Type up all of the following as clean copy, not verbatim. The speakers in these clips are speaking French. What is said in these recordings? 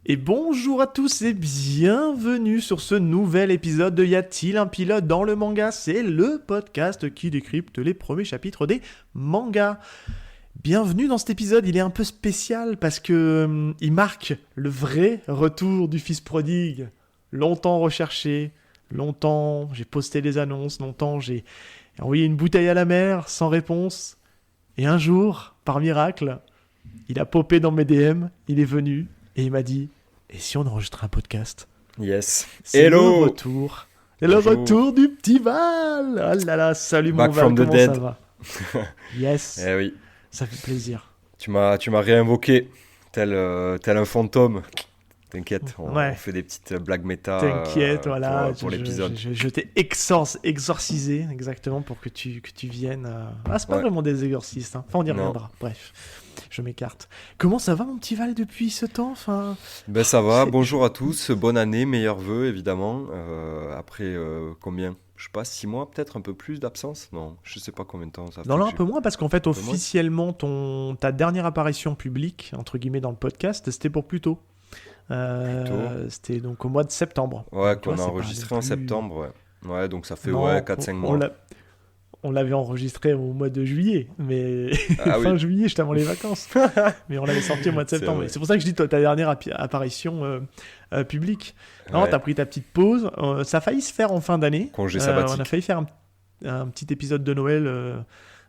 Et bonjour à tous et bienvenue sur ce nouvel épisode de Y a-t-il un pilote dans le manga? C'est le podcast qui décrypte les premiers chapitres des mangas. Bienvenue dans cet épisode, il est un peu spécial parce que il marque le vrai retour du fils prodigue. Longtemps recherché, longtemps j'ai posté des annonces, longtemps j'ai envoyé une bouteille à la mer sans réponse. Et un jour, par miracle, il a popé dans mes DM, il est venu et il m'a dit: et si on enregistrait un podcast? Yes. C'est Hello. le retour. Et le Bonjour. retour du petit Val. Oh là là, salut mon Back Val, from the comment dead. ça va? Yes, Eh oui, ça fait plaisir. tu m'as réinvoqué, tel un fantôme. T'inquiète, on Ouais. fait des petites blagues méta T'inquiète, voilà, pour l'épisode. je t'ai exorcisé exactement pour que tu viennes. Ah, c'est pas Ouais. vraiment des exorcistes, hein. Enfin, on y Non. reviendra. Bref, je m'écarte. Comment ça va, mon petit Val, depuis ce temps? Enfin, Ben ça va, c'est- bonjour à tous, bonne année, meilleurs vœux évidemment. Après combien? Je sais pas, 6 mois peut-être, un peu plus d'absence? Non, je sais pas combien de temps ça fait. Non, que un peu moins, parce qu'en fait, Un peu moins. officiellement, ta dernière apparition publique, entre guillemets, dans le podcast, c'était pour plus tôt. C'était donc au mois de septembre. Ouais, Donc, tu vois, qu'on a c'est pas enregistré non en plus- septembre, ouais. Ouais, donc ça fait Non, 4-5 on mois. on l'avait enregistré au mois de juillet, mais Ah fin oui, juillet, juste avant les vacances. Mais on l'avait sorti au mois de c'est septembre. Et vrai. c'est pour ça que je dis, toi, ta dernière apparition publique. Non, Ouais. t'as pris ta petite pause. Ça a failli se faire en fin d'année. Congé On a sabbatique. failli faire un petit épisode de Noël,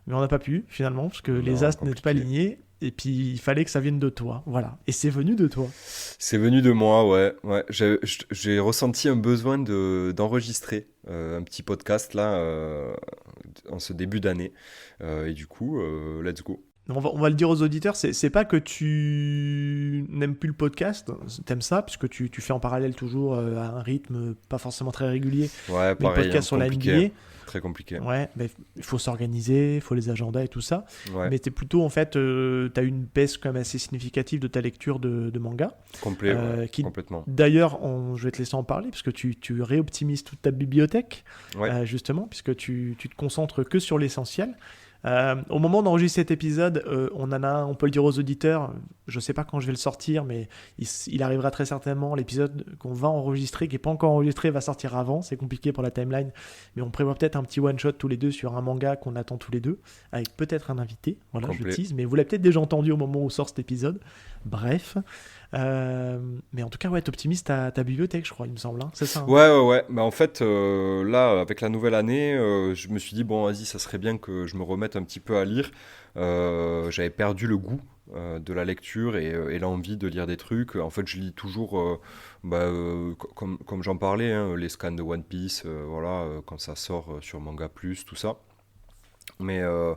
mais on n'a pas pu finalement, parce que les Non, astres n'étaient pas compliqué. alignés. Et puis il fallait que ça vienne de toi, voilà. Et c'est venu de toi. C'est venu de moi, ouais. Ouais. J'ai ressenti un besoin d'enregistrer un petit podcast là en ce début d'année. Et du coup, let's go. On va le dire aux auditeurs, c'est pas que tu n'aimes plus le podcast, t'aimes ça, puisque tu fais en parallèle toujours à un rythme pas forcément très régulier, Ouais, mais le pareil, hein, podcast sur la compliqué, NBA, très compliqué. ouais, il faut s'organiser, il faut les agendas et tout ça. Ouais, Mais t'es plutôt, en fait, t'as une baisse quand même assez significative de ta lecture de manga, complet, ouais, qui complètement. d'ailleurs, je vais te laisser en parler, parce que tu réoptimises toute ta bibliothèque, Ouais, justement, puisque tu te concentres que sur l'essentiel. Au moment d'enregistrer cet épisode, on peut le dire aux auditeurs, je sais pas quand je vais le sortir, mais il arrivera très certainement. L'épisode qu'on va enregistrer, qui n'est pas encore enregistré, va sortir avant. C'est compliqué pour la timeline, mais on prévoit peut-être un petit one-shot tous les deux sur un manga qu'on attend tous les deux, avec peut-être un invité. Voilà, complet. je tease, mais vous l'avez peut-être déjà entendu au moment où sort cet épisode. Bref. Mais en tout cas, ouais, t'optimises ta bibliothèque, je crois, il me semble, hein. C'est ça, hein. Ouais. Bah, en fait, là, avec la nouvelle année, je me suis dit, bon, vas-y, ça serait bien que je me remette un petit peu à lire. J'avais perdu le goût de la lecture et l'envie de lire des trucs. En fait, je lis toujours, comme j'en parlais, hein, les scans de One Piece, voilà, quand ça sort sur Manga Plus, tout ça. Mais, euh,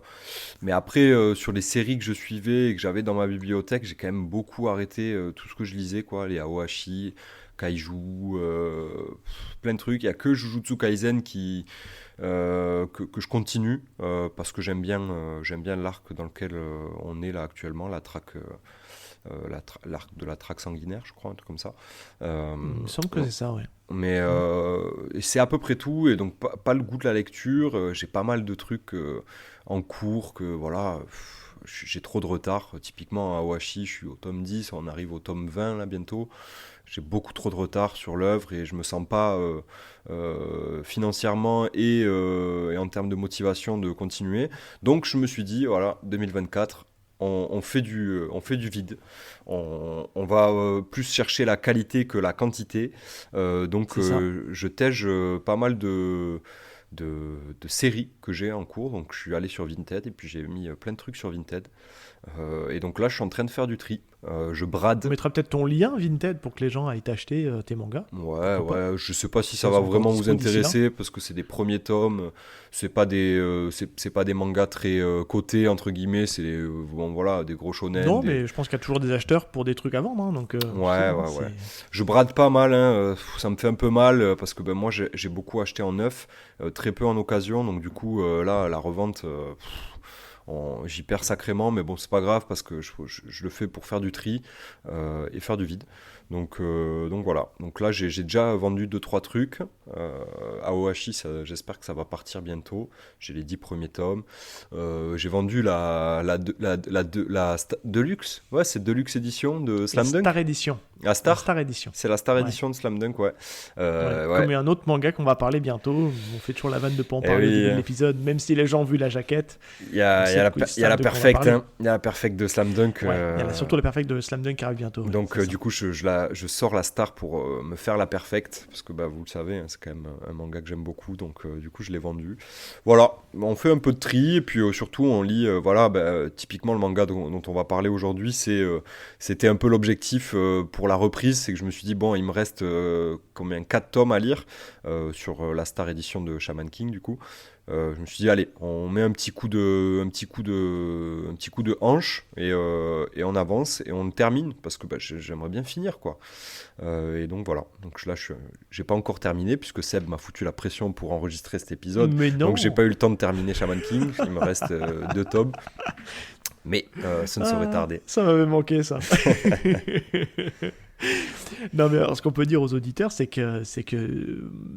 mais après, sur les séries que je suivais et que j'avais dans ma bibliothèque, j'ai quand même beaucoup arrêté tout ce que je lisais, quoi. Les Aoashi, Kaiju, plein de trucs. Il n'y a que Jujutsu Kaisen que je continue parce que j'aime bien l'arc dans lequel on est là actuellement, l'arc de la traque sanguinaire, je crois, un truc comme ça. Euh, Il me semble que c'est ça, ouais. mais et c'est à peu près tout, et donc pas le goût de la lecture. J'ai pas mal de trucs en cours que voilà, j'ai trop de retard. Typiquement à Awashi, je suis au tome 10, on arrive au tome 20 là bientôt. J'ai beaucoup trop de retard sur l'œuvre et je me sens pas financièrement et en termes de motivation de continuer. Donc je me suis dit, voilà, 2024, on fait du vide. On va plus chercher la qualité que la quantité. Donc C'est ça. je tège pas mal de séries que j'ai en cours. Donc je suis allé sur Vinted et puis j'ai mis plein de trucs sur Vinted. Et donc là je suis en train de faire du tri. Je On brade. mettra peut-être ton lien Vinted pour que les gens aillent t'acheter tes mangas. Ouais, Pourquoi pas? ouais, je sais pas si ça Ils va sont encore vraiment vous dispo d'ici là. intéresser parce que c'est des premiers tomes, c'est pas des mangas très cotés entre guillemets, c'est bon voilà, des gros shonen, Non, mais je pense qu'il y a toujours des acheteurs pour des trucs à vendre, hein, donc tu sais, ouais, hein, ouais, c'est... ouais. Je brade pas mal, hein, ça me fait un peu mal parce que ben moi j'ai beaucoup acheté en neuf, très peu en occasion, donc du coup là la revente, j'y perds sacrément, mais bon c'est pas grave parce que je le fais pour faire du tri et faire du vide. Donc voilà. Donc là j'ai déjà vendu deux trois trucs. À Oashi, j'espère que ça va partir bientôt. J'ai les 10 premiers tomes. J'ai vendu la Deluxe. Ouais, c'est Deluxe édition de La Slam Dunk. Star Edition. La La Star? Star Edition. C'est la Star Ouais. Edition de Slam Dunk, ouais. Ouais. Ouais. Comme un autre manga qu'on va parler bientôt. On fait toujours la vanne de pas en Et parler au début de oui, l'épisode, même si les gens ont vu la jaquette. il y a, On il y sait a de la, quoi il il y a la de quoi on va perfect, parler. hein. Il y a la perfect de Slam Dunk. Ouais, il y a surtout la perfect de Slam Dunk qui arrive bientôt. Ouais, Donc, c'est ça. du coup, je sors la Star pour me faire la perfect. Parce que, bah, vous le savez, hein, c'est quand même un manga que j'aime beaucoup. Donc, du coup, je l'ai vendu. Voilà, on fait un peu de tri. Et puis, surtout, on lit. Voilà, bah, typiquement, le manga dont on va parler aujourd'hui, c'était un peu l'objectif pour la reprise. C'est que je me suis dit, bon, il me reste combien 4 tomes à lire sur la Star Edition de Shaman King, du coup. Je me suis dit, allez, on met un petit coup de hanche et on avance et on termine parce que bah, j'aimerais bien finir, quoi. Et donc voilà. Donc là, j'ai pas encore terminé puisque Seb m'a foutu la pression pour enregistrer cet épisode. Mais Donc j'ai non. pas eu le temps de terminer Shaman King. Il me reste 2 tomes, mais ce ne saurait tarder. Ça m'avait manqué, ça. Non, mais alors, ce qu'on peut dire aux auditeurs, c'est que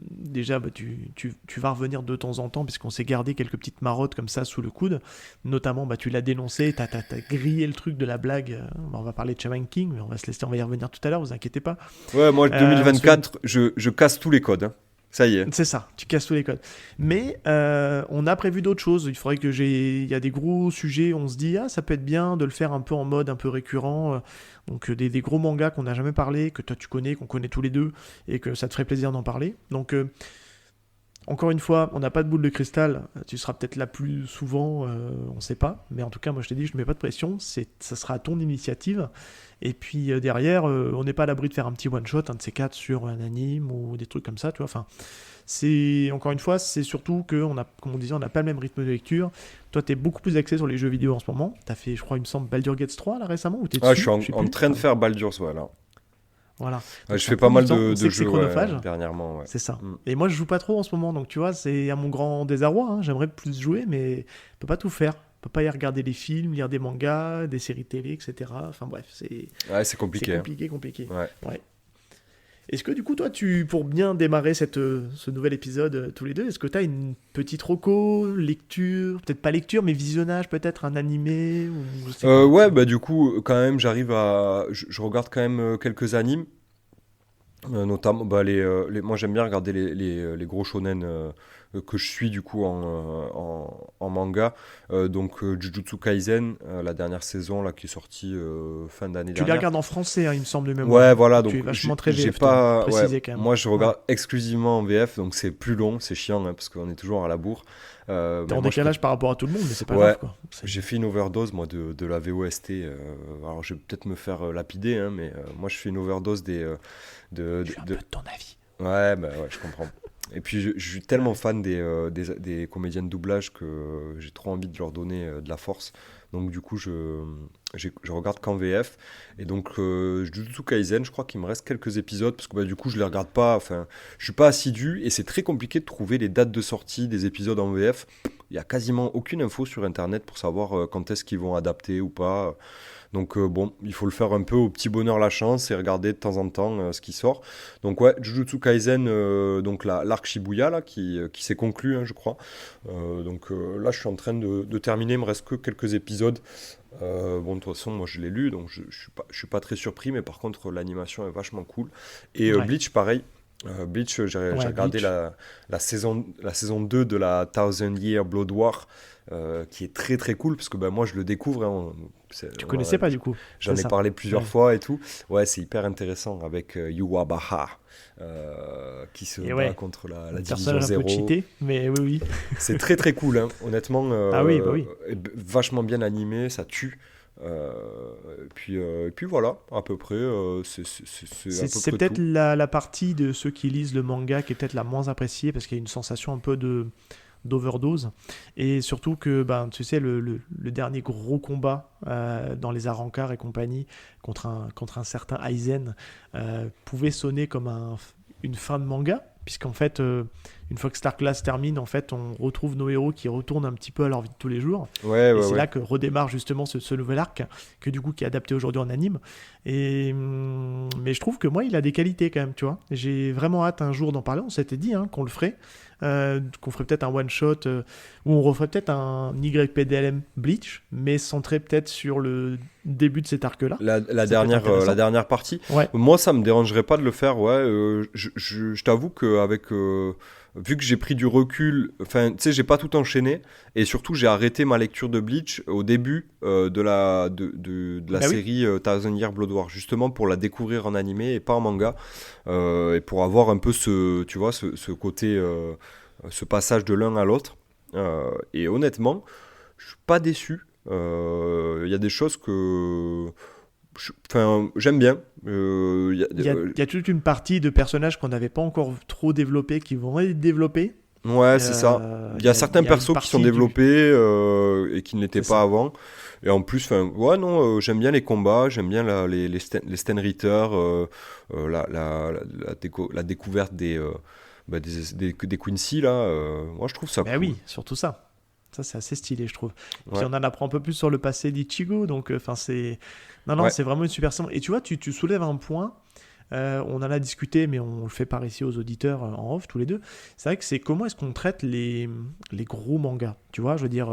déjà, bah, tu vas revenir de temps en temps, puisqu'on s'est gardé quelques petites marottes comme ça sous le coude. Notamment, bah, tu l'as dénoncé, t'as grillé le truc de la blague. Bah, on va parler de Shaman King, mais on va y revenir tout à l'heure, vous inquiétez pas. Ouais, moi 2024, je casse tous les codes, hein. Ça y est. C'est ça, tu casses tous les codes. Mais on a prévu d'autres choses. Il faudrait il y a des gros sujets, on se dit, ah, ça peut être bien de le faire un peu en mode un peu récurrent. Donc des gros mangas qu'on n'a jamais parlé, que toi tu connais, qu'on connaît tous les deux, et que ça te ferait plaisir d'en parler. Donc encore une fois, on n'a pas de boule de cristal. Tu seras peut-être là plus souvent, on ne sait pas. Mais en tout cas, moi je t'ai dit, je ne mets pas de pression. Ça sera à ton initiative. Et puis derrière, on n'est pas à l'abri de faire un petit one-shot, un de ces quatre sur un anime ou des trucs comme ça, tu vois. Enfin, encore une fois, c'est surtout que, comme on disait, on n'a pas le même rythme de lecture. Toi, tu es beaucoup plus axé sur les jeux vidéo en ce moment. Tu as fait, je crois, il me semble, Baldur's Gate 3 là récemment, ou tu es dessus? Ah, je suis sais en plus. train de faire Baldur's, voilà. Voilà. Ouais, Donc, je ça fais prend pas mal du temps. de On sait que c'est jeux chronophage. dernièrement, ouais. C'est ça. Mm. Et moi, je joue pas trop en ce moment, donc tu vois, c'est à mon grand désarroi, hein. J'aimerais plus jouer, mais je peux pas tout faire. Je peux pas y regarder des films, lire des mangas, des séries télé, etc. Enfin bref, Ouais, c'est compliqué. c'est compliqué. Ouais. Ouais. Est-ce que du coup, toi, pour bien démarrer ce nouvel épisode tous les deux, est-ce que tu as une petite reco, lecture, peut-être pas lecture, mais visionnage, peut-être un animé ou je sais pas, Ouais, ça. bah du coup, quand même, je regarde quand même quelques animes. Notamment, bah, moi j'aime bien regarder les gros shonen que je suis du coup en manga. Donc Jujutsu Kaisen, la dernière saison là, qui est sortie fin d'année Tu les dernière. regardes en français, hein, il me semble de mémoire. Ouais, voilà, Tu es donc vachement très j'ai VF, toi, pas. Ouais, précisé quand même. moi je Ouais. regarde exclusivement en VF, donc c'est plus long, c'est chiant, hein, parce qu'on est toujours à la bourre. T'es Mais en moi, je décalage par rapport à tout le monde, mais c'est pas Ouais, grave, quoi. j'ai fait une overdose, moi, de la VOST. Alors, je vais peut-être me faire lapider, hein, mais moi, je fais une overdose Je suis un peu de ton avis. Ouais, bah ouais, je comprends. Et puis, je suis tellement fan des comédiens de doublage que j'ai trop envie de leur donner de la force. Donc, du coup, je regarde qu'en VF. Et donc, Jujutsu Kaisen, je crois qu'il me reste quelques épisodes, parce que bah, du coup, je les regarde pas. Enfin, je suis pas assidu, et c'est très compliqué de trouver les dates de sortie des épisodes en VF. Il y a quasiment aucune info sur Internet pour savoir quand est-ce qu'ils vont adapter ou pas. Donc bon, il faut le faire un peu au petit bonheur la chance et regarder de temps en temps ce qui sort. Donc ouais, Jujutsu Kaisen, donc l'arc Shibuya là, qui s'est conclu, hein, je crois. Donc là, je suis en train de terminer, il me reste que quelques épisodes. Bon, de toute façon, moi je l'ai lu, donc je suis pas très surpris, mais par contre, l'animation est vachement cool. Et Ouais. Bleach, pareil. Bleach, j'ai Ouais, regardé Bleach. la saison 2 de la Thousand Year Blood War, qui est très très cool, parce que bah, moi je le découvre, hein, Tu connaissais pas, du coup. j'en C'est ai ça. parlé plusieurs Ouais. fois et tout. Ouais, c'est hyper intéressant avec Yuwabaha, qui se Et bat ouais, contre la un Division personnage un peu 0. cheaté, mais oui, oui. C'est très très cool, hein. Honnêtement, Ah oui, bah oui. vachement bien animé, ça tue. Et puis voilà, à peu près, c'est à peu C'est près peut-être tout. la partie de ceux qui lisent le manga qui est peut-être la moins appréciée parce qu'il y a une sensation un peu d'overdose. Et surtout que, ben, tu sais, le dernier gros combat dans les Arrancars et compagnie contre un certain Aizen pouvait sonner comme une fin de manga, puisqu'en fait, une fois que Star Class termine, en fait, on retrouve nos héros qui retournent un petit peu à leur vie de tous les jours. Ouais, Et ouais, c'est ouais. là que redémarre justement ce nouvel arc, qui est adapté aujourd'hui en anime. Mais je trouve que moi, il a des qualités quand même, tu vois. J'ai vraiment hâte un jour d'en parler. On s'était dit, hein, qu'on le ferait. qu'on ferait peut-être un one-shot, où on referait peut-être un YPDLM Bleach, mais centré peut-être sur le début de cet arc-là. La dernière partie. Ouais. Moi, ça me dérangerait pas de le faire, ouais. Je t'avoue qu'avec... vu que j'ai pris du recul, enfin, tu sais, j'ai pas tout enchaîné, et surtout, j'ai arrêté ma lecture de Bleach au début de la Bah oui. série Thousand Year Blood War, justement pour la découvrir en animé et pas en manga, et pour avoir un peu tu vois, ce côté, ce passage de l'un à l'autre. Et honnêtement, je suis pas déçu. Il y a des choses que enfin, j'aime bien. Il y a toute une partie de personnages qu'on n'avait pas encore trop développés, qui vont être développés. Ouais, c'est ça. Il y a certains Il y a une persos qui sont partie développés et qui ne l'étaient C'est pas ça. avant. Et en plus, enfin, ouais, non, j'aime bien les combats, j'aime bien les Sten Ritter, la découverte des Quincy, là. Moi, je trouve ça Ben cool. oui, surtout ça. Ça, c'est assez stylé, je trouve. Puis Ouais, on en apprend un peu plus sur le passé d'Ichigo, donc enfin c'est... Non, non, ouais, c'est vraiment une super série. Et tu vois, tu soulèves un point, on en a discuté, mais on le fait par ici aux auditeurs en off, tous les deux. C'est vrai que c'est comment est-ce qu'on traite les gros mangas. Tu vois, je veux dire,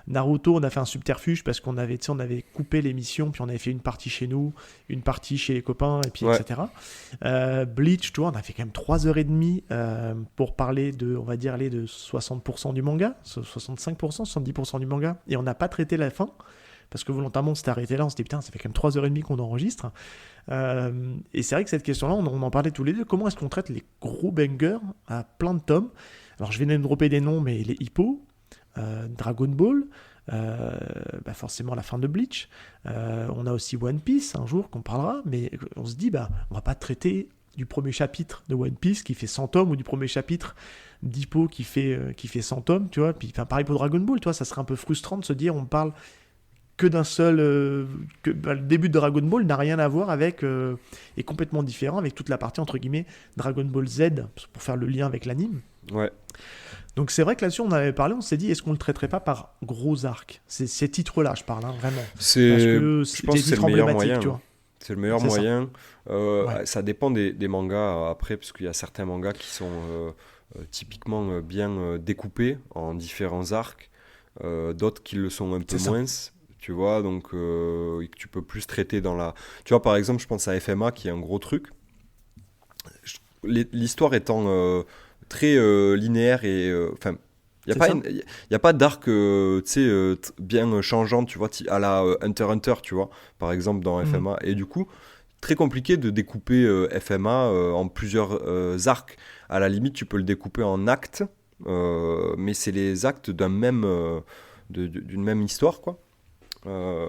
Naruto, on a fait un subterfuge parce qu'on avait, tu sais, on avait coupé l'émission, puis on avait fait une partie chez nous, une partie chez les copains, et puis ouais. etc. Bleach, tu vois, on a fait quand même 3h30 pour parler de, on va dire, aller de 60% du manga, 65%, 70% du manga, et on n'a pas traité la fin. Parce que volontairement, on s'était arrêté là, on s'était dit putain, ça fait quand même 3h30 qu'on enregistre. Et c'est vrai que cette question-là, on en parlait tous les deux. Comment est-ce qu'on traite les gros bangers à plein de tomes? Alors je vais de dropper des noms, mais les Hippo, Dragon Ball, bah forcément la fin de Bleach. On a aussi One Piece un jour qu'on parlera, mais on se dit, bah, on va pas traiter du premier chapitre de One Piece qui fait 100 tomes ou du premier chapitre d'Hippo qui fait 100 tomes, tu vois. Puis enfin, pareil pour Dragon Ball, tu vois, ça serait un peu frustrant de se dire on parle que d'un seul. Le début de Dragon Ball n'a rien à voir avec. Est complètement différent avec toute la partie entre guillemets Dragon Ball Z pour faire le lien avec l'anime. Ouais. Donc c'est vrai que là-dessus on avait parlé, on s'est dit est-ce qu'on le traiterait pas par gros arcs? C'est ces titres-là, je parle, hein, vraiment. Parce que Je c'est pense des que c'est le titres meilleur emblématiques, moyen, tu hein. vois. C'est le meilleur C'est ça. moyen. Ouais. Ça dépend des mangas après, parce qu'il y a certains mangas qui sont typiquement bien découpés en différents arcs, d'autres qui le sont un peu C'est ça. moins, tu vois, donc et que tu peux plus traiter dans la... Tu vois, par exemple, je pense à FMA qui est un gros truc. L'histoire étant très linéaire et... Enfin, il n'y a C'est pas, ça. y a pas d'arc tu sais, bien changeant, tu vois, à la Hunter x Hunter, tu vois, par exemple dans Mhm. FMA. Et du coup, très compliqué de découper FMA en plusieurs arcs. À la limite, tu peux le découper en actes, mais c'est les actes d'une même histoire, quoi. Euh,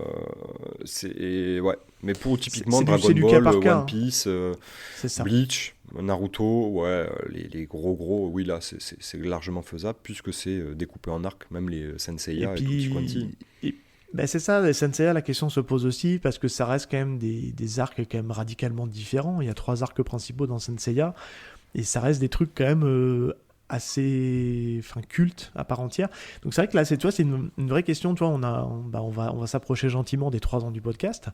ouais. Mais pour typiquement Dragon C'est du cas Ball, par cas, One hein. Piece, C'est ça. Bleach, Naruto, ouais, les gros, oui, là, c'est largement faisable puisque c'est découpé en arcs, même les Et Senseiya et Tutti Quanti. puis, ben c'est ça, les Senseiya, la question se pose aussi parce que ça reste quand même des arcs quand même radicalement différents. Il y a 3 arcs principaux dans Senseiya et ça reste des trucs quand même assez enfin cultes à part entière. Donc c'est vrai que là, c'est, tu vois, c'est une vraie question. Tu vois, bah, on va s'approcher gentiment des 3 ans du podcast.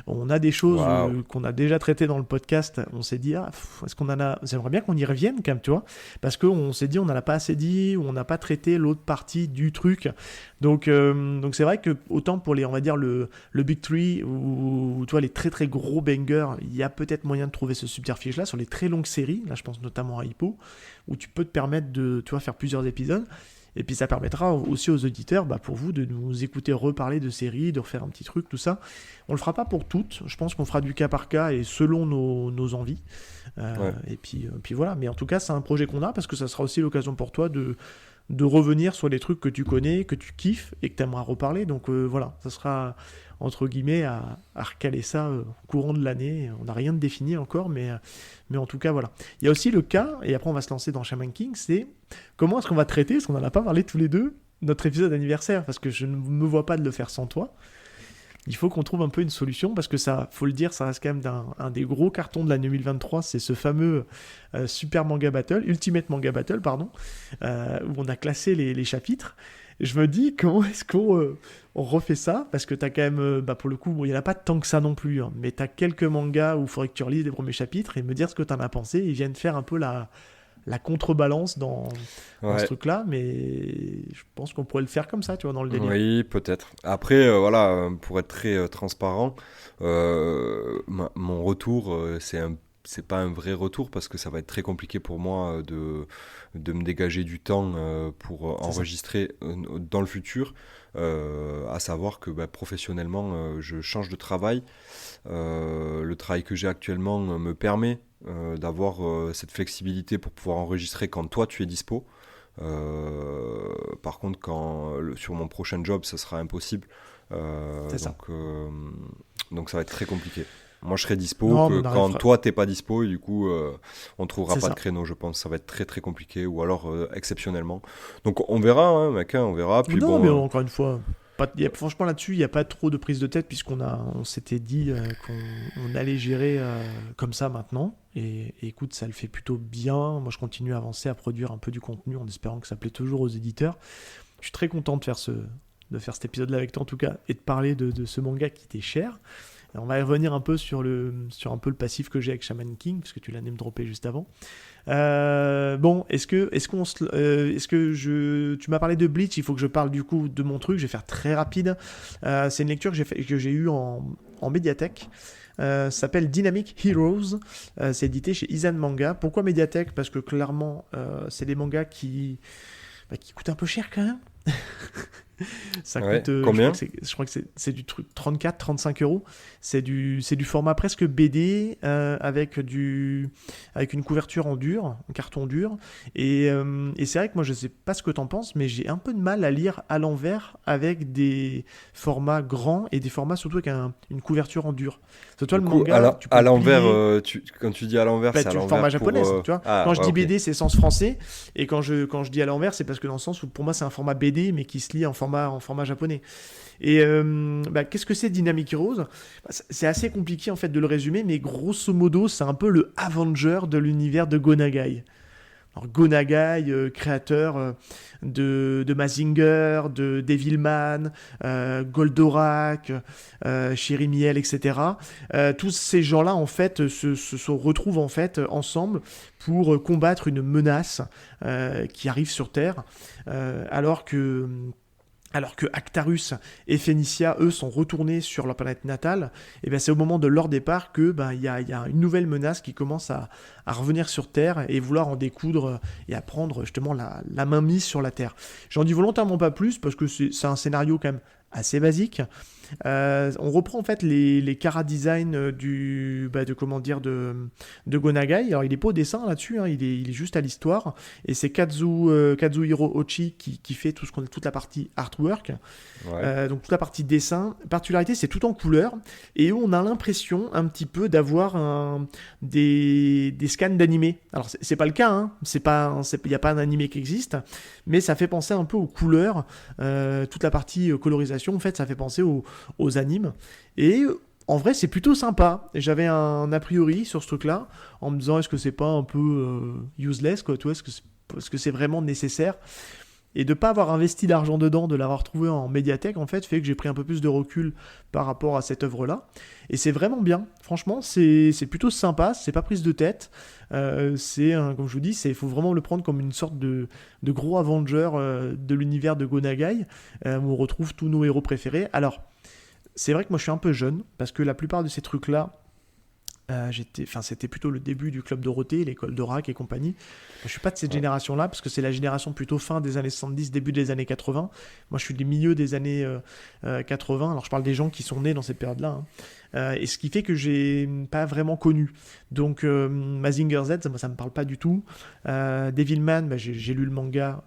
On a des choses Waouh! qu'on a déjà traitées dans le podcast. On s'est dit, ah, est-ce qu'on en a. J'aimerais bien qu'on y revienne quand même, tu vois. Parce qu'on s'est dit, on n'en a pas assez dit, ou on n'a pas traité l'autre partie du truc. Donc c'est vrai que autant pour les, on va dire, le Big Three, ou tu vois, les très très gros bangers, il y a peut-être moyen de trouver ce subterfuge-là sur les très longues séries. Là, je pense notamment à Hippo, où tu peux te permettre de, tu vois, faire plusieurs épisodes. Et puis ça permettra aussi aux auditeurs, bah, pour vous, de nous écouter reparler de séries, de refaire un petit truc, tout ça. On le fera pas pour toutes, je pense qu'on fera du cas par cas et selon nos envies. Ouais, Puis voilà, mais en tout cas c'est un projet qu'on a parce que ça sera aussi l'occasion pour toi de revenir sur les trucs que tu connais, que tu kiffes et que tu aimeras reparler. Donc voilà, ça sera entre guillemets à recaler ça au courant de l'année. On n'a rien de défini encore, mais en tout cas voilà. Il y a aussi le cas, et après on va se lancer dans Shaman King, c'est comment est-ce qu'on va traiter, parce qu'on n'en a pas parlé tous les deux, notre épisode anniversaire, parce que je ne me vois pas de le faire sans toi. Il faut qu'on trouve un peu une solution parce que ça, faut le dire, ça reste quand même un des gros cartons de l'année 2023. C'est ce fameux Super Manga Battle, Ultimate Manga Battle, pardon, où on a classé les chapitres. Et je me dis, comment est-ce qu'on on refait ça? Parce que t'as quand même, bah pour le coup, bon, il n'y en a pas tant que ça non plus, hein, mais t'as quelques mangas où il faudrait que tu relises les premiers chapitres et me dire ce que t'en as pensé. Ils viennent faire un peu la contrebalance dans ce Ouais. truc-là, mais je pense qu'on pourrait le faire comme ça, tu vois, dans le délire. Oui, peut-être. Après, voilà, pour être très transparent, mon retour, c'est pas un vrai retour parce que ça va être très compliqué pour moi de me dégager du temps pour C'est ça. enregistrer dans le futur. À savoir que bah, professionnellement, je change de travail. Le travail que j'ai actuellement me permet d'avoir cette flexibilité pour pouvoir enregistrer quand toi tu es dispo. Par contre, sur mon prochain job, ça sera impossible. C'est ça. Donc ça va être très compliqué. Moi, je serai dispo Non, mais que on quand arrivera. toi, t'es pas dispo, et du coup, on trouvera C'est pas de ça. créneau, je pense. Ça va être très très compliqué, ou alors exceptionnellement. Donc on verra, hein, mec, hein, on verra. Puis Non, mais bon, encore une fois, franchement là-dessus, il n'y a pas trop de prise de tête on s'était dit qu'on allait gérer comme ça maintenant. Et écoute, ça le fait plutôt bien. Moi, je continue à avancer, à produire un peu du contenu en espérant que ça plaît toujours aux éditeurs. Je suis très content de faire cet épisode-là avec toi en tout cas et de parler de ce manga qui t'est cher. Et on va revenir un peu sur un peu le passif que j'ai avec Shaman King, parce que tu l'as name droppé juste avant. Bon, tu m'as parlé de Bleach, il faut que je parle du coup de mon truc, je vais faire très rapide. C'est une lecture que j'ai eue en médiathèque. Ça s'appelle Dynamic Heroes. C'est édité chez Izan Manga. Pourquoi médiathèque? Parce que clairement, c'est des mangas qui coûtent un peu cher quand même. Ça ouais. coûte, Combien? je crois que c'est du truc 34-35 euros. C'est du format presque BD avec une couverture en dur, en carton dur. Et c'est vrai que moi, je sais pas ce que t'en penses, mais j'ai un peu de mal à lire à l'envers avec des formats grands et des formats surtout avec une couverture en dur. Parce que toi, Du le coup, manga, tu peux à le l'envers, plier. quand tu dis à l'envers, Bah, c'est à tu le format l'envers pour. japonaise, tu vois. Ah, Quand je ouais, dis ok. BD, c'est sens français. Et quand je dis à l'envers, c'est parce que dans le sens où pour moi, c'est un format BD, mais qui se lit en format japonais. Et qu'est-ce que c'est Dynamic Heroes? C'est assez compliqué en fait de le résumer, mais grosso modo, c'est un peu le Avenger de l'univers de Gonagai. Alors, Gonagai, créateur de Mazinger, de Devilman, Goldorak, Chérimiel, etc. Tous ces gens-là, en fait, se retrouvent en fait ensemble pour combattre une menace qui arrive sur Terre, alors que Actarus et Phénicia, eux, sont retournés sur leur planète natale. Et bien c'est au moment de leur départ que y a une nouvelle menace qui commence à revenir sur Terre et vouloir en découdre et à prendre justement la main mise sur la Terre. J'en dis volontairement pas plus parce que c'est un scénario quand même assez basique. On reprend en fait les chara-design de Gonagai. Alors il est pas au dessin là-dessus, hein, il est juste à l'histoire. Et c'est Kazuhiro Ochi qui fait toute la partie artwork. Ouais. Donc toute la partie dessin. Particularité, c'est tout en couleur. Et on a l'impression un petit peu d'avoir des scans d'animé. Alors c'est pas le cas, hein. Il n'y a pas un animé qui existe. Mais ça fait penser un peu aux couleurs. Toute la partie colorisation, en fait, ça fait penser aux animes. Et en vrai, c'est plutôt sympa. J'avais un a priori sur ce truc-là, en me disant est-ce que c'est pas un peu useless, quoi, tu vois, est-ce que c'est vraiment nécessaire? Et de ne pas avoir investi d'argent dedans, de l'avoir trouvé en médiathèque, en fait, fait que j'ai pris un peu plus de recul par rapport à cette œuvre-là. Et c'est vraiment bien. Franchement, c'est plutôt sympa, c'est pas prise de tête. Comme je vous dis, il faut vraiment le prendre comme une sorte de gros Avenger de l'univers de Gonagai, où on retrouve tous nos héros préférés. Alors, c'est vrai que moi je suis un peu jeune, parce que la plupart de ces trucs-là, c'était plutôt le début du club Dorothée, l'école d'Orac et compagnie. Moi, je suis pas de cette Ouais. génération-là, parce que c'est la génération plutôt fin des années 70, début des années 80. Moi, je suis du milieu des années 80. Alors, je parle des gens qui sont nés dans cette période-là, hein. Et ce qui fait que j'ai pas vraiment connu. Donc, Mazinger Z, ça me parle pas du tout. Devilman, j'ai lu le manga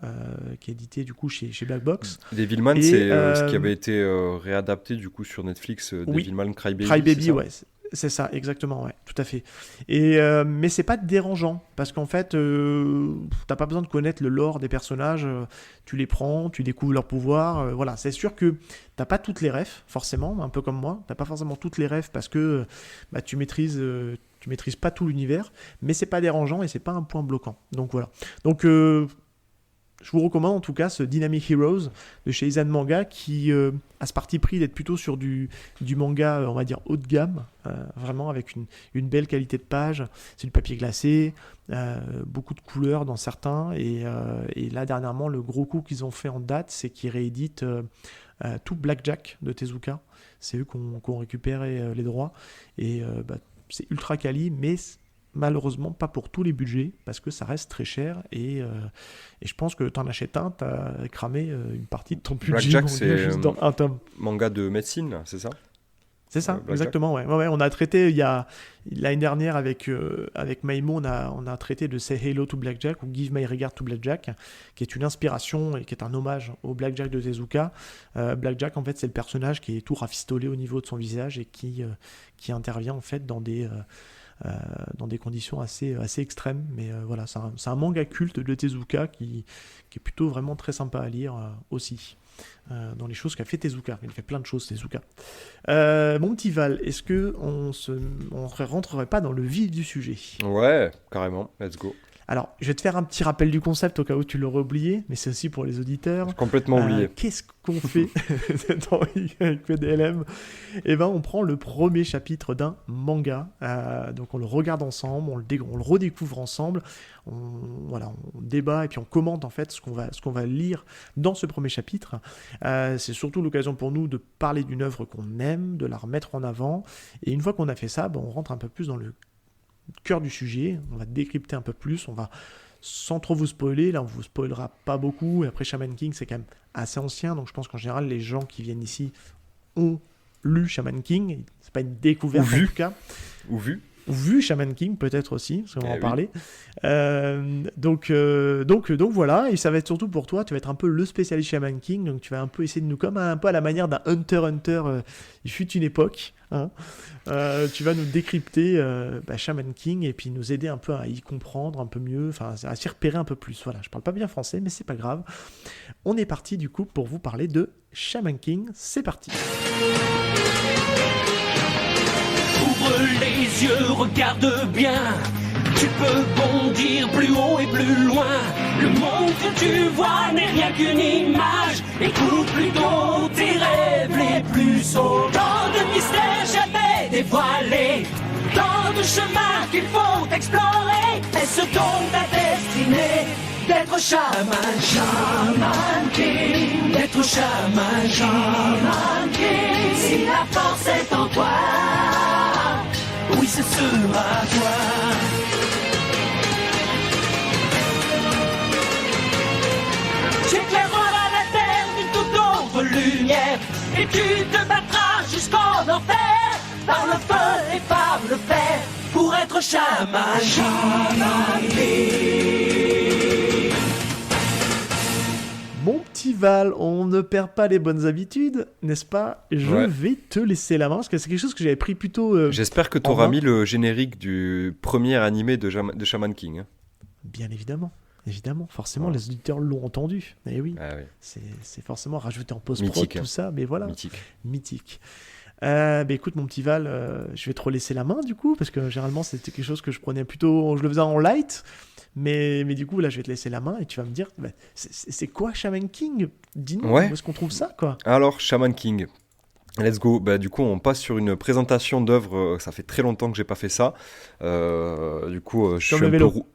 qui est édité du coup chez Black Box. Devilman, Et c'est ce qui avait été réadapté du coup sur Netflix, oui, Devilman Crybaby, c'est Crybaby, ça? ouais, c'est ça, exactement, ouais, tout à fait. Mais c'est pas dérangeant, parce qu'en fait, t'as pas besoin de connaître le lore des personnages, tu les prends, tu découvres leurs pouvoirs, voilà. C'est sûr que t'as pas toutes les refs, forcément, un peu comme moi, t'as pas forcément toutes les refs parce que tu maîtrises pas tout l'univers, mais c'est pas dérangeant et c'est pas un point bloquant. Donc voilà. Donc je vous recommande en tout cas ce Dynamic Heroes de chez Izan Manga qui a ce parti pris d'être plutôt sur du manga, on va dire haut de gamme, vraiment avec une belle qualité de page. C'est du papier glacé, beaucoup de couleurs dans certains. Et là, dernièrement, le gros coup qu'ils ont fait en date, c'est qu'ils rééditent tout Blackjack de Tezuka. C'est eux qui ont récupéré les droits. Et c'est ultra quali, mais malheureusement pas pour tous les budgets parce que ça reste très cher et je pense que t'en achètes un, t'as cramé une partie de ton budget Blackjack, c'est juste dans un tome. Manga de médecine, là, c'est ça? C'est ça, Blackjack. exactement. Ouais. On a traité l'année dernière avec Maimo, on a traité de Say Hello to Blackjack ou Give My Regard to Blackjack, qui est une inspiration et qui est un hommage au Blackjack de Tezuka. Blackjack, en fait, c'est le personnage qui est tout rafistolé au niveau de son visage et qui intervient en fait dans des conditions assez extrêmes. Mais voilà, c'est un manga culte de Tezuka qui est plutôt vraiment très sympa à lire aussi. Dans les choses qu'a fait Tezuka. Il fait plein de choses, Tezuka. Mon petit Val, est-ce qu'on rentrerait pas dans le vif du sujet? Ouais, carrément, let's go. Alors, je vais te faire un petit rappel du concept au cas où tu l'aurais oublié, mais c'est aussi pour les auditeurs. J'ai complètement oublié. Qu'est-ce qu'on fait avec PDLM? Eh ben, on prend le premier chapitre d'un manga, donc on le regarde ensemble, on le redécouvre ensemble, on débat et puis on commente en fait ce qu'on va lire dans ce premier chapitre. C'est surtout l'occasion pour nous de parler d'une œuvre qu'on aime, de la remettre en avant, et une fois qu'on a fait ça, on rentre un peu plus dans le cœur du sujet, on va décrypter un peu plus, on va sans trop vous spoiler, là on vous spoilera pas beaucoup, et après Shaman King c'est quand même assez ancien, donc je pense qu'en général les gens qui viennent ici ont lu Shaman King, c'est pas une découverte en tout cas. Ou vu Shaman King peut-être aussi, parce qu'on va en oui. parler. Donc voilà, et ça va être surtout pour toi, tu vas être un peu le spécialiste Shaman King, donc tu vas un peu essayer de nous, comme un peu à la manière d'un Hunter x Hunter, il fut une époque, hein, tu vas nous décrypter Shaman King et puis nous aider un peu à y comprendre un peu mieux, enfin à s'y repérer un peu plus. Voilà, je parle pas bien français, mais c'est pas grave. On est parti du coup pour vous parler de Shaman King, c'est parti. Ouvre les yeux, regarde bien. Tu peux bondir plus haut et plus loin. Le monde que tu vois n'est rien qu'une image. Écoute plutôt tes rêves les plus hauts. Tant de mystères jamais dévoilés, tant de chemins qu'il faut explorer. Est-ce donc ta destinée d'être chaman, Shaman King, d'être chaman, Shaman King? Si la force est en toi, oui, ce sera toi. Tu éclaireras la terre d'une toute autre lumière, et tu te battras jusqu'en enfer, par le feu et par le fer, pour être chaman, Shaman King. Mon petit Val, on ne perd pas les bonnes habitudes, n'est-ce pas? Je vais te laisser la main, parce que c'est quelque chose que j'avais pris plutôt... J'espère que tu auras mis le générique du premier animé de Shaman King. Hein. Bien évidemment. Évidemment, forcément, les auditeurs l'ont entendu. Mais oui, Ah oui. c'est forcément rajouté en post-prod, Mythique, tout ça, mais voilà. Mythique. Écoute, mon petit Val, je vais te relaisser la main, du coup, parce que généralement, c'était quelque chose que je prenais plutôt... Je le faisais en light, mais du coup, là, je vais te laisser la main et tu vas me dire, c'est quoi Shaman King? Dis-nous, où est-ce qu'on trouve ça, quoi? Alors, Shaman King. Let's go. Du coup, on passe sur une présentation d'œuvres. Ça fait très longtemps que j'ai pas fait ça. Du coup, je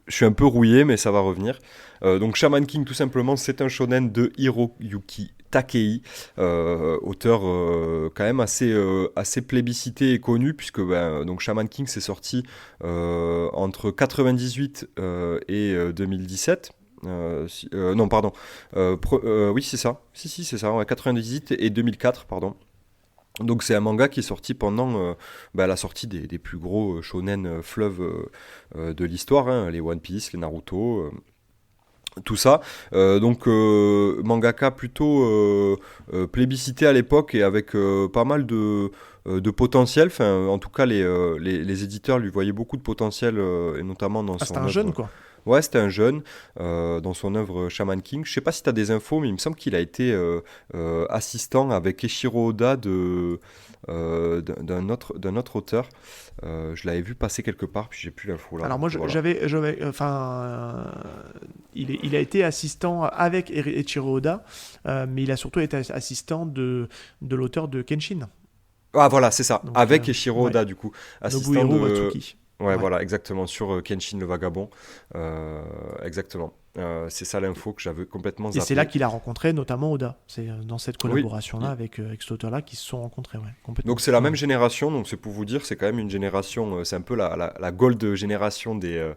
suis un peu rouillé, mais ça va revenir. Donc, Shaman King, tout simplement, c'est un shonen de Hiroyuki Takei, auteur quand même assez plébiscité et connu, puisque donc Shaman King s'est sorti entre 98 et 2017. Non, pardon. Oui, c'est ça. Si, c'est ça. Ouais, 98 et 2004, pardon. Donc c'est un manga qui est sorti pendant la sortie des plus gros shonen fleuves de l'histoire, hein, les One Piece, les Naruto, tout ça. Donc mangaka plutôt plébiscité à l'époque et avec pas mal de potentiel. Enfin, en tout cas, les éditeurs lui voyaient beaucoup de potentiel, et notamment dans son c'était un œuvre. jeune, quoi. Ouais, c'était un jeune dans son œuvre Shaman King. Je sais pas si tu as des infos, mais il me semble qu'il a été assistant avec Eiichiro Oda d'un autre auteur. Je l'avais vu passer quelque part, puis j'ai plus l'info là. Alors moi, Donc, voilà. il a été assistant avec Eiichiro Oda, mais il a surtout été assistant de l'auteur de Kenshin, Ah voilà, c'est ça. donc Avec Eiichiro ouais, Oda, du coup. Assistant Nobuhiro de... Watsuki. Ouais, Ouais. voilà, exactement, sur Kenshin le Vagabond. Exactement. C'est ça l'info que j'avais complètement Et c'est zappé. là qu'il a rencontré notamment Oda. C'est dans cette Oui. collaboration-là avec cet auteur-là qu'ils se sont rencontrés, ouais, complètement. Donc c'est la Ouais. même génération, donc c'est pour vous dire, c'est quand même une génération, c'est un peu la gold génération des Ah,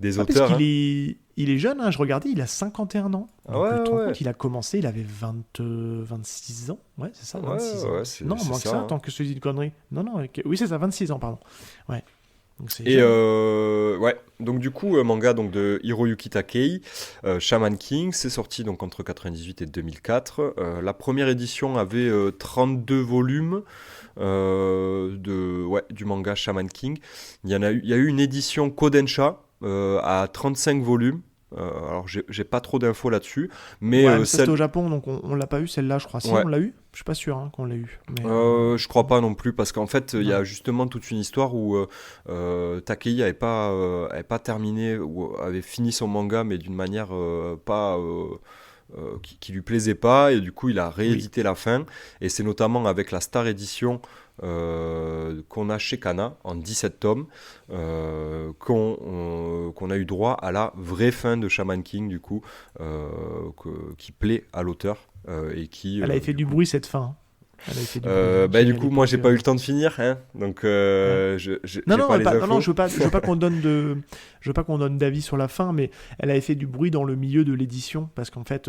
parce auteurs. qu'il Hein. il est jeune, hein, je regardais, il a 51 ans. Ah Donc ouais, tu te rends ouais. compte, il a commencé, il avait 26 ans. Ouais, c'est ça, 26 ans. Ouais, Non, c'est moins que ça. ça, Hein. attends que je te dise une connerie. Non, oui, c'est ça, 26 ans, pardon. Ouais, donc c'est Et jeune. ouais, donc du coup, manga donc, de Hiroyuki Takei, Shaman King, c'est sorti donc entre 98 et 2004. La première édition avait 32 volumes du manga Shaman King. Il y a eu une édition Kodensha à 35 volumes. Alors j'ai pas trop d'infos là-dessus, mais Ouais, mais ça c'était celle... au Japon, donc on l'a pas eu celle-là, je crois. Si, Ouais. on l'a eu. Je suis pas sûr qu'on l'a eu. Mais, Je crois pas non plus parce qu'en fait il y a non. justement toute une histoire où Takei avait pas terminé ou avait fini son manga mais d'une manière pas qui lui plaisait pas et du coup il a Oui. réédité la fin et c'est notamment avec la Star Edition qu'on a chez Kana en 17 tomes qu'on a eu droit à la vraie fin de Shaman King du coup qui plaît à l'auteur et qui Elle avait fait du bruit cette fin. Hein. Elle avait fait du bruit. du À coup, moi, j'ai l'époque, pas eu le temps de finir, hein, donc ouais. j'ai Non, pas les infos. non, je veux pas qu'on donne je veux pas qu'on donne d'avis sur la fin, mais elle avait fait du bruit dans le milieu de l'édition parce qu'en fait,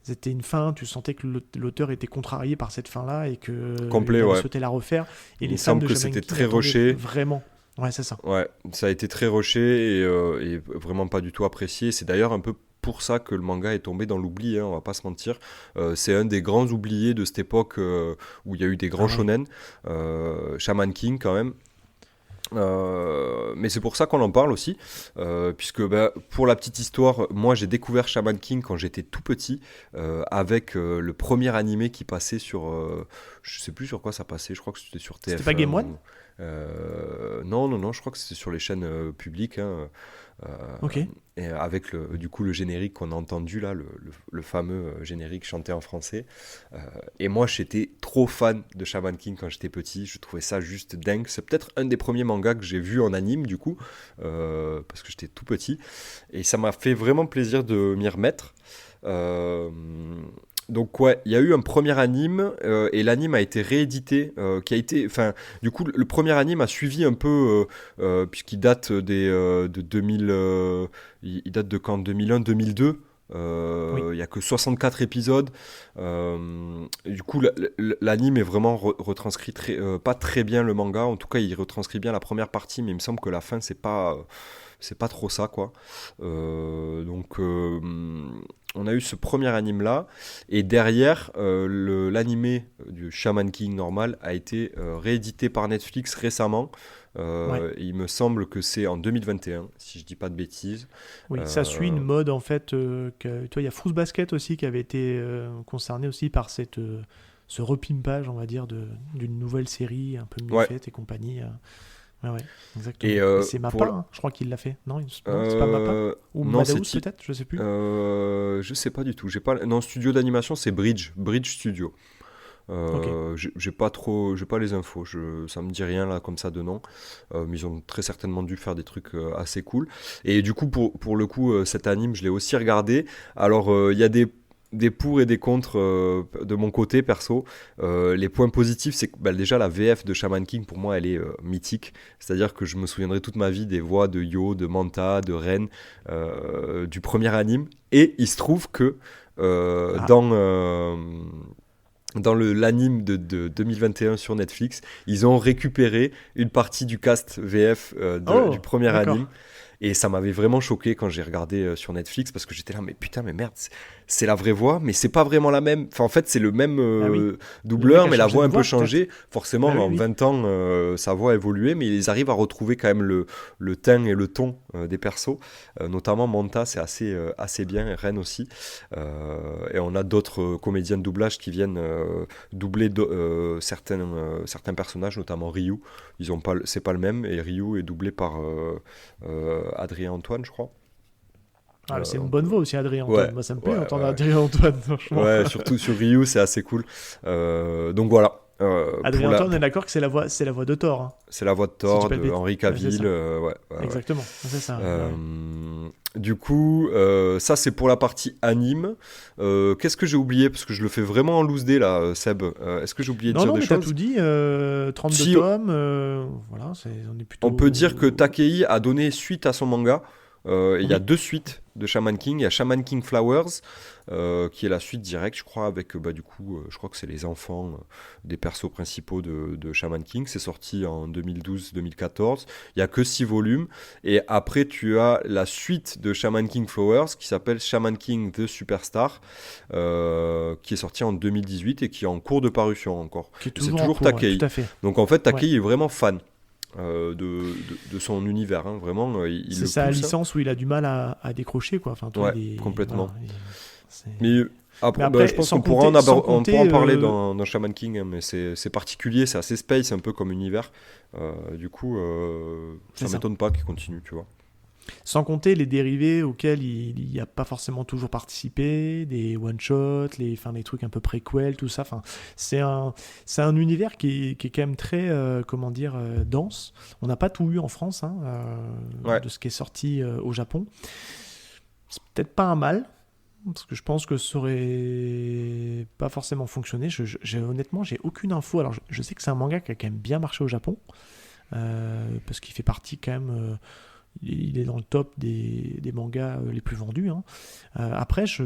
c'était une fin. Tu sentais que l'auteur était contrarié par cette fin-là et que Complet, il avait ouais. souhaité la refaire. Et Il les me fans semble de que Shaman c'était King très attendaient rushé. vraiment. Ouais, c'est ça. Ouais, ça a été très rushé et vraiment pas du tout apprécié. C'est d'ailleurs un peu pour ça que le manga est tombé dans l'oubli, hein, on va pas se mentir. C'est un des grands oubliés de cette époque où il y a eu des grands Ah ouais. shonen. Shaman King, quand même. Mais c'est pour ça qu'on en parle aussi, puisque pour la petite histoire, moi j'ai découvert Shaman King quand j'étais tout petit, avec le premier animé qui passait sur, je sais plus sur quoi ça passait, je crois que c'était sur TF1. C'était pas Game One ? Non, je crois que c'était sur les chaînes publiques, hein, Ok. et avec du coup le générique qu'on a entendu là, le fameux générique chanté en français. Et moi j'étais trop fan de Shaman King quand j'étais petit, je trouvais ça juste dingue. C'est peut-être un des premiers mangas que j'ai vu en anime du coup, parce que j'étais tout petit. Et ça m'a fait vraiment plaisir de m'y remettre. Donc ouais, il y a eu un premier anime et l'anime a été réédité, qui a été, enfin, du coup, le premier anime a suivi un peu, puisqu'il date de 2000, il date de quand 2001-2002. Oui. Il y a que 64 épisodes. Du coup, l'anime est vraiment retranscrit pas très bien le manga. En tout cas, il retranscrit bien la première partie, mais il me semble que la fin, c'est pas trop ça, quoi. Donc, on a eu ce premier anime là, et derrière, l'animé du Shaman King normal a été réédité par Netflix récemment. Ouais. Il me semble que c'est en 2021, si je dis pas de bêtises. Oui, ça suit une mode en fait. Il y a Fruits Basket aussi qui avait été concerné aussi par ce repimpage, on va dire, d'une nouvelle série un peu mieux Ouais. faite et compagnie. Ouais, exactement. Et Et c'est pour Mappa, la- hein, je crois qu'il l'a fait. Non, c'est pas Mappa ou non, Madhouse c'est peut-être, je sais plus. je sais pas du tout. J'ai pas. Non, studio d'animation, c'est Bridge Studio. Ok. J'ai pas les infos. Ça me dit rien là comme ça de nom. Mais ils ont très certainement dû faire des trucs assez cool. Et du coup, pour le coup, cet anime, je l'ai aussi regardé. Alors, il y a des pour et des contre de mon côté perso. Les points positifs, c'est que déjà la VF de Shaman King, pour moi, elle est mythique. C'est-à-dire que je me souviendrai toute ma vie des voix de Yo, de Manta, de Ren, du premier anime. Et il se trouve que Ah. dans l'anime de 2021 sur Netflix, ils ont récupéré une partie du cast VF Oh, du premier d'accord. anime. Et ça m'avait vraiment choqué quand j'ai regardé sur Netflix parce que j'étais là, mais putain, mais merde, c'est la vraie voix, mais c'est pas vraiment la même. Enfin, en fait, c'est le même Ah oui. doubleur, Le mec a mais la changé voix de un peu voix, changée. Forcément, Ah oui, en oui. 20 ans, sa voix a évolué, mais ils arrivent à retrouver quand même le teint et le ton des persos. Notamment Manta, c'est assez bien, et Ren aussi. Et on a d'autres comédiens de doublage qui viennent doubler certains personnages, notamment Ryu. C'est pas le même, et Ryu est doublé par Adrien Antoine, je crois. Ah, c'est une Euh, bonne voix aussi, Adrien ouais, Antoine. Moi, ça me plaît ouais, d'entendre ouais. Adrien Antoine, franchement. Ouais, surtout sur Ryu, c'est assez cool. Donc voilà. Adrien Antoine, on est d'accord que c'est la voix de Thor, hein, C'est la voix de si je dis Thor, pas de de bêtises. Henry Ouais, c'est Cavill. ça. Ouais. Exactement, c'est ça. Euh, Ouais. du coup, ça c'est pour la partie anime. Qu'est-ce que j'ai oublié? Parce que je le fais vraiment en loose day là, Seb. Est-ce que j'ai oublié de Non, dire non, des mais t'as choses? tout dit. 32 Si tomes, voilà, on est on peut dire que plutôt. Takei a donné suite à son manga. Il y a Oui, 2 suites de Shaman King. Il y a Shaman King Flowers, qui est la suite directe, je crois, avec du coup, je crois que c'est les enfants des persos principaux de Shaman King. C'est sorti en 2012-2014. Il y a que 6 volumes. Et après, tu as la suite de Shaman King Flowers, qui s'appelle Shaman King The Superstar, qui est sorti en 2018 et qui est en cours de parution encore. qui est Et c'est toujours en toujours cours, ouais, Takei. tout à fait. Donc en fait, Ouais. Takei est vraiment fan de son univers, hein. Vraiment, il C'est le sa pousse, hein. licence où il a du mal à décrocher, quoi. Enfin, toi, Ouais, il est. complètement. Voilà, c'est- Mais Mais après, après, je pense sans qu'on pourra compter, sans on pourra en compter, parler dans Shaman King, hein, mais c'est particulier, c'est assez space, un peu comme univers. Du coup, c'est ça ça. m'étonne pas qu'il continue, tu vois. Sans compter les dérivés auxquels il n'y a pas forcément toujours participé, des one-shots, les trucs un peu préquels, tout ça. Enfin, c'est un univers qui est quand même très, comment dire, dense. On n'a pas tout eu en France, hein, Ouais. de ce qui est sorti au Japon. C'est peut-être pas un mal, parce que je pense que ça aurait pas forcément fonctionné. Honnêtement, j'ai aucune info. Alors, je sais que c'est un manga qui a quand même bien marché au Japon, parce qu'il fait partie quand même. Il est dans le top des mangas les plus vendus, hein. Après, je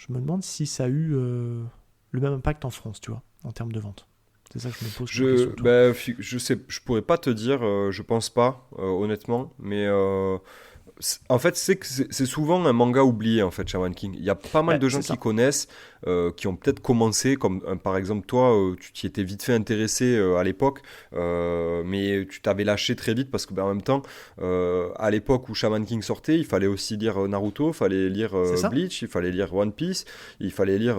me demande si ça a eu le même impact en France, tu vois, en termes de vente. C'est ça que je me pose comme question. Tu vois. Je sais, je pourrais pas te dire, je pense pas, honnêtement, mais en fait, c'est souvent un manga oublié, en fait, Shaman King. Il y a pas mal Ouais, de gens c'est qui ça. connaissent, qui ont peut-être commencé, comme par exemple toi, tu t'y étais vite fait intéressé à l'époque, mais tu t'avais lâché très vite parce que, en même temps, à l'époque où Shaman King sortait, il fallait aussi lire Naruto, il fallait lire C'est ça. Bleach, il fallait lire One Piece, il fallait lire.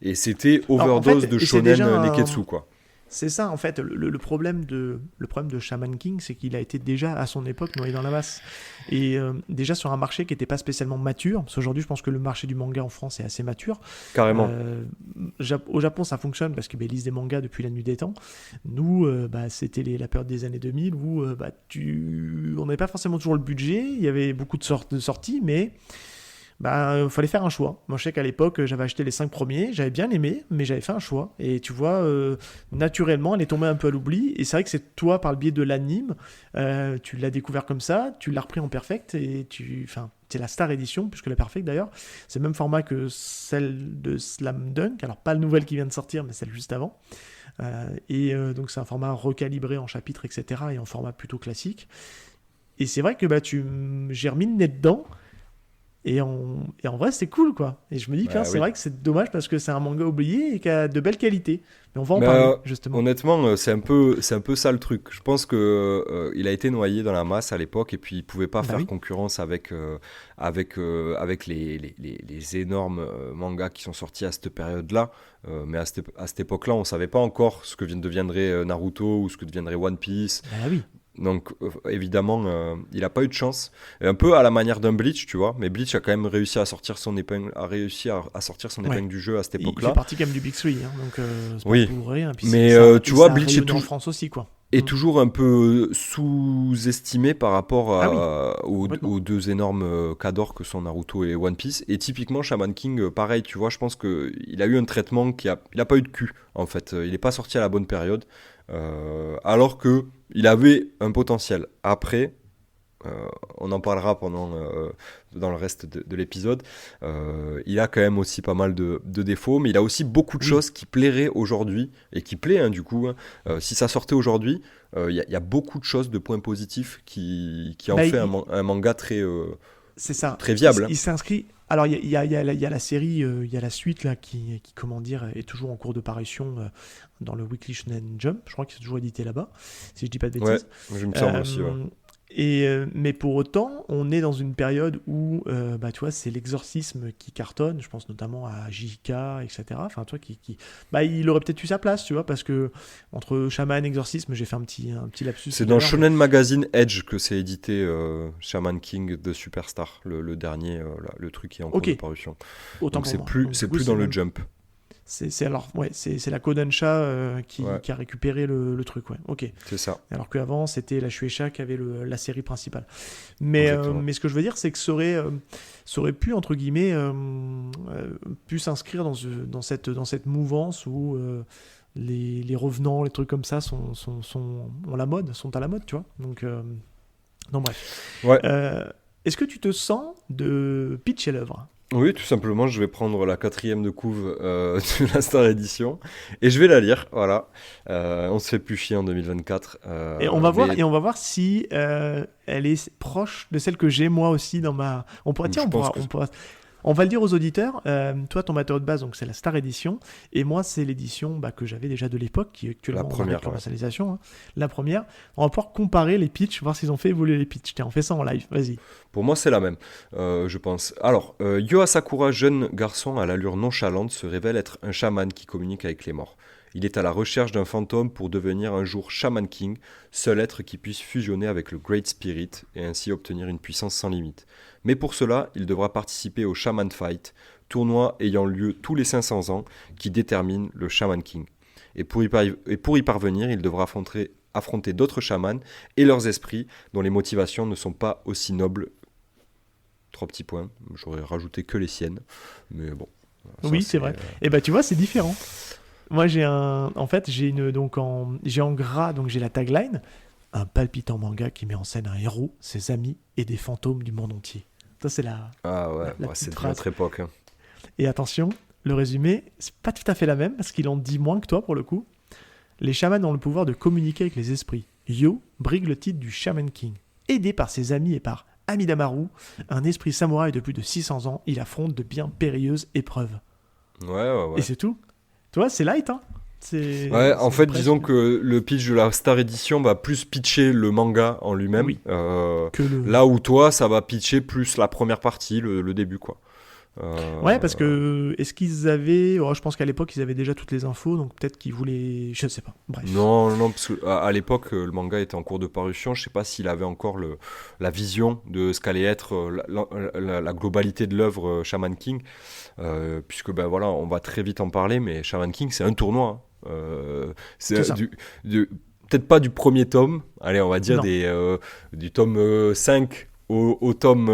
Et c'était Alors, en overdose fait, de et c'est shonen déjà Neketsu, quoi. c'est ça, en fait, le problème le problème de Shaman King, c'est qu'il a été déjà, à son époque, noyé dans la masse. Et déjà sur un marché qui n'était pas spécialement mature, parce qu'aujourd'hui, je pense que le marché du manga en France est assez mature. Carrément. Au Japon, ça fonctionne parce qu'ils lisent des mangas depuis la nuit des temps. Nous, c'était la période des années 2000 où on n'avait pas forcément toujours le budget, il y avait beaucoup de sorties, mais fallait faire un choix. Moi, je sais qu'à l'époque, j'avais acheté les 5 premiers, j'avais bien aimé, mais j'avais fait un choix. Et tu vois, naturellement, elle est tombée un peu à l'oubli. Et c'est vrai que c'est toi, par le biais de l'anime, tu l'as découvert comme ça, tu l'as repris en perfect, et c'est la Star Edition, plus que la perfect d'ailleurs. C'est le même format que celle de Slam Dunk, alors pas la nouvelle qui vient de sortir, mais celle juste avant. Donc c'est un format recalibré en chapitres, etc., et en format plutôt classique. Et c'est vrai que j'ai remis le nez dedans. Et en vrai, c'est cool, quoi. Et je me dis, Bah c'est oui. vrai que c'est dommage parce que c'est un manga oublié et qui a de belles qualités. Mais on va en Mais parler, justement. honnêtement, c'est un peu ça le truc. Je pense que il a été noyé dans la masse à l'époque et puis il pouvait pas Bah faire oui. concurrence avec les énormes mangas qui sont sortis à cette période-là. Mais à cette époque-là, on savait pas encore ce que deviendrait Naruto ou ce que deviendrait One Piece. Bah oui. Donc évidemment, il a pas eu de chance. Et un peu à la manière d'un Bleach, tu vois. Mais Bleach a quand même réussi à sortir son épingle, à sortir son Ouais. épingle du jeu à cette Il fait époque-là. partie quand même du Big Three, hein, donc c'est pas Oui. pour rien. Puis Mais tu et vois, ça a Bleach est rayonné en tout. France aussi, quoi. Est toujours un peu sous-estimé par rapport Ah oui, aux complètement. deux énormes cadors que sont Naruto et One Piece. Et typiquement, Shaman King, pareil, tu vois, je pense qu'il a eu un traitement il a pas eu de cul, en fait. Il n'est pas sorti à la bonne période, alors que il avait un potentiel. Après, on en parlera dans le reste de l'épisode. Il a quand même aussi pas mal de défauts, mais il a aussi beaucoup de choses qui plairaient aujourd'hui, et qui plaît du coup. Si ça sortait aujourd'hui, il y a beaucoup de choses, de points positifs qui en fait un manga très, c'est ça. très viable. Il s'inscrit... Alors, il y a la série, il y a la suite là, qui, comment dire, est toujours en cours de parution dans le Weekly Shonen Jump. Je crois qu'il est toujours édité là-bas, si je dis pas de bêtises. Ouais, je me semble aussi, ouais. Mais pour autant, on est dans une période où, tu vois, c'est l'exorcisme qui cartonne. Je pense notamment à JK, etc. Enfin, tu vois, il aurait peut-être eu sa place, tu vois, parce que entre Shaman et exorcisme, j'ai fait un petit lapsus. C'est dans Shonen Magazine Edge que c'est édité, Shaman King de Superstar, le dernier, le truc qui est en cours de parution. Autant donc pour c'est moi. plus, Donc, c'est du coup, plus dans le Jump. C'est la Kodansha qui a récupéré le truc, ouais. Ok. C'est ça. Alors qu'avant, c'était la Shueisha qui avait la série principale. Mais ce que je veux dire, c'est que ça aurait pu, entre guillemets, pu s'inscrire dans cette mouvance où les revenants, les trucs comme ça sont à la mode, tu vois. Donc, non, bref. Ouais. Est-ce que tu te sens de pitcher l'œuvre ? Oui, tout simplement, je vais prendre la 4e de couve de la Star Edition et je vais la lire. Voilà, on se fait plus chier en 2024. Et on va voir si elle est proche de celle que j'ai moi aussi dans ma. On va le dire aux auditeurs. Toi, ton matériau de base, donc c'est la Star Edition, et moi, c'est l'édition que j'avais déjà de l'époque, qui est actuellement la première, en commercialisation. Hein. La première. On va pouvoir comparer les pitchs, voir s'ils ont fait évoluer les pitchs. Tiens, on fait ça en live. Vas-y. Pour moi, c'est la même, je pense. Alors, Yo Asakura, jeune garçon à l'allure nonchalante, se révèle être un chaman qui communique avec les morts. Il est à la recherche d'un fantôme pour devenir un jour Shaman King, seul être qui puisse fusionner avec le Great Spirit et ainsi obtenir une puissance sans limite. Mais pour cela, il devra participer au Shaman Fight, tournoi ayant lieu tous les 500 ans qui détermine le Shaman King. Et pour y parvenir, il devra affronter d'autres chamans et leurs esprits dont les motivations ne sont pas aussi nobles. 3 petits points, j'aurais rajouté que les siennes, mais bon. Oui, c'est vrai. Et tu vois, c'est différent. Moi, j'ai en gras, donc j'ai la tagline, un palpitant manga qui met en scène un héros, ses amis et des fantômes du monde entier. Ça, c'est la. Ah ouais, c'est de notre époque. Hein. Et attention, le résumé, c'est pas tout à fait la même parce qu'il en dit moins que toi pour le coup. Les chamans ont le pouvoir de communiquer avec les esprits. Yo brigue le titre du Shaman King. Aidé par ses amis et par Amidamaru, un esprit samouraï de plus de 600 ans, il affronte de bien périlleuses épreuves. Ouais. Et c'est tout. Tu vois, c'est light, hein. En fait, disons que le pitch de la Star Edition va plus pitcher le manga en lui-même. Oui. Là où toi, ça va pitcher plus la première partie, le début, quoi. Ouais, parce que est-ce qu'ils avaient... je pense qu'à l'époque, ils avaient déjà toutes les infos, donc peut-être qu'ils voulaient... Je ne sais pas, bref. Non, parce qu'à l'époque, le manga était en cours de parution. Je ne sais pas s'il avait encore la vision de ce qu'allait être la globalité de l'œuvre Shaman King, puisque on va très vite en parler, mais Shaman King, c'est un tournoi. C'est ça. Peut-être pas du premier tome, allez, on va dire du tome 5 au tome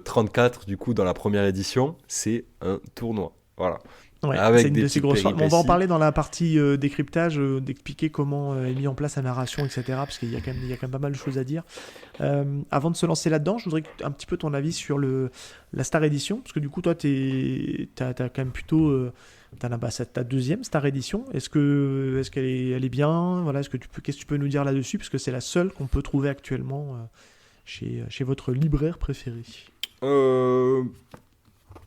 34, du coup, dans la première édition, c'est un tournoi. Voilà. Ouais, avec c'est une de ces grosses. On va en parler dans la partie décryptage, d'expliquer comment est mis en place la narration, etc. Parce qu'il y a quand même pas mal de choses à dire. Avant de se lancer là-dedans, je voudrais un petit peu ton avis sur la Star Edition, parce que du coup, toi, t'as quand même plutôt ta deuxième Star Edition. Est-ce qu'elle est bien, voilà, qu'est-ce que tu peux nous dire là-dessus, parce que c'est la seule qu'on peut trouver actuellement chez votre libraire préféré.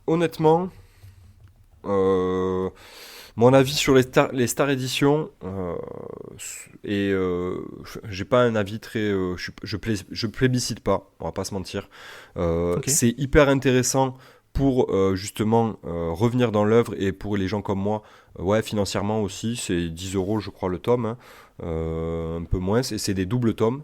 Honnêtement. Mon avis sur les Star Edition, j'ai pas un avis très. Je plébiscite pas, on va pas se mentir. Okay. C'est hyper intéressant pour justement revenir dans l'œuvre, et pour les gens comme moi, financièrement aussi, c'est 10 € je crois le tome, hein, un peu moins, et c'est des doubles tomes.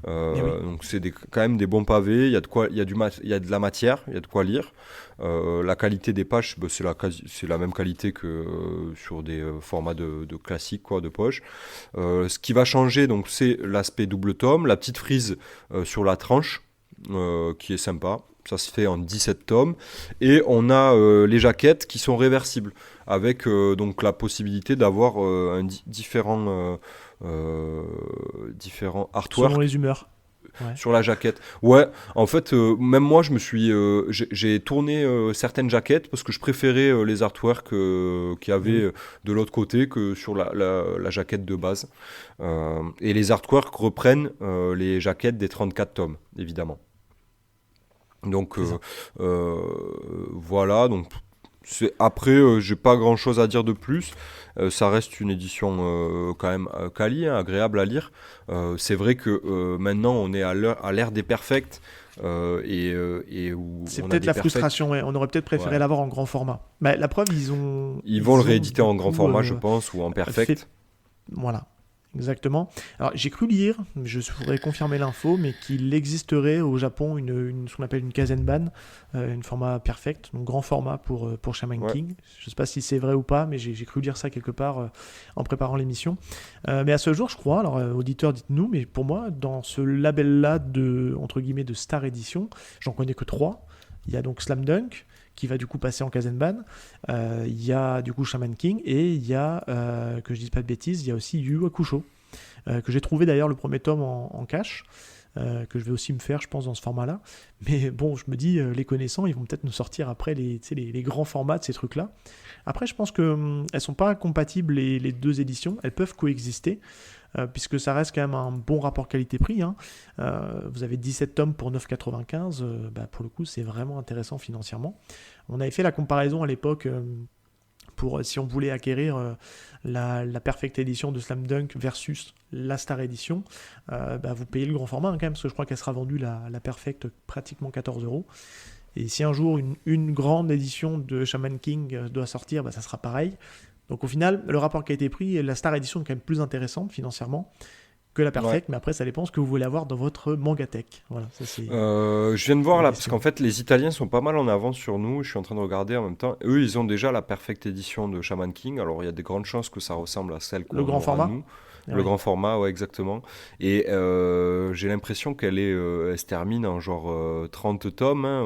Donc c'est quand même des bons pavés, il y a de la matière, il y a de quoi lire. La qualité des pages, c'est la même qualité que sur des formats de classique, quoi, de poche. Ce qui va changer, donc, c'est l'aspect double tome, la petite frise sur la tranche, qui est sympa. Ça se fait en 17 tomes. Et on a les jaquettes qui sont réversibles, avec donc la possibilité d'avoir différents artworks. Selon les humeurs. Ouais. sur la jaquette. Ouais, en fait, même moi, j'ai tourné certaines jaquettes parce que je préférais les artworks qu'il y avait de l'autre côté que sur la jaquette de base. Et les artworks reprennent les jaquettes des 34 tomes, évidemment. Donc voilà, donc après, j'ai pas grand chose à dire de plus. Ça reste une édition quand même quali, hein, agréable à lire. C'est vrai que maintenant on est à l'ère des perfects et où C'est on a peut-être des la perfects. frustration, ouais. On aurait peut-être préféré Ouais. l'avoir en grand format. Bah, la preuve, ils Ils vont ils le ont, rééditer du en grand coup, format, je pense, ou en perfect. Voilà, exactement. Alors, j'ai cru lire, je voudrais confirmer l'info, mais qu'il existerait au Japon ce qu'on appelle une Kazenban, une format perfect, donc grand format pour Shaman Ouais. King. Je ne sais pas si c'est vrai ou pas, mais j'ai cru lire ça quelque part en préparant l'émission. Mais à ce jour, je crois, alors auditeurs, dites-nous, mais pour moi, dans ce label-là entre guillemets, de Star Edition, j'en connais que 3. Il y a donc Slam Dunk, qui va du coup passer en Kazenban. Il y a du coup Shaman King et il y a, que je dise pas de bêtises, il y a aussi Yu Hakusho, que j'ai trouvé d'ailleurs le premier tome en cash, que je vais aussi me faire, je pense, dans ce format-là. Mais bon, je me dis, les connaissants, ils vont peut-être nous sortir après les grands formats de ces trucs-là. Après, je pense qu'elles sont pas compatibles, les deux éditions. Elles peuvent coexister, puisque ça reste quand même un bon rapport qualité-prix. Hein. Vous avez 17 tomes pour 9,95. Pour le coup, c'est vraiment intéressant financièrement. On avait fait la comparaison à l'époque pour si on voulait acquérir la Perfect Edition de Slam Dunk versus la Star Edition. Vous payez le grand format, hein, quand même, parce que je crois qu'elle sera vendue, la Perfect, pratiquement 14 €. Et si un jour une grande édition de Shaman King doit sortir, ça sera pareil. Donc au final, le rapport qualité-prix, la Star Edition est quand même plus intéressante financièrement que la Perfect, Ouais. mais après ça dépend ce que vous voulez avoir dans votre Mangatech. Voilà, ça c'est Je viens de voir la là, parce question. qu'en fait les Italiens sont pas mal en avance sur nous, je suis en train de regarder en même temps. Eux, ils ont déjà la Perfect Edition de Shaman King, alors il y a des grandes chances que ça ressemble à celle Le qu'on grand aura format. nous. Ah Le oui. grand format, ouais, exactement. Et j'ai l'impression elle se termine en genre 30 tomes, hein,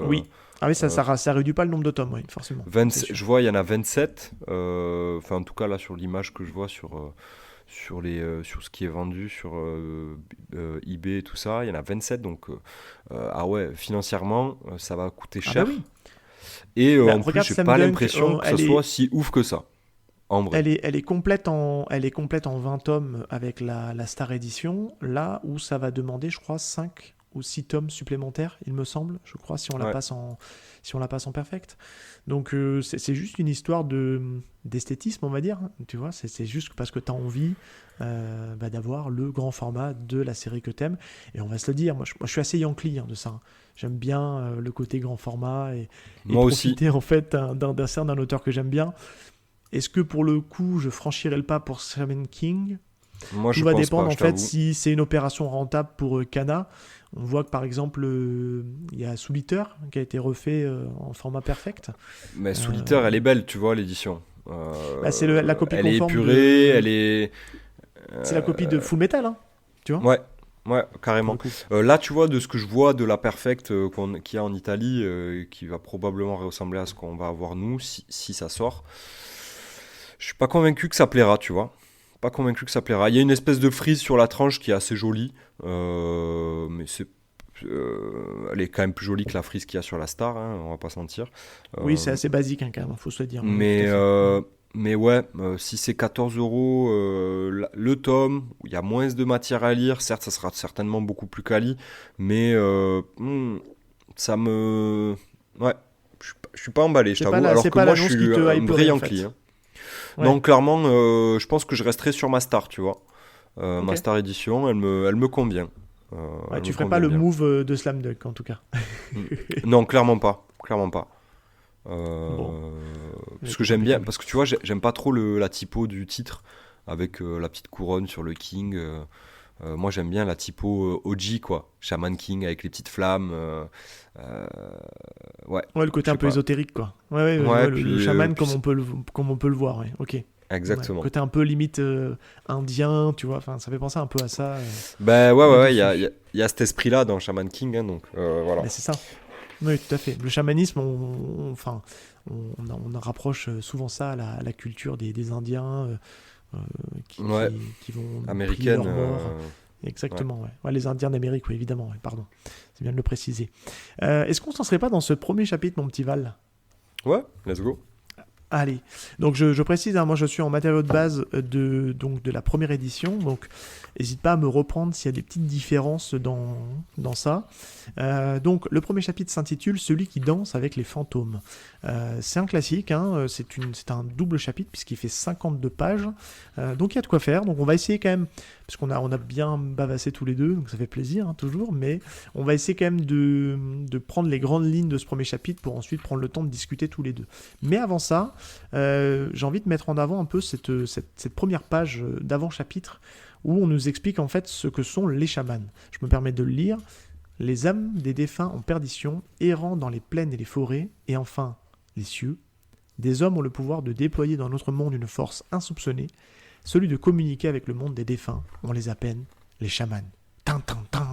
Oui. Ah oui, euh, ça réduit pas le nombre de tomes, oui, forcément. C'est sûr. je vois, il y en a 27, enfin en tout cas là sur l'image que je vois sur ce qui est vendu sur eBay et tout ça, il y en a 27, donc ah ouais, financièrement, ça va coûter Ah bah cher. oui. Et en plus, Regarde j'ai Slam pas Dunk, l'impression que ça elle soit est, si ouf que ça, en vrai. elle est complète en 20 tomes avec la Star Edition, là où ça va demander, je crois, 5 ou 6 tomes supplémentaires, il me semble, je crois, si on la Ouais. passe en perfect. Donc c'est juste une histoire d'esthétisme, on va dire. Tu vois, c'est juste parce que tu as envie d'avoir le grand format de la série que t'aimes. Et on va se le dire, moi je suis assez Yankee de ça. J'aime bien le côté grand format et Moi aussi. profiter en fait d'un auteur que j'aime bien. Est-ce que pour le coup, je franchirai le pas pour Shaman King? Moi, Tout je va pense dépendre pas, en je fait t'avoue. si c'est une opération rentable pour Kana. On voit que par exemple, il y a Soul Eater qui a été refait en format perfect. Mais Euh, Solitaire, elle est belle, tu vois, l'édition. c'est la copie Elle est conforme épurée, elle est. C'est la copie de Full Metal, hein, tu vois, Ouais, ouais, pour carrément. le coup. Là, tu vois, de ce que je vois de la Perfect qu'il y a en Italie, qui va probablement ressembler à ce qu'on va avoir nous, si ça sort, je suis pas convaincu que ça plaira, tu vois. Pas convaincu que ça plaira. Il y a une espèce de frise sur la tranche qui est assez jolie, mais elle est quand même plus jolie que la frise qu'il y a sur la Star, hein, on va pas se mentir. Oui, c'est Euh, assez basique hein, quand même, faut se le dire. Oui, mais, tout à fait. mais ouais, si c'est 14 € le tome, il y a moins de matière à lire, certes, ça sera certainement beaucoup plus quali, mais ça me. Ouais, je suis pas emballé, je t'avoue, alors C'est que pas moi je l'annonce qui suis te un vrai hyperait en Yankee. fait. Hein. Ouais, Donc clairement, je pense que je resterai sur ma Star, tu vois. Ma ok. Star Edition, elle me convient. Ouais, Elle tu me ferais pas convient le bien. move de Slam Dunk en tout cas. Mm. Non, clairement pas. Clairement pas. Bon, Euh, parce que écoute, j'aime bien, impeccable. parce que tu vois, j'aime pas trop la typo du titre avec la petite couronne sur le King. Moi, j'aime bien la typo OG, quoi. Shaman King avec les petites flammes. Euh, ouais, Ouais, le côté je un sais peu pas. ésotérique quoi. Ouais, Le chaman comme on peut le voir, ouais. Ok. Ouais. exactement. Côté un peu limite indien, tu vois. Enfin, ça fait penser un peu à ça. Ben ouais, Mais ouais, dessus. il y a cet esprit-là dans Shaman King, hein, donc voilà. Mais c'est ça. Oui, tout à fait. Le chamanisme, enfin, on rapproche souvent ça à la culture des Indiens euh, Ouais, qui vont prier américaine. leurs morts. exactement. Ouais. Ouais, les Indiens d'Amérique, oui, évidemment, ouais, pardon. C'est bien de le préciser. Est-ce qu'on s'en serait pas dans ce premier chapitre, mon petit Val ? Ouais, let's go. Allez, donc je précise, hein, moi je suis en matériau de base de la première édition, donc n'hésite pas à me reprendre s'il y a des petites différences dans ça. Donc le premier chapitre s'intitule « Celui qui danse avec les fantômes ». C'est un classique, hein, c'est un double chapitre puisqu'il fait 52 pages, donc il y a de quoi faire. Donc on va essayer quand même, parce qu'on a bien bavassé tous les deux, donc ça fait plaisir hein, toujours, mais on va essayer quand même de prendre les grandes lignes de ce premier chapitre pour ensuite prendre le temps de discuter tous les deux. Mais avant ça, j'ai envie de mettre en avant un peu cette première page d'avant-chapitre où on nous explique en fait ce que sont les chamans. Je me permets de le lire. Les âmes des défunts en perdition, errant dans les plaines et les forêts, et enfin les cieux, des hommes ont le pouvoir de déployer dans notre monde une force insoupçonnée, celui de communiquer avec le monde des défunts. On les appelle les chamans. Tin, tin, tin.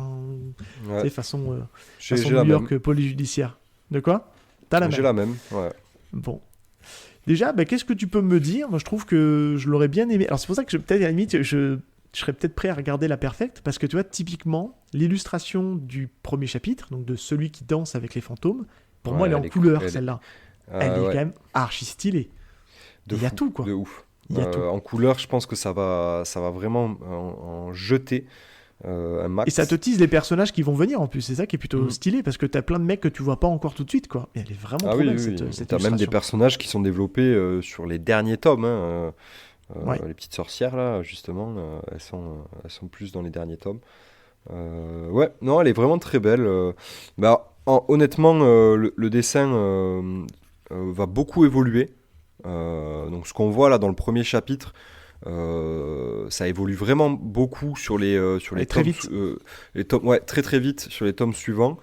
Ouais. C'est façon J'ai New la York même. police judiciaire. De quoi ? T'as la J'ai même. la même, ouais. Bon. Déjà, qu'est-ce que tu peux me dire ? Moi, je trouve que je l'aurais bien aimé. Alors, c'est pour ça que peut-être, à la limite, je serais peut-être prêt à regarder la perfecte, parce que tu vois, typiquement, l'illustration du premier chapitre, donc de celui qui danse avec les fantômes, pour moi, elle est en couleur, celle-là. Elle est ouais. quand même archi stylée. De Il y a fou, tout, quoi. De ouf. Il y a tout. En couleur, je pense que ça va vraiment en jeter un max. Et ça te tease les personnages qui vont venir, en plus. C'est ça qui est plutôt Mhm. stylé, parce que t'as plein de mecs que tu vois pas encore tout de suite, quoi. Et elle est vraiment Ah trop oui, belle, oui, cette t'as même des illustration. personnages qui sont développés sur les derniers tomes. Hein, Ouais. Les petites sorcières, là, justement, elles sont plus dans les derniers tomes. Ouais, non, elle est vraiment très belle. Honnêtement, le dessin va beaucoup évoluer. Donc, ce qu'on voit là dans le premier chapitre, ça évolue vraiment beaucoup sur les Et très tomes, vite. les tomes, ouais, très très vite sur les tomes suivants,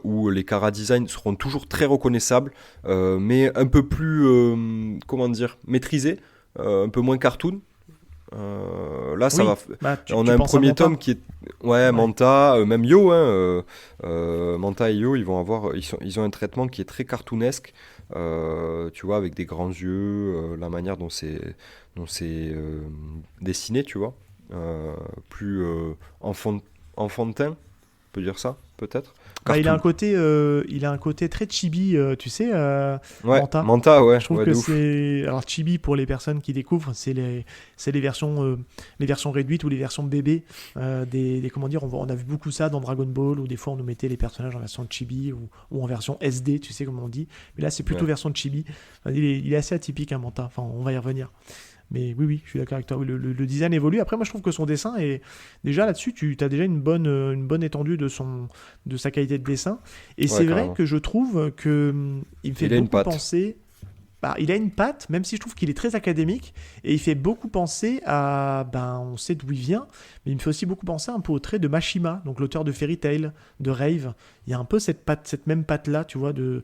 où les chara-design seront toujours très reconnaissables, mais un peu plus, comment dire, maîtrisés, un peu moins cartoon. Là, ça Oui. va. Tu On a un penses à premier Manta ? tome qui est, ouais, Manta, même Yo, hein, Manta et Yo, ils ont un traitement qui est très cartoonesque, tu vois, avec des grands yeux, la manière dont c'est dessiné, tu vois, plus enfantin, on peut dire ça, peut-être. Il a Cartoon. un côté très chibi, tu sais, Ouais, Manta. Manta, ouais, Je trouve ouais, que de ouf. c'est... Alors, chibi, pour les personnes qui découvrent, c'est les versions réduites ou les versions bébés. Comment dire, on a vu beaucoup ça dans Dragon Ball, où des fois on nous mettait les personnages en version chibi ou en version SD, tu sais comment on dit. Mais là, c'est plutôt Ouais. version chibi. Enfin, il est assez atypique, hein, Manta. Enfin, on va y revenir. Mais oui, je suis d'accord avec toi. Oui, le design évolue. Après, moi, je trouve que son dessin est... Déjà, là-dessus, tu as déjà une bonne étendue de sa qualité de dessin. Et Ouais, c'est vrai carrément. que je trouve que il me fait Il a une beaucoup patte. penser... il a une patte, même si je trouve qu'il est très académique, et il fait beaucoup penser à... on sait d'où il vient, mais il me fait aussi beaucoup penser un peu au trait de Mashima, donc l'auteur de Fairy Tail, de Rave. Il y a un peu cette même patte-là, tu vois, de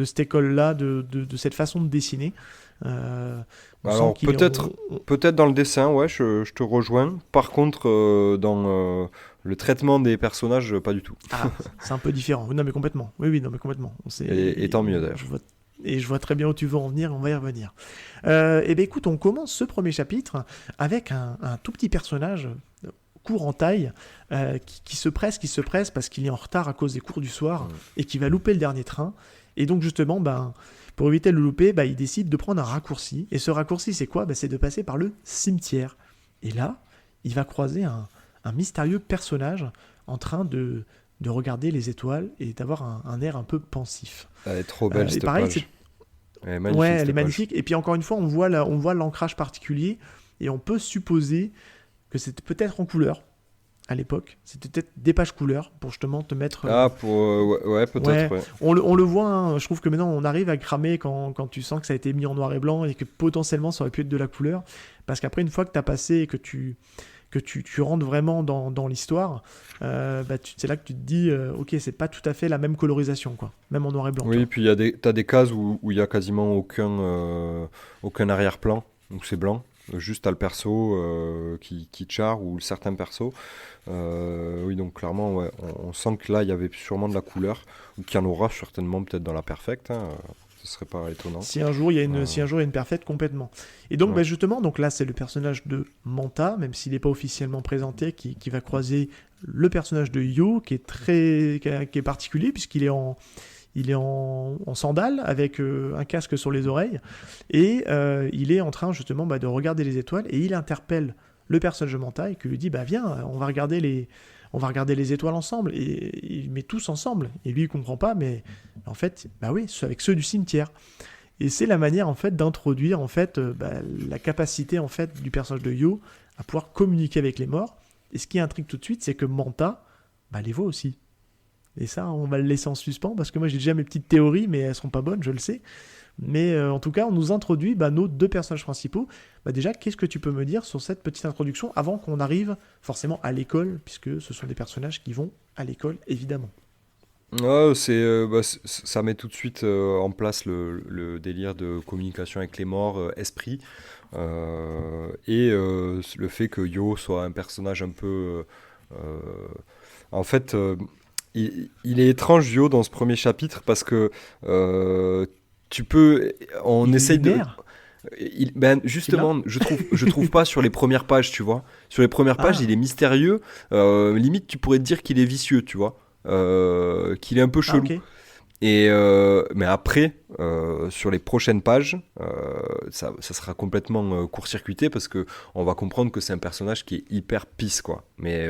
cette école-là, de cette façon de dessiner. On Alors, sent qu'il est- peut-être dans le dessin, ouais, je te rejoins. Par contre, dans le traitement des personnages, pas du tout. Ah, c'est un peu différent. Non, mais complètement. Oui, non, mais complètement. Et tant mieux, d'ailleurs. Je vois très bien où tu veux en venir, on va y revenir. Et bien écoute, on commence ce premier chapitre avec un tout petit personnage court en taille qui se presse parce qu'il est en retard à cause des cours du soir et qui va louper le dernier train. Et donc justement, pour éviter de le louper, il décide de prendre un raccourci. Et ce raccourci, c'est quoi ? C'est de passer par le cimetière. Et là, il va croiser un mystérieux personnage en train de regarder les étoiles et d'avoir un air un peu pensif. Elle est trop belle, et cette pareil, page. Elle est magnifique, ouais, elle cette est page. magnifique. Et puis encore une fois, on voit l'ancrage particulier et on peut supposer que c'était peut-être en couleur à l'époque. C'était peut-être des pages couleurs pour justement te mettre... Ah, ouais, peut-être, ouais. On le voit, hein, je trouve que maintenant on arrive à cramer quand tu sens que ça a été mis en noir et blanc et que potentiellement ça aurait pu être de la couleur. Parce qu'après, une fois que tu as passé et que tu rentres vraiment dans l'histoire, c'est là que tu te dis, ok, c'est pas tout à fait la même colorisation, quoi, même en noir et blanc. Oui, puis t'as des cases où il y a quasiment aucun arrière-plan, donc c'est blanc. Juste t'as le perso qui char ou certains persos. Oui, donc clairement, ouais, on sent que là, il y avait sûrement de la couleur, ou qu'il y en aura certainement peut-être dans la perfecte. Hein, ce serait pas étonnant. Si un jour il y a une perfecte, complètement. Et donc Ouais. justement, donc là c'est le personnage de Manta, même s'il n'est pas officiellement présenté, qui va croiser le personnage de Yo, qui est particulier puisqu'il est en sandales avec un casque sur les oreilles et il est en train justement de regarder les étoiles et il interpelle le personnage de Manta et qui lui dit viens, on va regarder les étoiles ensemble et il met tous ensemble et lui il comprend pas, mais en fait oui, c'est avec ceux du cimetière. Et c'est la manière en fait d'introduire en fait la capacité en fait du personnage de Yo à pouvoir communiquer avec les morts. Et ce qui intrigue tout de suite, c'est que Manta les voit aussi. Et ça, on va le laisser en suspens parce que moi j'ai déjà mes petites théories, mais elles sont pas bonnes, je le sais. Mais en tout cas, on nous introduit nos deux personnages principaux. Déjà, qu'est-ce que tu peux me dire sur cette petite introduction avant qu'on arrive forcément à l'école, puisque ce sont des personnages qui vont à l'école, évidemment. Ouais, ça met tout de suite en place le délire de communication avec les morts, esprit, et le fait que Yo soit un personnage un peu... en fait, il est étrange, Yo, dans ce premier chapitre, parce que on Il est essaye de... lunaire. Justement, je trouve pas sur les premières pages, tu vois. Sur les premières pages, Ah. il est mystérieux. Limite, tu pourrais te dire qu'il est vicieux, tu vois. Qu'il est un peu chelou. Ok. Et mais après, sur les prochaines pages, ça sera complètement court-circuité parce que on va comprendre que c'est un personnage qui est hyper pisse, quoi. Mais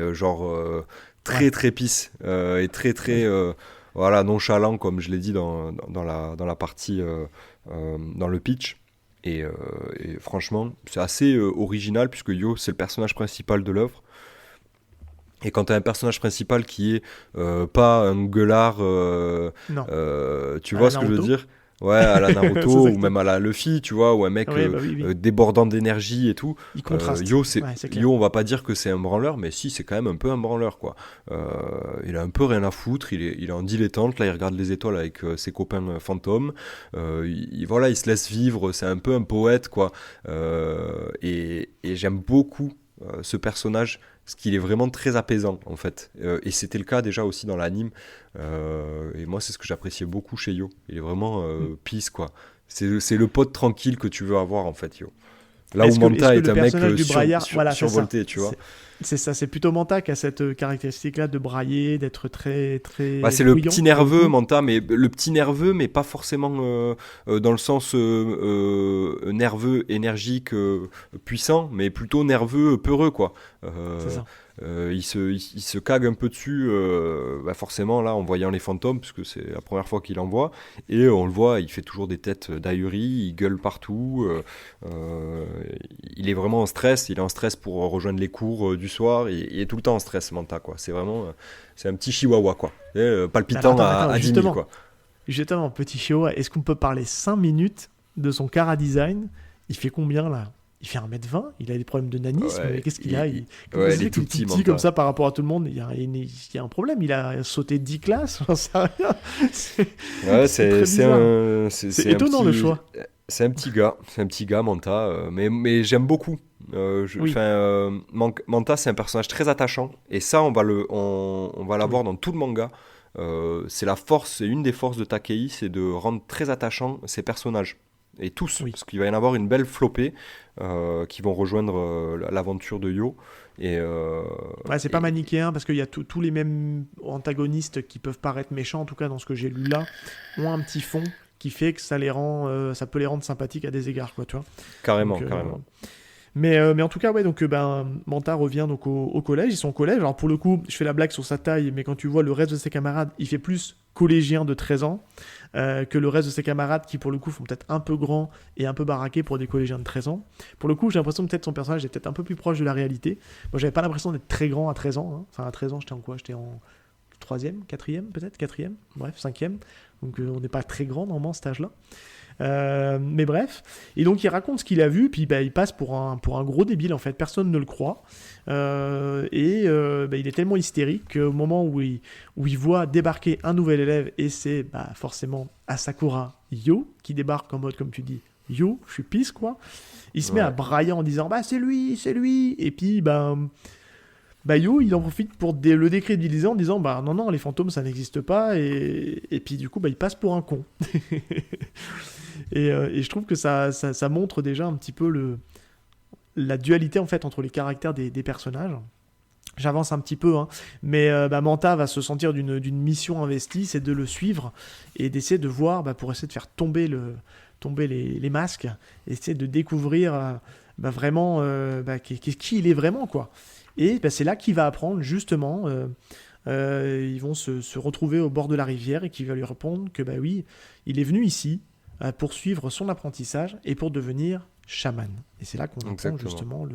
très très pisse et très très voilà, nonchalant, comme je l'ai dit dans la partie dans le pitch. Et franchement, c'est assez original puisque Yo, c'est le personnage principal de l'œuvre. Et quand tu as un personnage principal qui est pas un gueulard, Non. tu À vois la ce que je veux Naruto. dire? Ouais, à la C'est Naruto ça ou que même à la Luffy, tu vois, ou un mec Ouais, oui. débordant d'énergie et tout. Il contraste. Yo, Ouais, c'est clair. Yo, on va pas dire que c'est un branleur, mais si, c'est quand même un peu un branleur, quoi. Il a un peu rien à foutre, il est en dilettante, là, il regarde les étoiles avec ses copains fantômes. Voilà, il se laisse vivre, c'est un peu un poète, quoi. Et j'aime beaucoup ce personnage, parce qu'il est vraiment très apaisant, en fait. Et c'était le cas déjà aussi dans l'anime. Et moi, c'est ce que j'appréciais beaucoup chez Yo. Il est vraiment peace, quoi. C'est le pote tranquille que tu veux avoir, en fait, Yo. Là où Manta est le un mec personnage du braillard, voilà, c'est survolté, ça. tu vois. C'est ça, c'est plutôt Manta qui a cette caractéristique-là de brailler, d'être très, très Bah, c'est le bruyant, petit pour nerveux, le coup. Manta, mais le petit nerveux, mais pas forcément dans le sens nerveux, énergique, puissant, mais plutôt nerveux, peureux, quoi. C'est ça. Il se cague un peu dessus, forcément, là, en voyant les fantômes, puisque c'est la première fois qu'il en voit, et on le voit, il fait toujours des têtes d'ahurie, il gueule partout, il est vraiment en stress, il est en stress pour rejoindre les cours du soir, il est tout le temps en stress, Manta, quoi. C'est vraiment, c'est un petit chihuahua, quoi. Palpitant Attends, à 10 000, justement. quoi. Justement, petit chihuahua, est-ce qu'on peut parler 5 minutes de son chara-design? Il fait combien, là? Il fait 1m20, il a des problèmes de nanisme, Ouais, mais qu'est-ce qu'il a? Comment ouais, ça il se est fait tout qu'il petit, petit Manta. comme ça par rapport à tout le monde? Il y a un problème, il a sauté 10 classes, j'en sais rien. Ouais, C'est très c'est bizarre. un, C'est un étonnant, le choix. C'est un petit gars, Manta, mais j'aime beaucoup. Oui. Manta, c'est un personnage très attachant, et ça, on va l'avoir dans tout le manga. C'est une des forces de Takei, c'est de rendre très attachant ses personnages. Et tous, Oui. parce qu'il va y en avoir une belle flopée qui vont rejoindre l'aventure de Yo. Et, Ouais, c'est pas manichéen parce qu'il y a tous les mêmes antagonistes qui peuvent paraître méchants, en tout cas dans ce que j'ai lu là, ont un petit fond qui fait que ça peut les rendre sympathiques à des égards, quoi, tu vois. Carrément, Donc, carrément. Mais en tout cas, ouais, donc Manta revient donc au collège. Ils sont au collège. Alors pour le coup, je fais la blague sur sa taille, mais quand tu vois le reste de ses camarades, il fait plus collégien de 13 ans que le reste de ses camarades qui, pour le coup, font peut-être un peu grands et un peu baraqués pour des collégiens de 13 ans. Pour le coup, j'ai l'impression que peut-être son personnage est peut-être un peu plus proche de la réalité. Moi, j'avais pas l'impression d'être très grand à 13 ans. Hein. Enfin, à 13 ans, j'étais en quoi? J'étais en 3e, 4e, peut-être 4e, bref, 5e. Donc on n'est pas très grand normalement à cet âge-là. Mais bref, et donc il raconte ce qu'il a vu, puis il passe pour un gros débile en fait, personne ne le croit, il est tellement hystérique qu'au moment où il voit débarquer un nouvel élève, et c'est forcément Asakura Yo qui débarque en mode, comme tu dis, Yo, je suis pisse quoi, il se met à brailler en disant c'est lui, et puis Yo, il en profite pour le décrédibiliser en disant non, les fantômes ça n'existe pas, et puis du coup il passe pour un con. Et je trouve que ça montre déjà un petit peu la dualité en fait entre les caractères des personnages. J'avance un petit peu, hein, mais Manta va se sentir d'une mission investie, c'est de le suivre et d'essayer de voir, pour essayer de faire tomber les masques, essayer de découvrir vraiment qui il est vraiment, quoi. Et c'est là qu'il va apprendre justement, ils vont se retrouver au bord de la rivière et qu'il va lui répondre que oui, il est venu ici pour suivre son apprentissage et pour devenir chaman. Et c'est là qu'on apprend justement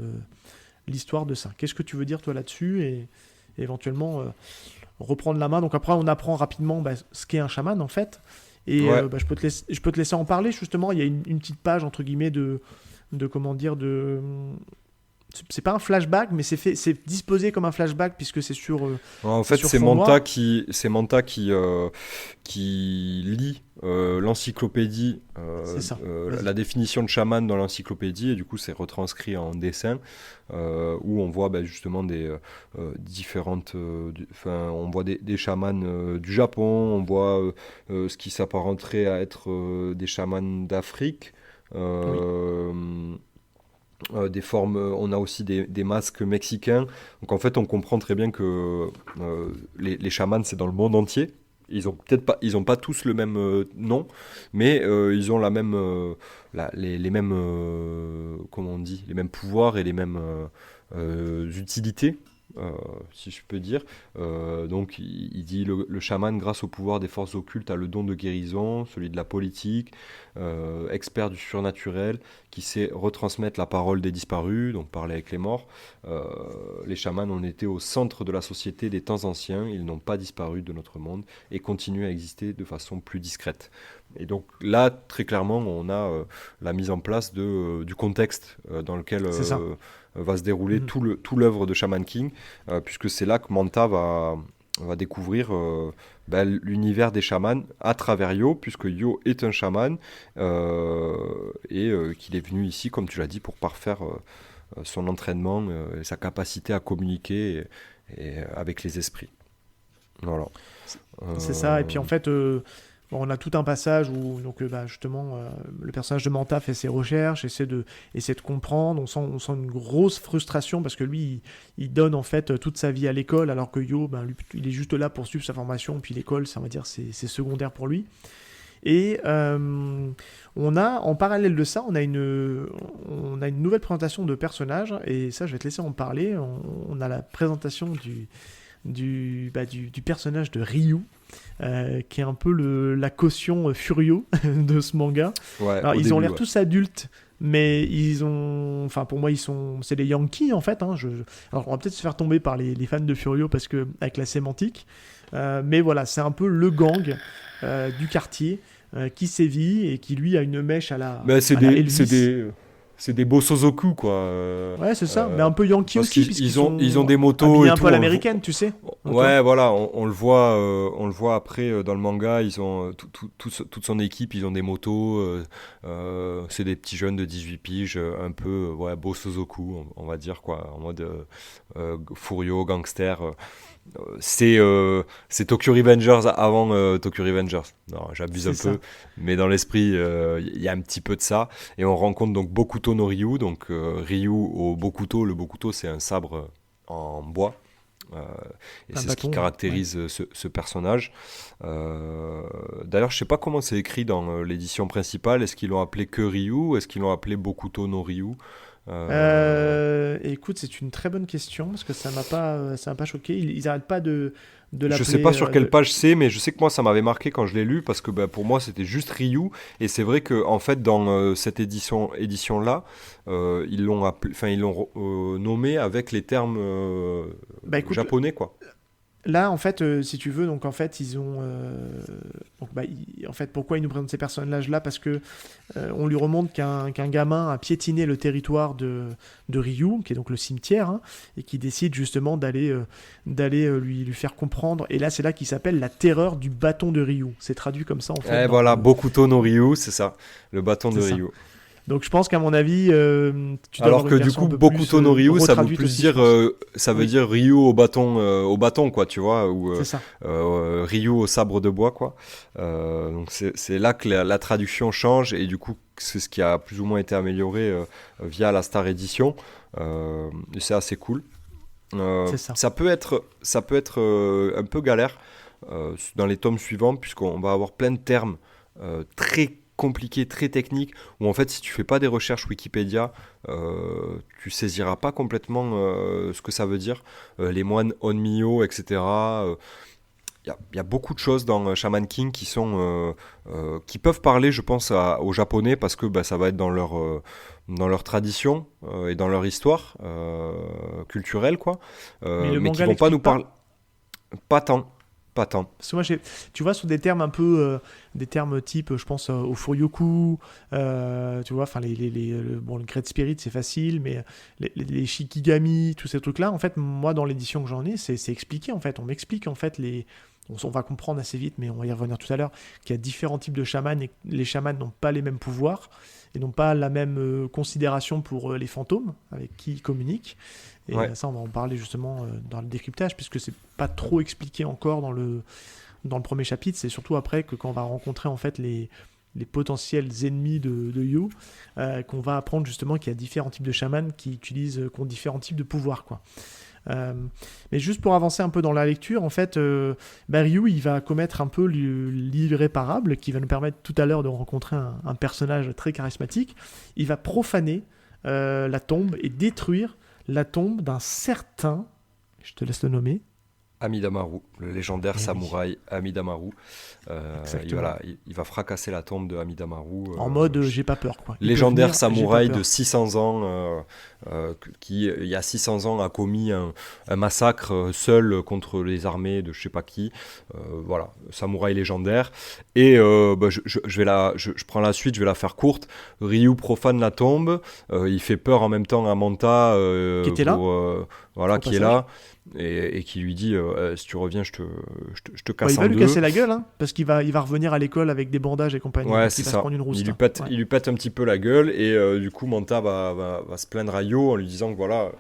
l'histoire de ça. Qu'est-ce que tu veux dire toi là-dessus et éventuellement reprendre la main. Donc après on apprend rapidement ce qu'est un chaman en fait. Et je peux te laisser en parler justement. Il y a une petite page entre guillemets de comment dire de c'est pas un flashback mais c'est disposé comme un flashback puisque c'est sur en fait c'est Manta qui lit l'encyclopédie la définition de chaman dans l'encyclopédie et du coup c'est retranscrit en dessin où on voit justement des différentes on voit des chamans du Japon, on voit ce qui s'apparenterait à être des chamans d'Afrique, des formes, on a aussi des masques mexicains. Donc en fait on comprend très bien que les chamans c'est dans le monde entier. Ils ont pas tous le même nom, mais ils ont la même les mêmes comment on dit, les mêmes pouvoirs et les mêmes utilités. Si je peux dire. Donc il dit le chaman grâce au pouvoir des forces occultes a le don de guérison, celui de la politique, expert du surnaturel qui sait retransmettre la parole des disparus, donc parler avec les morts. Les chamans ont été au centre de la société des temps anciens, ils n'ont pas disparu de notre monde et continuent à exister de façon plus discrète. Et donc là très clairement on a la mise en place du contexte dans lequel va se dérouler tout l'œuvre de Shaman King, puisque c'est là que Manta va découvrir l'univers des chamans à travers Yo, puisque Yo est un chaman et qu'il est venu ici, comme tu l'as dit, pour parfaire son entraînement et sa capacité à communiquer et avec les esprits. Voilà. C'est ça, et puis en fait... on a tout un passage où donc, justement le personnage de Manta fait ses recherches, essaie de comprendre, on sent une grosse frustration parce que lui il donne en fait toute sa vie à l'école alors que Yo lui, il est juste là pour suivre sa formation, puis l'école ça, on va dire c'est secondaire pour lui. Et on a en parallèle de ça on a une nouvelle présentation de personnages et ça je vais te laisser en parler. On a la présentation du personnage de Ryu, qui est un peu la caution Furio de ce manga. Alors, ils ont l'air tous adultes, mais pour moi c'est les Yankees en fait. Alors on va peut-être se faire tomber par les fans de Furio parce que avec la sémantique, mais voilà, c'est un peu le gang du quartier qui sévit et qui lui a une mèche à la. C'est des beaux Sozoku, quoi. Ouais, c'est ça, mais un peu Yankee aussi. Ils ont des motos et un tout. peu à l'américaine, tu sais. Ouais, voilà, on le voit après dans le manga. Ils ont toute son équipe, ils ont des motos. C'est des petits jeunes de 18 piges, un peu beau Sozoku, on va dire, quoi, en mode Furio, gangster. C'est Tokyo Revengers avant Tokyo Revengers. Non, j'abuse un peu, mais dans l'esprit, il y a un petit peu de ça. Et on rencontre donc Bokuto no Ryu. Donc Ryu au Bokuto. Le Bokuto, c'est un sabre en bois. Et c'est ce qui caractérise ce personnage. D'ailleurs, je sais pas comment c'est écrit dans l'édition principale. Est-ce qu'ils l'ont appelé que Ryu? Est-ce qu'ils l'ont appelé Bokuto no Ryu? Écoute, c'est une très bonne question parce que ça m'a pas choqué. Ils arrêtent pas de l'appeler. Je sais pas sur quelle page c'est, mais je sais que moi ça m'avait marqué quand je l'ai lu parce que pour moi c'était juste Ryu et c'est vrai que en fait dans cette édition là, ils l'ont nommé avec les termes japonais quoi. Là, en fait, si tu veux, donc en fait, ils ont, en fait, pourquoi ils nous présentent ces personnages-là? Parce que on lui remonte qu'un gamin a piétiné le territoire de Ryu, qui est donc le cimetière, et qui décide justement d'aller lui faire comprendre. Et là, c'est là qu'il s'appelle la terreur du bâton de Ryu. C'est traduit comme ça en fait. Voilà, Bokuto no Ryu, c'est ça, le bâton de Ryu. Donc je pense qu'à mon avis, tu dois Alors avoir que une du version coup, un peu Bokuto no plus, Ryu, ça veut retraduite plus aussi, dire, je pense. ça veut Oui. dire Ryu au bâton, quoi, tu vois, ou C'est ça. Ryu au sabre de bois, quoi. Donc c'est là que la traduction change, et du coup, c'est ce qui a plus ou moins été amélioré via la Star Edition. Et c'est assez cool. C'est ça. Ça peut être un peu galère dans les tomes suivants, puisqu'on va avoir plein de termes très compliqués, très techniques, où en fait, si tu fais pas des recherches Wikipédia, tu saisiras pas complètement ce que ça veut dire. Les moines Onmyo, etc. Il y a beaucoup de choses dans Shaman King qui peuvent parler, je pense, aux Japonais, parce que ça va être dans leur tradition et dans leur histoire culturelle, quoi. Mais le Mais qui manga vont pas nous l'explique pas. parler. Pas tant. Pas tant. Parce que moi, tu vois, sur des termes un peu, des termes type, je pense au Furyoku, tu vois, enfin, bon, le Great Spirit, c'est facile, mais les Shikigami, tous ces trucs-là, en fait, moi, dans l'édition que j'en ai, c'est expliqué, en fait. On m'explique, en fait, on va comprendre assez vite, mais on va y revenir tout à l'heure, qu'il y a différents types de chamans, et que les chamans n'ont pas les mêmes pouvoirs, et n'ont pas la même considération pour les fantômes, avec qui ils communiquent. Et Ouais. ça, on va en parler justement dans le décryptage, puisque c'est pas trop expliqué encore dans le premier chapitre. C'est surtout après que quand on va rencontrer en fait les potentiels ennemis de Yu, qu'on va apprendre justement qu'il y a différents types de chamans qui ont différents types de pouvoirs, quoi. Mais juste pour avancer un peu dans la lecture, en fait, Ryu, il va commettre un peu l'irréparable, qui va nous permettre tout à l'heure de rencontrer un personnage très charismatique. Il va profaner la tombe et détruire la tombe d'un certain, je te laisse le nommer. Amidamaru, le légendaire Eh oui. samouraï Amidamaru. Exactement. Il va fracasser la tombe de Amidamaru. En mode j'ai pas peur, quoi. Il peut Légendaire venir, j'ai samouraï pas peur. de 600 ans, qui, il y a 600 ans, a commis un massacre seul contre les armées de je sais pas qui. Voilà, samouraï légendaire. Et je prends la suite, je vais la faire courte. Ryu profane la tombe, il fait peur en même temps à Manta, Qui était là, voilà, au qui est passage. là. Et qui lui dit si tu reviens, je te Bah, casse il en va lui deux. casser la gueule, hein, parce qu'il va revenir à l'école avec des bandages et compagnie. Ouais, donc c'est il va ça. se prendre une rouste. Il lui hein. pète, Ouais. il lui pète un petit peu la gueule, et du coup Manta va se plaindre à Yo en lui disant que voilà,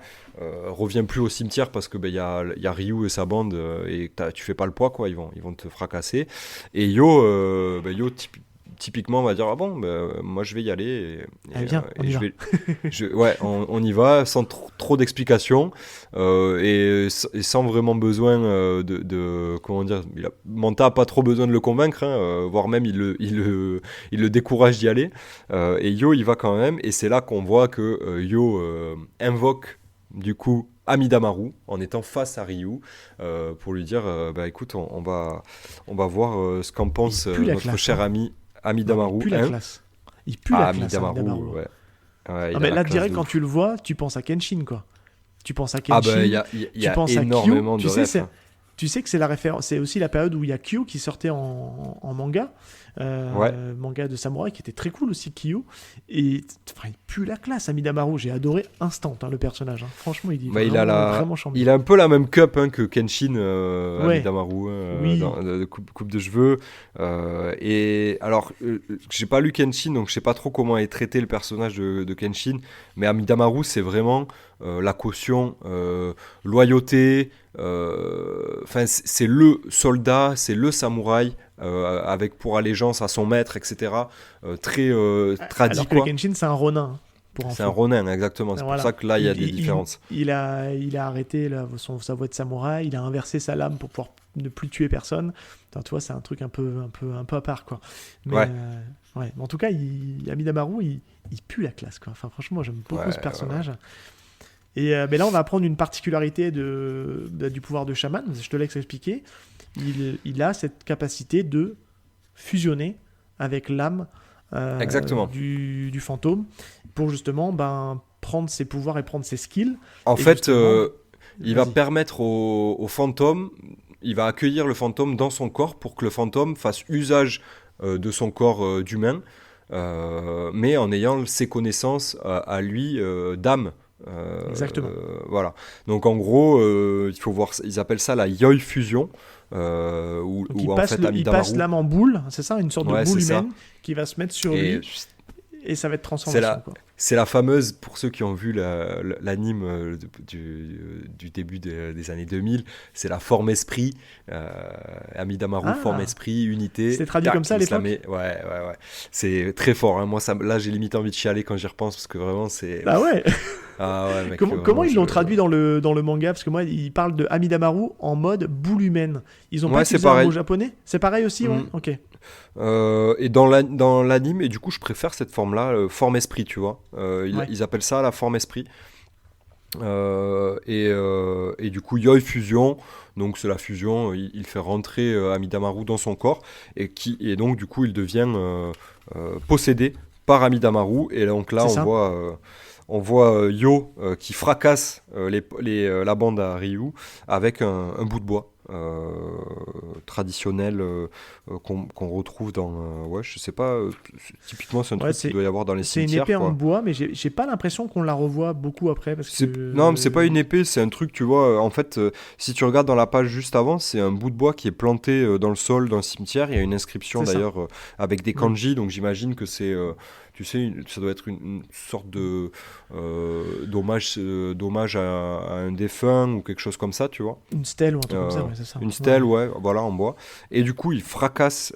reviens plus au cimetière parce que y a Ryu et sa bande, et tu fais pas le poids, quoi, ils vont te fracasser. Et Yo, typiquement va dire ah bon, moi je vais y aller, Allez, viens, on y va. ouais, on y va sans trop d'explications, et sans vraiment besoin comment dire, Manta a pas trop besoin de le convaincre, hein, voire même il le décourage d'y aller, et Yo il va quand même, et c'est là qu'on voit que Yo invoque du coup Amidamaru en étant face à Ryu, pour lui dire écoute, on va voir ce qu'en pense pue la notre classe, cher hein. ami Non, Amidamaru. il pue la hein. classe. Il pue la classe, Amidamaru, Amidamaru. ouais. Ouais, Ah, il a mais la là, classe direct, de quand ouf. tu le vois, tu penses à Kenshin, quoi. Tu penses à Ah Kenshin, il y a tu penses à énormément Kyo. de refs, hein. Tu sais que c'est la référence. C'est aussi la période où il y a Kyo qui sortait en manga. Ouais. Manga de samouraï qui était très cool aussi, Kyo. Et il pue la classe, Amidamaru. J'ai adoré instant le personnage. hein. Franchement, il est vraiment chambé. Il a un peu la même cup, hein, que Kenshin, Ouais. Amidamaru, Oui. de coupe de cheveux. Et alors, j'ai pas lu Kenshin, donc je sais pas trop comment est traité le personnage de Kenshin. Mais Amidamaru, c'est vraiment la caution loyauté. C'est le soldat, c'est le samouraï, avec pour allégeance à son maître, etc. Très tradit, Alors que quoi. Kenshin, c'est un ronin. hein, pour C'est info. un ronin, exactement. C'est Voilà. pour ça que là, il y a des différences. Il a arrêté sa voie de samouraï, il a inversé sa lame pour pouvoir ne plus tuer personne. Enfin, tu vois, c'est un truc un peu à part, quoi. Mais, Ouais. ouais. Mais en tout cas, Amidamaru, il pue la classe, quoi. Enfin, franchement, moi, j'aime beaucoup ce personnage. Et mais là, on va apprendre une particularité du pouvoir de chaman. Je te laisse expliquer. Il a cette capacité de fusionner avec l'âme Exactement. du fantôme pour justement prendre ses pouvoirs et prendre ses skills. En Et fait, justement, il va vas-y. permettre au fantôme, il va accueillir le fantôme dans son corps pour que le fantôme fasse usage de son corps d'humain, mais en ayant ses connaissances à lui d'âme. Exactement. Voilà. Donc en gros, il faut voir, ils appellent ça la Yoi Fusion, où Donc, il en passe fait il Amidamaru. passe l'âme en boule, c'est ça, une sorte de Ouais, boule c'est ça. humaine qui va se mettre sur Et lui. et ça va être C'est transformation, la, quoi. c'est la fameuse, pour ceux qui ont vu l'anime du début des années 2000, c'est la forme esprit. Euh, Amidamaru, forme Ah, esprit, unité. c'était traduit comme Tac, ça à il se la l'époque? met. Ouais, ouais, ouais. C'est très fort, hein. Moi, là, j'ai limite envie de chialer quand j'y repense parce que vraiment, c'est. Ah ouais. Ah ouais, mec, Comment vraiment, ils l'ont traduit dans le manga? Parce que moi, ils parlent de Amidamaru en mode boule humaine. Ils ont pas Ouais, c'est utilisé un mot pareil. japonais? C'est pareil aussi, ouais? Mm. Ok. Et dans l'anime, et du coup, je préfère cette forme-là, forme esprit, tu vois. Ouais. Ils appellent ça la forme esprit. Et du coup, Yoi fusion, donc c'est la fusion, il fait rentrer Amidamaru dans son corps, et donc du coup, il devient possédé par Amidamaru. Et donc là, C'est on ça? voit, Yo qui fracasse la bande à Ryu avec un bout de bois. Traditionnel qu'on retrouve dans ouais, je sais pas, typiquement c'est un Ouais, truc qu'il doit y avoir dans les c'est une cimetières, épée en quoi. bois, mais j'ai pas l'impression qu'on la revoit beaucoup après parce Non, mais c'est pas que. une épée, c'est un truc, tu vois. En fait, si tu regardes dans la page juste avant, c'est un bout de bois qui est planté dans le sol d'un cimetière. Il y a une inscription C'est ça. d'ailleurs avec des Oui. kanji, donc j'imagine que c'est, tu sais, ça doit être une sorte de d'hommage à un défunt ou quelque chose comme ça, tu vois. Une stèle ou un truc comme ça, Euh, ouais, c'est ça. une Ouais. stèle, ouais, voilà, en bois. Et du coup, il fracasse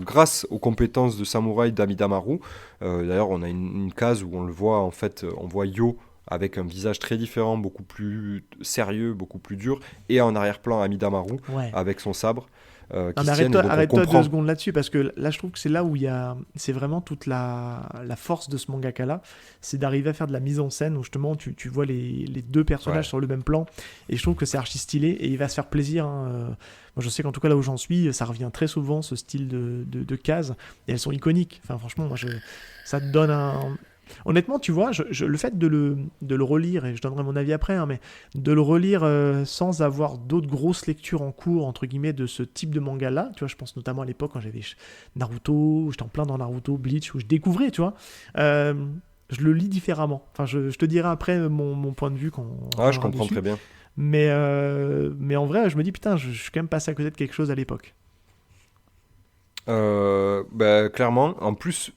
grâce aux compétences de samouraï d'Amidamaru. D'ailleurs, on a une case où on le voit, en fait, on voit Yo avec un visage très différent, beaucoup plus sérieux, beaucoup plus dur, et en arrière-plan Amidamaru Ouais. avec son sabre Non, qui mais se tiennent, et donc on arrête-toi 2 comprend. secondes là-dessus, parce que là, je trouve que c'est là où il y a. C'est vraiment toute la force de ce mangaka-là, c'est d'arriver à faire de la mise en scène où justement tu vois les deux personnages Ouais. sur le même plan, et je trouve que c'est archi stylé, et il va se faire plaisir, hein. Moi, je sais qu'en tout cas, là où j'en suis, ça revient très souvent, ce style de cases, et elles sont iconiques. Enfin, franchement, ça te donne un. Honnêtement, tu vois, le fait de le relire, et je donnerai mon avis après, hein, mais de le relire sans avoir d'autres grosses lectures en cours, entre guillemets, de ce type de manga-là, tu vois, je pense notamment à l'époque quand j'avais Naruto, où j'étais en plein dans Naruto, Bleach, où je découvrais, tu vois, euh, je le lis différemment. Enfin, je te dirai après mon point de vue quand on Ah, je reviendra comprends dessus. très bien. Mais en vrai, je me dis, putain, je suis quand même passé à côté de quelque chose à l'époque. Bah, clairement, en plus,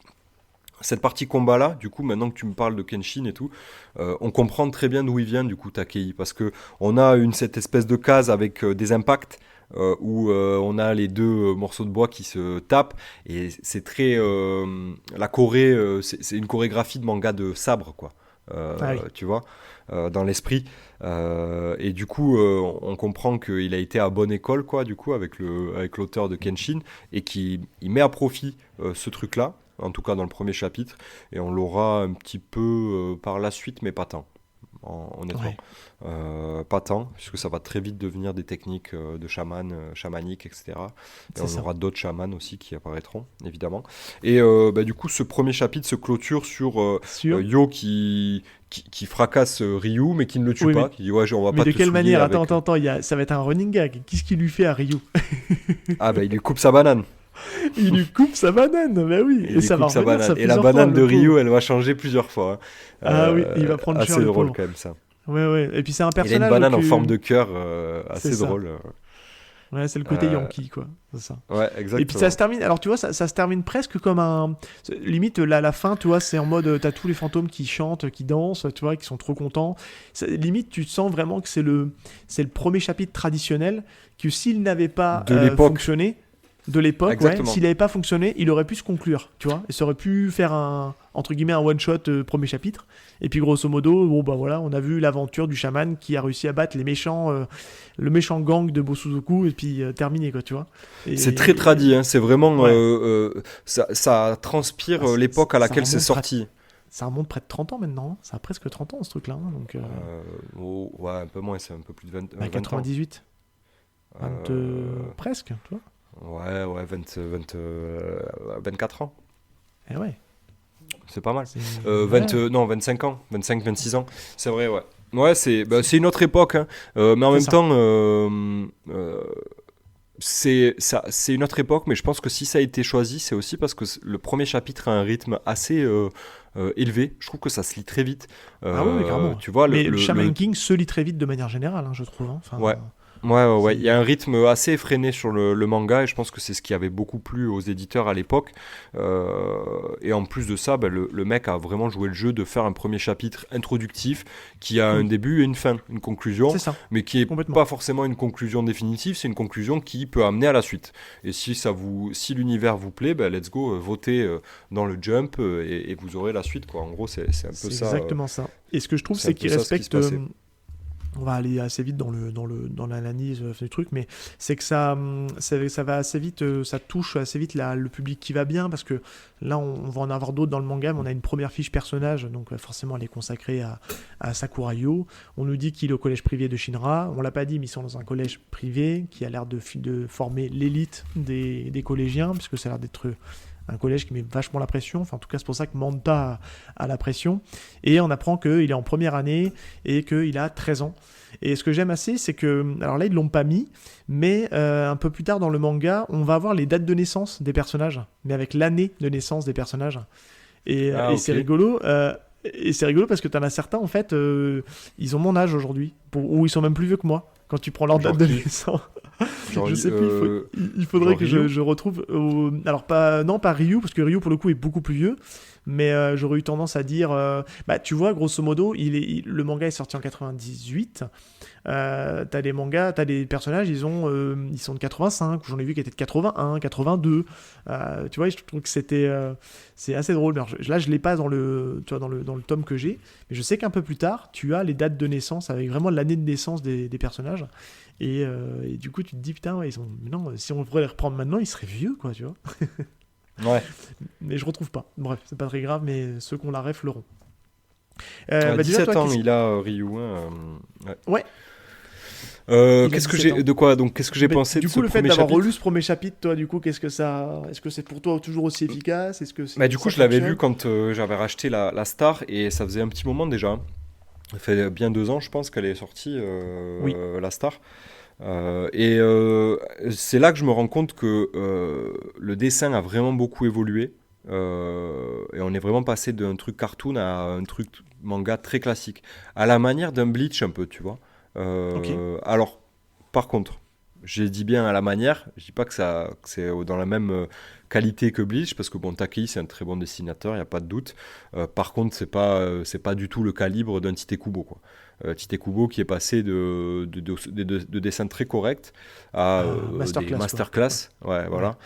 cette partie combat-là, du coup, maintenant que tu me parles de Kenshin et tout, on comprend très bien d'où il vient, du coup, Takei. Parce que on a cette espèce de case avec des impacts où on a les deux morceaux de bois qui se tapent. Et c'est très. La Corée, c'est une chorégraphie de manga de sabre, quoi. Ah oui. Tu vois, dans l'esprit. Et du coup, on comprend qu'il a été à bonne école, quoi, du coup, avec l'auteur de Kenshin, et qu'il il met à profit ce truc-là, en tout cas dans le premier chapitre, et on l'aura un petit peu par la suite, mais pas tant, honnêtement. Ouais. Pas tant, puisque ça va très vite devenir des techniques de chamaniques, etc. Et C'est on ça. aura d'autres chamans aussi qui apparaîtront, évidemment. Et bah, du coup, ce premier chapitre se clôture sur Sûr. Yo qui fracasse Ryu, mais qui ne le tue Oui, pas, qui dit ouais, on va mais pas de te quelle souiller manière? avec... Attends, ça va être un running gag. Qu'est-ce qu'il lui fait à Ryu? Ah bah il lui coupe sa banane. Il lui coupe sa banane, bah oui, Il et lui ça va coupe sa revenir banane. ça Et la plusieurs banane fois, de le pauvre. Ryu, elle va changer plusieurs fois, hein. Ah oui, il va prendre cher, Assez le drôle pauvre. quand même ça. Ouais, et puis c'est un Il a une personnage banane en que- forme de cœur, C'est assez ça. drôle. Ouais, c'est le côté Euh, Yankee, quoi. C'est ça. Ouais, Et puis exactement. ça se termine, alors tu vois, ça se termine presque comme un. Limite, la fin, tu vois, c'est en mode, t'as tous les fantômes qui chantent, qui dansent, tu vois, qui sont trop contents. Limite, tu sens vraiment que c'est le premier chapitre traditionnel, que s'il n'avait pas De l'époque. fonctionné, de l'époque, ouais, Exactement. s'il n'avait pas fonctionné, il aurait pu se conclure, tu vois, et ça aurait pu faire entre guillemets, un one-shot premier chapitre. Et puis grosso modo, bon bah voilà, on a vu l'aventure du chaman qui a réussi à battre les méchants, le méchant gang de Bosuzoku, et puis terminé, quoi, tu vois. C'est très tradit, hein. C'est vraiment... Ouais. ça transpire Ah, l'époque à ça laquelle c'est remonte sorti. Ça remonte près de 30 ans maintenant, hein. Ça a presque 30 ans ce truc-là, hein, donc Ouais, un peu moins, c'est un peu plus de 20, 20 ans. 98, 20, presque, tu vois. Ouais, 24 ans. Eh ouais. C'est pas mal. c'est- 20, ouais. non, 25 ans. 25, 26 ans. C'est vrai, ouais. Ouais, c'est une autre époque, hein. Mais en C'est même ça. temps, c'est une autre époque, mais je pense que si ça a été choisi, c'est aussi parce que le premier chapitre a un rythme assez élevé. Je trouve que ça se lit très vite. Ah ouais, carrément. Tu vois, Mais le Shaman King se lit très vite de manière générale, hein, je trouve, hein. Enfin, Ouais. Ouais. Il y a un rythme assez effréné sur le manga et je pense que c'est ce qui avait beaucoup plu aux éditeurs à l'époque. Et en plus de ça, le mec a vraiment joué le jeu de faire un premier chapitre introductif qui a un début et une fin, une conclusion, C'est ça, mais qui est complètement. pas forcément une conclusion définitive, c'est une conclusion qui peut amener à la suite. Et si l'univers vous plaît, let's go, votez dans le Jump et vous aurez la suite, quoi. En gros, c'est un peu C'est ça. exactement ça. Et ce que je trouve, c'est c'est un peu qu'il ça, ce qui se respecte. passait. On va aller assez vite dans l'analyse du truc, mais c'est que ça va assez vite, ça touche assez vite le public qui va bien, parce que là, on va en avoir d'autres dans le manga, mais on a une première fiche personnage, donc forcément, elle est consacrée à Sakuraiyo. On nous dit qu'il est au collège privé de Shinra. On l'a pas dit, mais ils sont dans un collège privé qui a l'air de former l'élite des collégiens, puisque ça a l'air d'être un collège qui met vachement la pression. Enfin, en tout cas, c'est pour ça que Manta a la pression. Et on apprend qu'il est en première année et qu'il a 13 ans. Et ce que j'aime assez, c'est que... Alors là, ils ne l'ont pas mis, mais un peu plus tard dans le manga, on va avoir les dates de naissance des personnages, mais avec l'année de naissance des personnages. Et Ok. c'est rigolo. Et c'est rigolo parce que tu en as certains, en fait, ils ont mon âge aujourd'hui, ou ils sont même plus vieux que moi, quand tu prends leur date de Genre qui naissance. Genre, Je sais plus, il faudrait genre que Ryu je retrouve. Alors, pas Ryu, parce que Ryu, pour le coup, est beaucoup plus vieux. Mais j'aurais eu tendance à dire. Tu vois, grosso modo, le manga est sorti en 98. T'as des personnages, ils sont de 85. J'en ai vu qui étaient de 81, 82. Tu vois, je trouve que c'est assez drôle. Alors, là, je l'ai pas dans le tome que j'ai. Mais je sais qu'un peu plus tard, tu as les dates de naissance avec vraiment l'année de naissance des personnages. Et du coup, tu te dis, putain, ouais, mais non, si on devrait les reprendre maintenant, ils seraient vieux, quoi, tu vois. Ouais. Mais je retrouve pas. Bref, c'est pas très grave, mais ceux qu'on la ref l'auront. Ouais, Déjà, 17 toi, ans, il a Ryu. Ouais. Ouais. Il a Qu'est-ce que 17 j'ai ans. de quoi donc qu'est-ce que j'ai pensé Du de coup, ce le fait premier d'avoir chapitre? relu ce premier chapitre, toi, du coup, est-ce que c'est pour toi toujours aussi efficace? Est-ce que Du coup, ça je l'avais fonctionne? lu quand j'avais racheté la Star et ça faisait un petit moment déjà. Ça fait bien 2 ans, je pense, qu'elle est sortie, Oui. la Star. C'est là que je me rends compte que le dessin a vraiment beaucoup évolué. Et on est vraiment passé d'un truc cartoon à un truc manga très classique. À la manière d'un Bleach un peu, tu vois. Ok. Alors, par contre, j'ai dit bien à la manière, je dis pas que c'est dans la même qualité que Bleach, parce que bon, Takei c'est un très bon dessinateur, il n'y a pas de doute. Par contre, c'est pas du tout le calibre d'un Tite Kubo, quoi. Tite Kubo qui est passé de dessins très corrects à Masterclass, des quoi. masterclass. Ouais, voilà.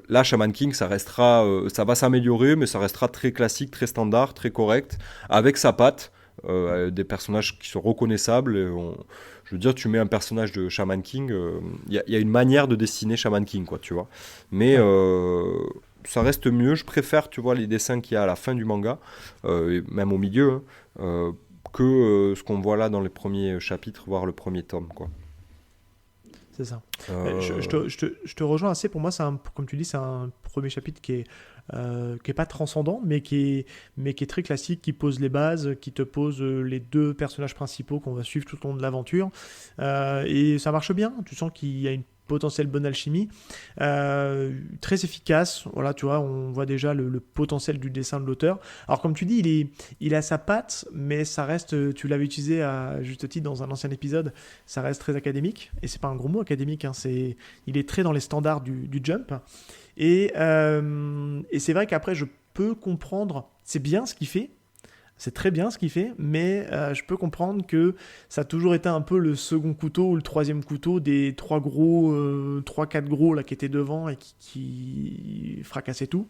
Là, Shaman King, ça restera, ça va s'améliorer, mais ça restera très classique, très standard, très correct, avec sa patte. Des personnages qui sont reconnaissables. Je veux dire, tu mets un personnage de Shaman King, il y a une manière de dessiner Shaman King, quoi, tu vois. Mais ça reste mieux. Je préfère, tu vois, les dessins qu'il y a à la fin du manga, et même au milieu, hein, que ce qu'on voit là dans les premiers chapitres, voire le premier tome, quoi. C'est ça. Euh, Je te rejoins assez. Pour moi, comme tu dis, c'est un premier chapitre qui est pas transcendant, mais qui est très classique, qui pose les bases, qui te pose les deux personnages principaux qu'on va suivre tout au long de l'aventure. Et ça marche bien. Tu sens qu'il y a une potentielle bonne alchimie. Très efficace. Voilà, tu vois, on voit déjà le potentiel du dessin de l'auteur. Alors, comme tu dis, il a sa patte, mais ça reste, tu l'avais utilisé à juste titre dans un ancien épisode, ça reste très académique. Et c'est pas un gros mot académique, hein, il est très dans les standards du Jump. Et c'est vrai qu'après, je peux comprendre, c'est bien ce qu'il fait, c'est très bien ce qu'il fait, mais je peux comprendre que ça a toujours été un peu le second couteau ou le troisième couteau des 3-4 gros là, qui étaient devant et qui fracassaient tout.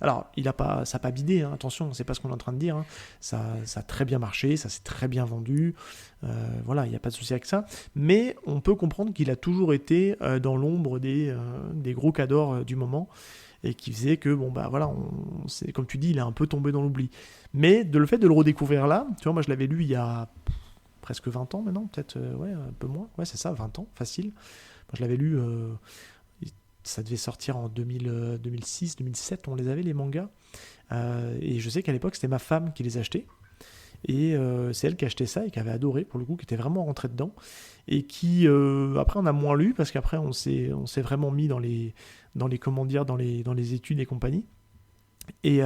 Alors, ça n'a pas bidé, hein, attention, c'est pas ce qu'on est en train de dire. Hein. Ça a très bien marché, ça s'est très bien vendu. Voilà, il n'y a pas de souci avec ça. Mais on peut comprendre qu'il a toujours été dans l'ombre des gros cadors du moment. Et qui faisait que, bon, bah voilà, comme tu dis, il est un peu tombé dans l'oubli. Mais le fait de le redécouvrir là, tu vois, moi je l'avais lu il y a presque 20 ans maintenant, peut-être, ouais, un peu moins. Ouais, c'est ça, 20 ans, facile. Moi je l'avais lu, ça devait sortir en 2006, 2007, on les avait les mangas. Et je sais qu'à l'époque, c'était ma femme qui les achetait. Et c'est elle qui achetait ça et qui avait adoré, pour le coup, qui était vraiment rentrée dedans. Et qui, après, on a moins lu, parce qu'après, on s'est vraiment mis dans les comment dire, dans les études et compagnie. Et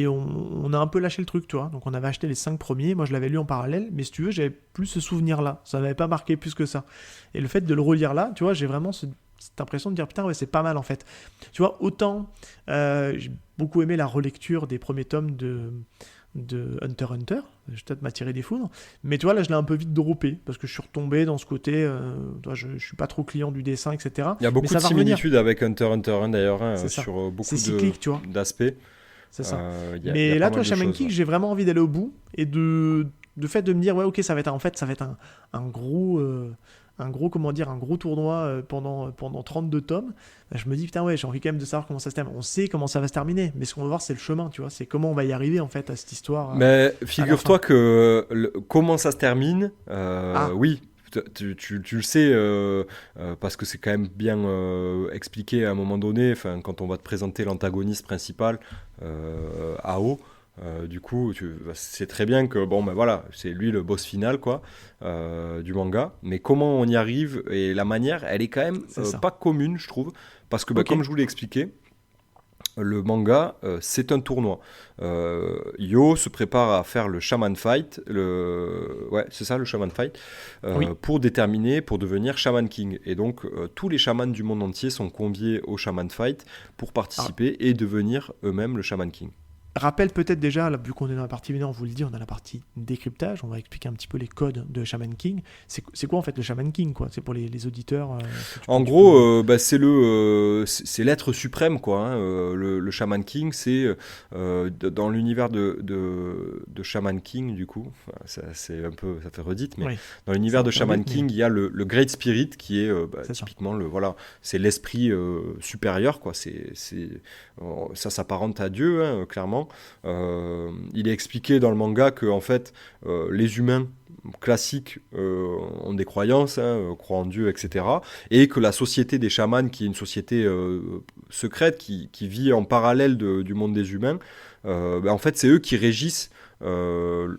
on a un peu lâché le truc, tu vois. Donc on avait acheté les 5 premiers, moi je l'avais lu en parallèle, mais si tu veux, j'avais plus ce souvenir-là. Ça m'avait pas marqué plus que ça. Et le fait de le relire là, tu vois, j'ai vraiment cette impression de dire putain, ouais, c'est pas mal en fait. Tu vois, autant j'ai beaucoup aimé la relecture des premiers tomes de Hunter x Hunter, je peut-être m'attirer des foudres, mais tu vois, là je l'ai un peu vite droppé parce que je suis retombé dans ce côté, tu vois, je suis pas trop client du dessin, etc. Il y a beaucoup de similitudes avec Hunter x Hunter d'ailleurs, sur beaucoup cyclique, tu vois. D'aspects. C'est ça. Mais là, toi, Shaman King, j'ai vraiment envie d'aller au bout et de fait de me dire, ouais, ok, ça va être un gros, comment dire, un gros tournoi pendant 32 tomes. Bah, je me dis, putain, ouais, j'ai envie quand même de savoir comment ça se termine. On sait comment ça va se terminer, mais ce qu'on va voir, c'est le chemin, tu vois. C'est comment on va y arriver, en fait, à cette histoire. Mais figure-toi que comment ça se termine, oui. Tu le sais, parce que c'est quand même bien expliqué à un moment donné, quand on va te présenter l'antagoniste principal, Ao, du coup, c'est très bien que, bon, ben voilà, c'est lui le boss final, quoi, du manga. Mais comment on y arrive et la manière, elle est quand même pas commune, je trouve, parce que, comme je vous l'ai expliqué, le manga, c'est un tournoi. Yo se prépare à faire le Shaman Fight, c'est ça, le Shaman Fight, pour devenir Shaman King. Et donc, tous les chamans du monde entier sont conviés au Shaman Fight pour participer et devenir eux-mêmes le Shaman King. Rappelle peut-être déjà, là, vu qu'on est dans la partie on vous le dit, on a la partie décryptage, on va expliquer un petit peu les codes de Shaman King. C'est quoi en fait le Shaman King, quoi? C'est pour les auditeurs. En gros, c'est l'être suprême, quoi. Hein. Le Shaman King, c'est dans l'univers de Shaman King, du coup, c'est un peu, ça fait redite, mais dans l'univers de Shaman King, il y a le Great Spirit qui est typiquement c'est l'esprit supérieur, quoi. Ça s'apparente à Dieu, hein, clairement. Il est expliqué dans le manga que en fait, les humains classiques ont des croyances, croient en Dieu, etc. Et que la société des chamans, qui est une société secrète, qui vit en parallèle du monde des humains, en fait, c'est eux qui régissent le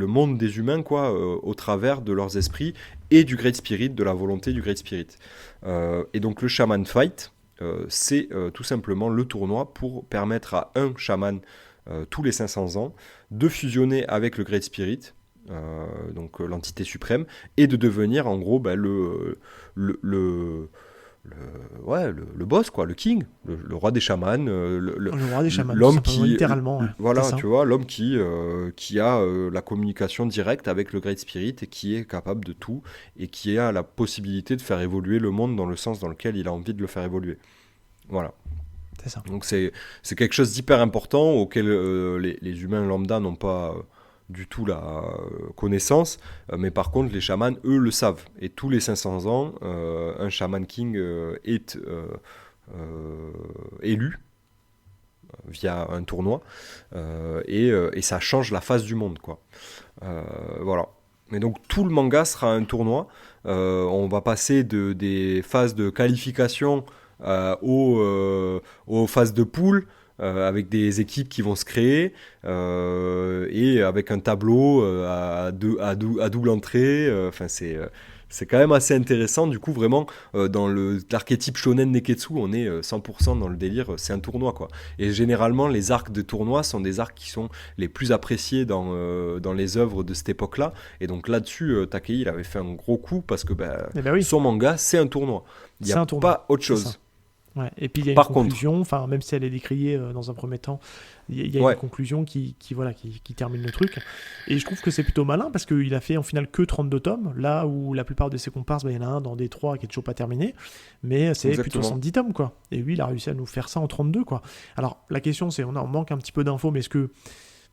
monde des humains, quoi, au travers de leurs esprits et du Great Spirit, de la volonté du Great Spirit. Et donc le Shaman Fight, c'est tout simplement le tournoi pour permettre à un chaman tous les 500 ans de fusionner avec le Great Spirit, donc l'entité suprême, et de devenir en gros le boss, quoi, le king, le roi des chamans, le roi des chamans, l'homme qui, littéralement, voilà, tu vois, l'homme qui a la communication directe avec le Great Spirit et qui est capable de tout et qui a la possibilité de faire évoluer le monde dans le sens dans lequel il a envie de le faire évoluer. Voilà. C'est ça. Donc c'est quelque chose d'hyper important auquel les humains lambda n'ont pas du tout la connaissance, mais par contre les chamans, eux, le savent. Et tous les 500 ans, un Shaman King est élu via un tournoi, et ça change la face du monde, quoi. Voilà. Mais donc tout le manga sera un tournoi. On va passer des phases de qualification aux phases de poule, avec des équipes qui vont se créer, et avec un tableau à double entrée. C'est quand même assez intéressant. Du coup, vraiment, dans l'archétype shonen neketsu, on est 100% dans le délire, c'est un tournoi, quoi. Et généralement, les arcs de tournoi sont des arcs qui sont les plus appréciés dans les œuvres de cette époque-là. Et donc là-dessus, Takei, il avait fait un gros coup parce que son manga, c'est un tournoi. Il n'y a pas autre chose. Ouais. Et puis il y a une conclusion, même si elle est décriée dans un premier temps, il y a une conclusion qui termine le truc. Et je trouve que c'est plutôt malin parce qu'il a fait en final que 32 tomes, là où la plupart de ses comparses, il y en a un dans D3 qui est toujours pas terminé, mais c'est plutôt 110 tomes, quoi. Et lui, il a réussi à nous faire ça en 32, quoi. Alors la question c'est, on manque un petit peu d'infos, mais est-ce que,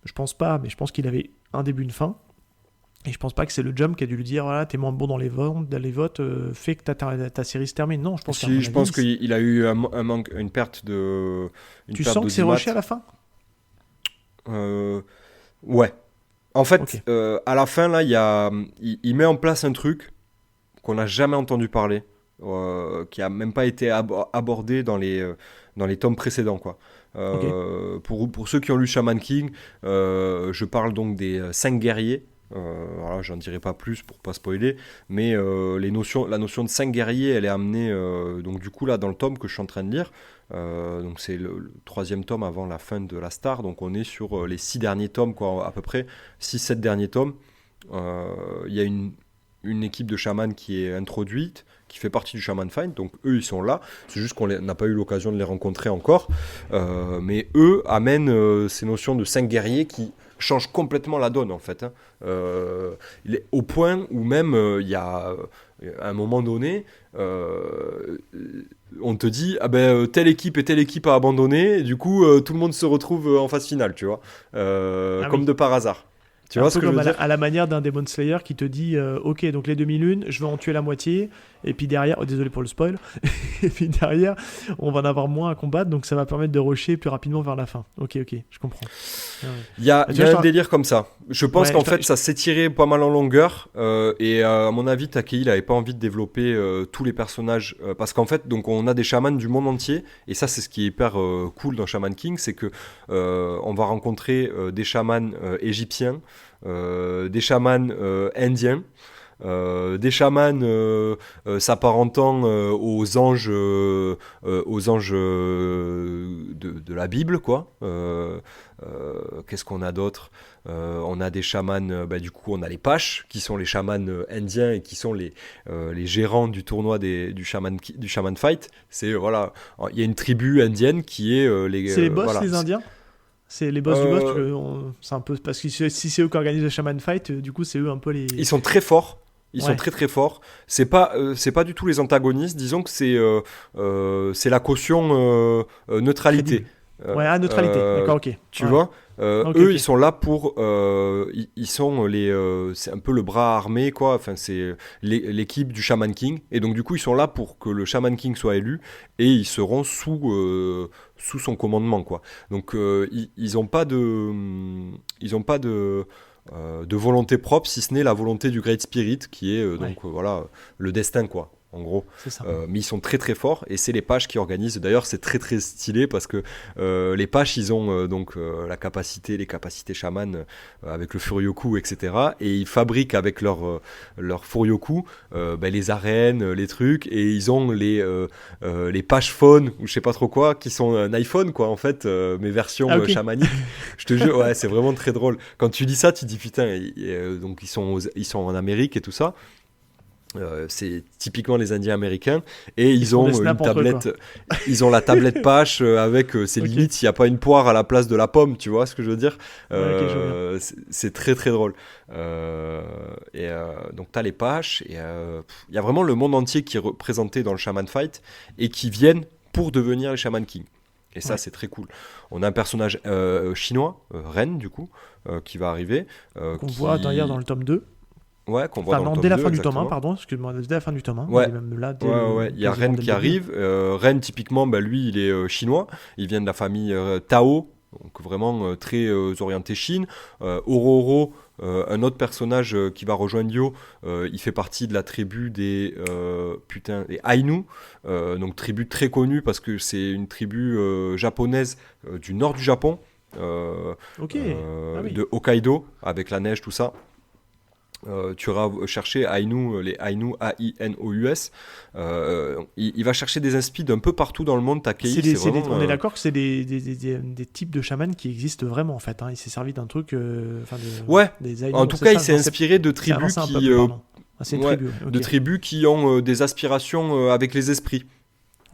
je pense pas, mais je pense qu'il avait un début, une fin. Et je pense pas que c'est le Jump qui a dû lui dire voilà, t'es moins bon dans les votes, fais que ta série se termine. Non, je pense je pense qu'il a eu un manque, une perte de. Tu sens que c'est rushé à la fin ? Ouais. En fait, à la fin, là, il met en place un truc qu'on n'a jamais entendu parler, qui a même pas été abordé dans les tomes précédents, quoi. Pour ceux qui ont lu Shaman King, je parle donc des 5 guerriers Voilà, j'en dirai pas plus pour pas spoiler, mais la notion de 5 guerriers, elle est amenée donc du coup là dans le tome que je suis en train de lire. Donc c'est le 3e tome avant la fin de la Star, donc on est sur les 6 derniers tomes, quoi, à peu près 6-7 derniers tomes. Il y a une équipe de chamans qui est introduite, qui fait partie du Shaman Find, donc eux ils sont là, c'est juste qu'on n'a pas eu l'occasion de les rencontrer encore, mais eux amènent ces notions de 5 guerriers qui changent complètement la donne en fait, hein. Au point où même il y a à un moment donné, on te dit ah ben telle équipe et telle équipe a abandonné, et du coup tout le monde se retrouve en phase finale, tu vois, comme de par hasard. Tu vois ce que je veux dire ? À la manière d'un Demon Slayer qui te dit ok, donc les demi-lunes, je vais en tuer la moitié, et puis derrière, désolé pour le spoil, et puis derrière, on va en avoir moins à combattre, donc ça va permettre de rusher plus rapidement vers la fin. Ok, je comprends. Il y a un délire comme ça. Je pense qu'en fait, ça s'est tiré pas mal en longueur, et à mon avis, Takei, il avait pas envie de développer tous les personnages, parce qu'en fait, donc on a des chamans du monde entier, et ça, c'est ce qui est hyper cool dans Shaman King, c'est que on va rencontrer des chamans égyptiens, des chamans indiens, des chamans s'apparentant aux anges de la Bible, quoi. Qu'est-ce qu'on a d'autre ? On a des chamans, du coup on a les Paches qui sont les chamans indiens et qui sont les gérants du tournoi du Shaman Fight. C'est voilà, il y a une tribu indienne qui est c'est les boss, voilà. Les Indiens. C'est les boss du boss, c'est un peu parce que si c'est eux qui organisent le Shaman Fight, du coup c'est eux un peu les. Ils sont très forts. Ils sont très très forts. C'est pas du tout les antagonistes. Disons que c'est la caution neutralité. Neutralité. D'accord, ok. Tu vois, eux ils sont là pour, ils sont c'est un peu le bras armé, quoi. Enfin c'est l'équipe du Shaman King. Et donc du coup ils sont là pour que le Shaman King soit élu et ils seront sous son commandement, quoi. Donc ils ont pas de volonté propre, si ce n'est la volonté du Great Spirit, qui est voilà, le destin, quoi, en gros. C'est ça. Mais ils sont très très forts, et c'est les Paches qui organisent. D'ailleurs, c'est très très stylé, parce que les Paches, ils ont les capacités chamanes avec le Furyoku, etc. Et ils fabriquent avec leur Furyoku les arènes, les trucs, et ils ont les Paches Phone, ou je sais pas trop quoi, qui sont un iPhone, quoi, en fait, mes versions chamaniques. Je te jure, ouais, c'est vraiment très drôle. Quand tu dis ça, tu dis putain, donc ils sont en Amérique et tout ça. C'est typiquement les Indiens américains, et ils ont une tablette, ils ont la tablette Pache avec ses limites s'il n'y a pas une poire à la place de la pomme, tu vois ce que je veux dire. C'est très très drôle. Donc t'as les Paches, et il y a vraiment le monde entier qui est représenté dans le Shaman Fight et qui viennent pour devenir les Shaman King. Et ça, c'est très cool. On a un personnage chinois, Ren, du coup, qui va arriver. Qu'on voit d'ailleurs dans le tome 2. Ouais, qu'on voit dans le tome dès 2, la fin exactement. du tome 1, pardon, excuse-moi, dès la fin du tome 1. Ouais, même là, il y a Ren qui arrive. Ren, typiquement, lui, il est chinois. Il vient de la famille Tao, donc vraiment très orienté Chine. Ororo, un autre personnage qui va rejoindre Yo, il fait partie de la tribu des Ainu, donc tribu très connue parce que c'est une tribu japonaise du nord du Japon, de Hokkaido, avec la neige, tout ça. Tu auras cherché Ainu, les Ainu, A-I-N-O-U-S. Il va chercher des inspi d'un peu partout dans le monde. Takei, on est d'accord que c'est des types de chamans qui existent vraiment, en fait. Il s'est servi d'un truc. Des Ainu, en tout cas, il s'est inspiré de tribus de tribus qui ont des aspirations avec les esprits.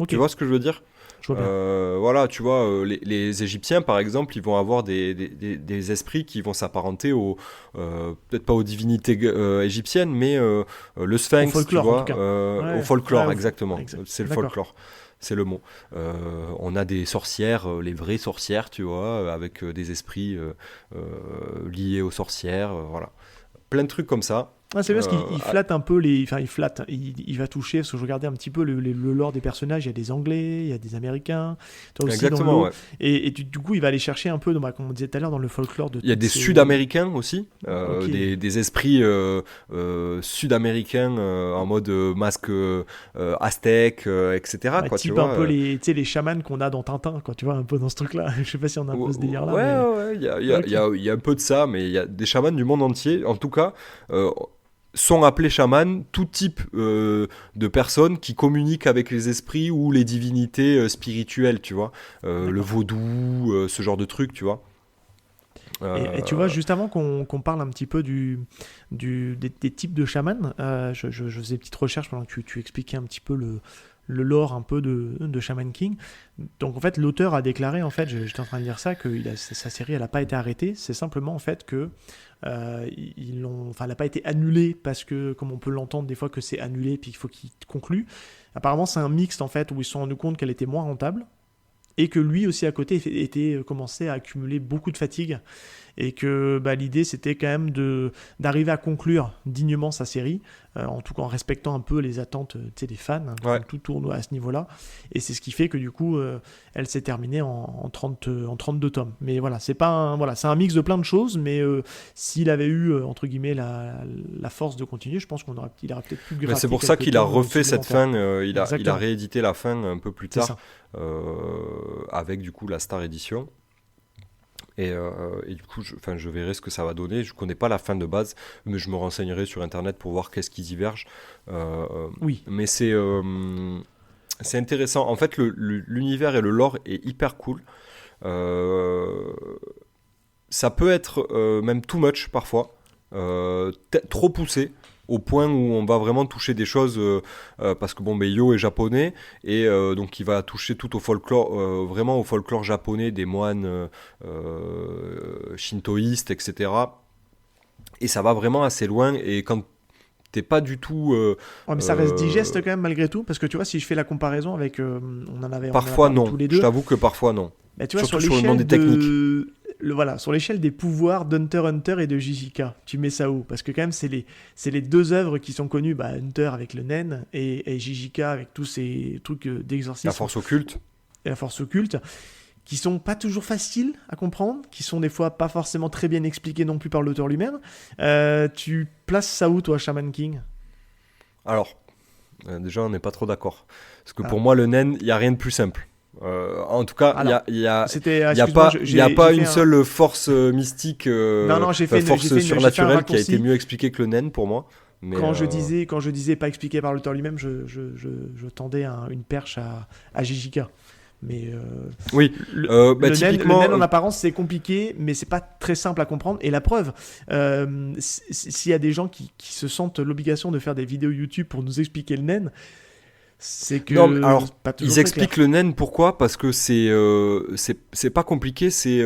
Tu vois ce que je veux dire ? Voilà, tu vois, les Égyptiens, par exemple, ils vont avoir des esprits qui vont s'apparenter peut-être pas aux divinités égyptiennes, mais le Sphinx, folklore, tu vois, en tout cas. au folklore, exactement. C'est le D'accord. folklore. C'est le mot. On a des sorcières, les vraies sorcières, tu vois, avec des esprits liés aux sorcières, voilà. Plein de trucs comme ça. Ah, c'est bien parce qu'il il Ah, flatte un peu les. Enfin, il flatte. Il va toucher. Parce que je regardais un petit peu le lore des personnages. Il y a des Anglais, il y a des Américains. Toi aussi dans le exactement, lot. ouais. Du coup, il va aller chercher un peu, comme on disait tout à l'heure, dans le folklore de Il y a toutes des ces. Sud-Américains aussi, Ok. des esprits Sud-Américains en mode masque aztèque, etc. Ouais, Quoi, tu type un vois. peu les, tu sais, les chamans qu'on a dans Tintin, quoi. Tu vois, un peu dans ce truc-là. Je sais pas si on a un peu ce Ouais, délire-là, mais. ouais, il y a, Ok. il y a un peu de ça, mais il y a des chamans du monde entier, en tout cas, euh, sont appelés chamans tout type de personnes qui communiquent avec les esprits ou les divinités spirituelles, tu vois. Le D'accord. vaudou, ce genre de truc, tu vois. Et tu vois, Euh, juste avant qu'on parle un petit peu des types de chamans, je faisais une petite recherche pendant que tu expliquais un petit peu le lore un peu de Shaman King. Donc en fait, l'auteur a déclaré, en fait, j'étais en train de dire ça, que sa série, elle n'a pas été arrêtée. C'est simplement en fait que elle n'a pas été annulée parce que, comme on peut l'entendre des fois, que c'est annulé puis qu'il faut qu'il conclue. Apparemment, c'est un mixte en fait où ils se sont rendus compte qu'elle était moins rentable et que lui aussi à côté était commençait à accumuler beaucoup de fatigue et que l'idée c'était quand même d'arriver à conclure dignement sa série, en tout cas en respectant un peu les attentes tu sais, des fans, hein, ouais. tout tourne à ce niveau-là, et c'est ce qui fait que du coup elle s'est terminée en 32 tomes. Mais voilà, c'est un mix de plein de choses, mais s'il avait eu entre guillemets la force de continuer, je pense il aurait peut-être pu Mais c'est gratter pour ça quelques qu'il a tomes refait cette supplémentaires. fin, il a Exactement, réédité la fin un peu plus c'est tard, ça. avec du coup la Star Edition. Et du coup, je verrai ce que ça va donner. Je connais pas la fin de base, mais je me renseignerai sur Internet pour voir qu'est-ce qui diverge. Oui, Mais c'est intéressant. En fait, l'univers et le lore est hyper cool. Euh, Ça peut être même too much parfois, trop poussé au point où on va vraiment toucher des choses parce que bon, Yo est japonais et donc il va toucher tout au folklore, vraiment au folklore japonais des moines shintoïstes, etc. Et ça va vraiment assez loin et quand t'es pas du tout ouais, mais ça reste digeste quand même malgré tout, parce que tu vois, si je fais la comparaison avec, on en a parfois parlé tous non, les je deux, t'avoue que parfois non, bah, tu vois, surtout sur le nom des techniques. voilà, sur l'échelle des pouvoirs d'Hunter x Hunter et de JJK, tu mets ça où? Parce que quand même, c'est les deux œuvres qui sont connues, Hunter avec le Nen et JJK avec tous ces trucs La d'exorcisme force occulte. et la force occulte, qui sont pas toujours faciles à comprendre, qui sont des fois pas forcément très bien expliqués non plus par l'auteur lui-même. Tu places ça où, toi, Shaman King? Alors, déjà, on n'est pas trop d'accord. Parce que Ah. pour moi, le Nen, il n'y a rien de plus simple. En tout cas, Alors, il y a, C'était, y a excuse-moi, pas, y a pas j'ai une fait seule force mystique, Non, non, j'ai force fait un surnaturelle qui a été raccourci. mieux expliquée que le Nen pour moi. Mais Quand je disais pas expliqué par l'auteur lui-même, je tendais une perche à JJK. Mais oui, le typiquement, Nen en apparence c'est compliqué, mais c'est pas très simple à comprendre. Et la preuve, s'il y a des gens qui se sentent l'obligation de faire des vidéos YouTube pour nous expliquer le Nen, c'est que non, alors, c'est pas toujours ils très expliquent clair. le Nen pourquoi? Parce que c'est pas compliqué, c'est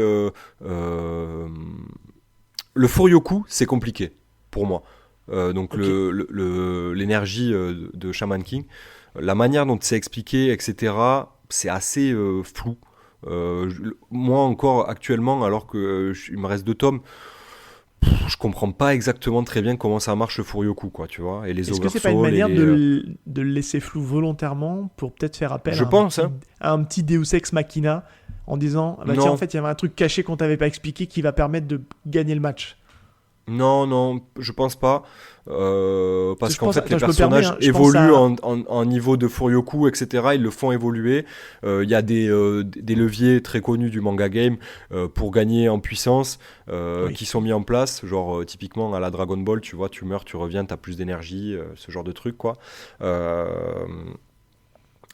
le Furyoku, c'est compliqué pour moi. Donc Ok. l'énergie de Shaman King, la manière dont c'est expliqué, etc., c'est assez flou. Moi encore actuellement, alors il me reste 2 tomes, je comprends pas exactement très bien comment ça marche le Furyoku, quoi, tu vois, et les Est-ce que c'est pas une oversouls, et manière les, de le laisser flou volontairement pour peut-être faire appel je pense, hein. à un petit Deus Ex Machina en disant tiens, Non. en fait il y avait un truc caché qu'on t'avait pas expliqué qui va permettre de gagner le match. Non, je pense pas. Parce qu'en fait, les je me permets, personnages hein, je pense évoluent à... en niveau de Furyoku, etc. Ils le font évoluer. Il y a des leviers très connus du manga game pour gagner en puissance Oui. qui sont mis en place. Genre, typiquement à la Dragon Ball, tu vois, tu meurs, tu reviens, t'as plus d'énergie, ce genre de truc, quoi.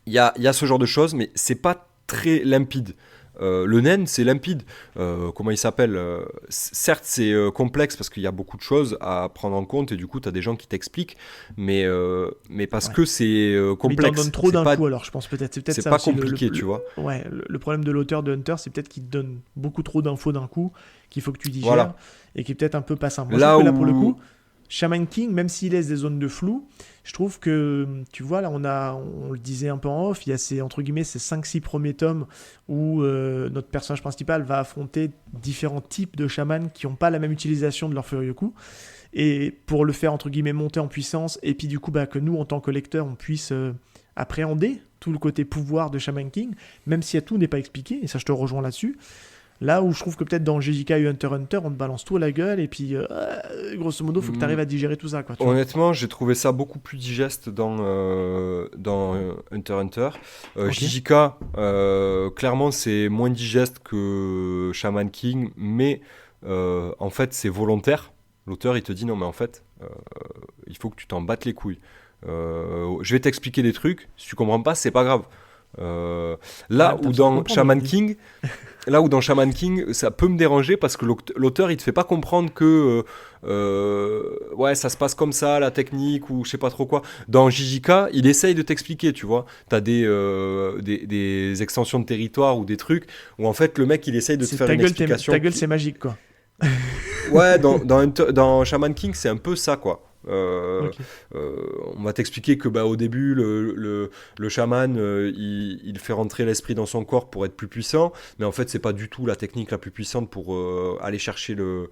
Il y a ce genre de choses, mais c'est pas très limpide. Le Nen, c'est limpide. Comment il s'appelle certes, c'est complexe parce qu'il y a beaucoup de choses à prendre en compte et du coup, tu as des gens qui t'expliquent, mais parce Ouais. que c'est Mais il t'en complexe. donne trop C'est d'un pas, coup alors je pense peut-être. C'est peut-être c'est ça pas aussi compliqué, tu vois. ouais, le problème de l'auteur de Hunter, c'est peut-être qu'il te donne beaucoup trop d'infos d'un coup qu'il faut que tu digères Voilà. et qui est peut-être un peu pas simple. Moi je Là trouve que là pour le où, coup, Shaman King, même s'il laisse des zones de flou, je trouve que, tu vois, là, on le disait un peu en off, il y a ces, entre guillemets, ces 5-6 premiers tomes où notre personnage principal va affronter différents types de chamans qui n'ont pas la même utilisation de leur Furyoku. Et pour le faire, entre guillemets, monter en puissance, et puis du coup, que nous, en tant que lecteurs, on puisse appréhender tout le côté pouvoir de Shaman King, même si tout n'est pas expliqué, et ça, je te rejoins là-dessus. Là où je trouve que peut-être dans GJK et Hunter x Hunter, on te balance tout à la gueule et puis grosso modo, il faut que tu arrives à digérer tout ça. Quoi, honnêtement, j'ai trouvé ça beaucoup plus digeste dans Hunter x Hunter. Ok. JJK, clairement, c'est moins digeste que Shaman King, mais en fait, c'est volontaire. L'auteur, il te dit non, mais en fait, il faut que tu t'en battes les couilles. Je vais t'expliquer des trucs. Si tu comprends pas, c'est pas grave. Là où dans Shaman King, ça peut me déranger parce que l'auteur il te fait pas comprendre que ouais ça se passe comme ça la technique ou je sais pas trop quoi. Dans JJK, il essaye de t'expliquer, tu vois. T'as des extensions de territoire ou des trucs où en fait le mec il essaye de te faire une explication. Ta gueule c'est magique quoi. Ouais, dans Shaman King c'est un peu ça quoi. Okay. On va t'expliquer que au début le chaman il fait rentrer l'esprit dans son corps pour être plus puissant, mais en fait c'est pas du tout la technique la plus puissante pour aller chercher le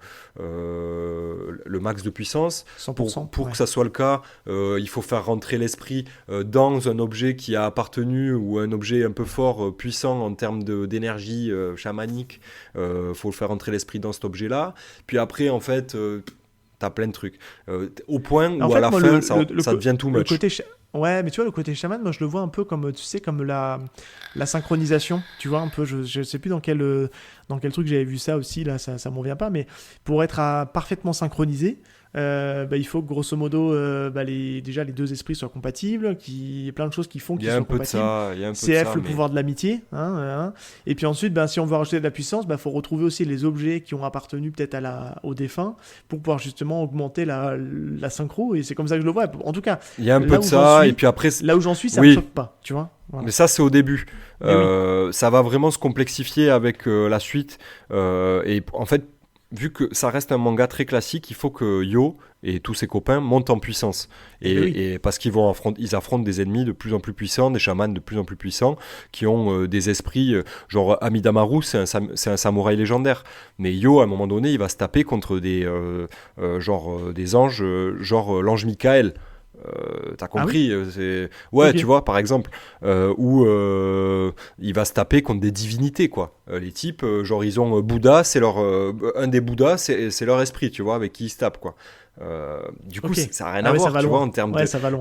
max de puissance. 100%, pour que ça soit le cas, il faut faire rentrer l'esprit dans un objet qui a appartenu ou un objet un peu fort, puissant en termes d'énergie chamanique. Faut faire rentrer l'esprit dans cet objet là, puis après en fait t'as plein de trucs. Au point où à la fin, ça devient too much. Ouais, mais tu vois, le côté chaman, moi je le vois un peu comme, tu sais, comme la synchronisation. Tu vois, un peu, je sais plus dans quel truc j'avais vu ça aussi, là, ça m'en vient pas, mais pour être parfaitement synchronisé, il faut que grosso modo, déjà les deux esprits soient compatibles, qu'il y ait plein de choses qui font qu'ils soient compatibles. Il y a un peu CF, de ça, le pouvoir de l'amitié. Et puis ensuite, si on veut rajouter de la puissance, faut retrouver aussi les objets qui ont appartenu peut-être au défunt pour pouvoir justement augmenter la synchro. Et c'est comme ça que je le vois. En tout cas, il y a un peu de ça. Et puis après, là où j'en suis, ça me choque pas. Tu vois. Voilà. Mais ça, c'est au début. Ça va vraiment se complexifier avec la suite. Et en fait, vu que ça reste un manga très classique, il faut que Yo et tous ses copains montent en puissance. Et parce qu'ils affrontent des ennemis de plus en plus puissants, des chamans de plus en plus puissants, qui ont des esprits, genre Amidamaru, c'est un samouraï légendaire. Mais Yo, à un moment donné, il va se taper contre des anges, genre l'ange Michael. T'as compris, c'est... Ouais, okay. Tu vois, par exemple, où il va se taper contre des divinités, quoi. Les types, ils ont Bouddha, c'est un des Bouddhas, c'est leur esprit, tu vois, avec qui ils se tapent, quoi. Du coup, ça n'a rien à voir, tu vois, en termes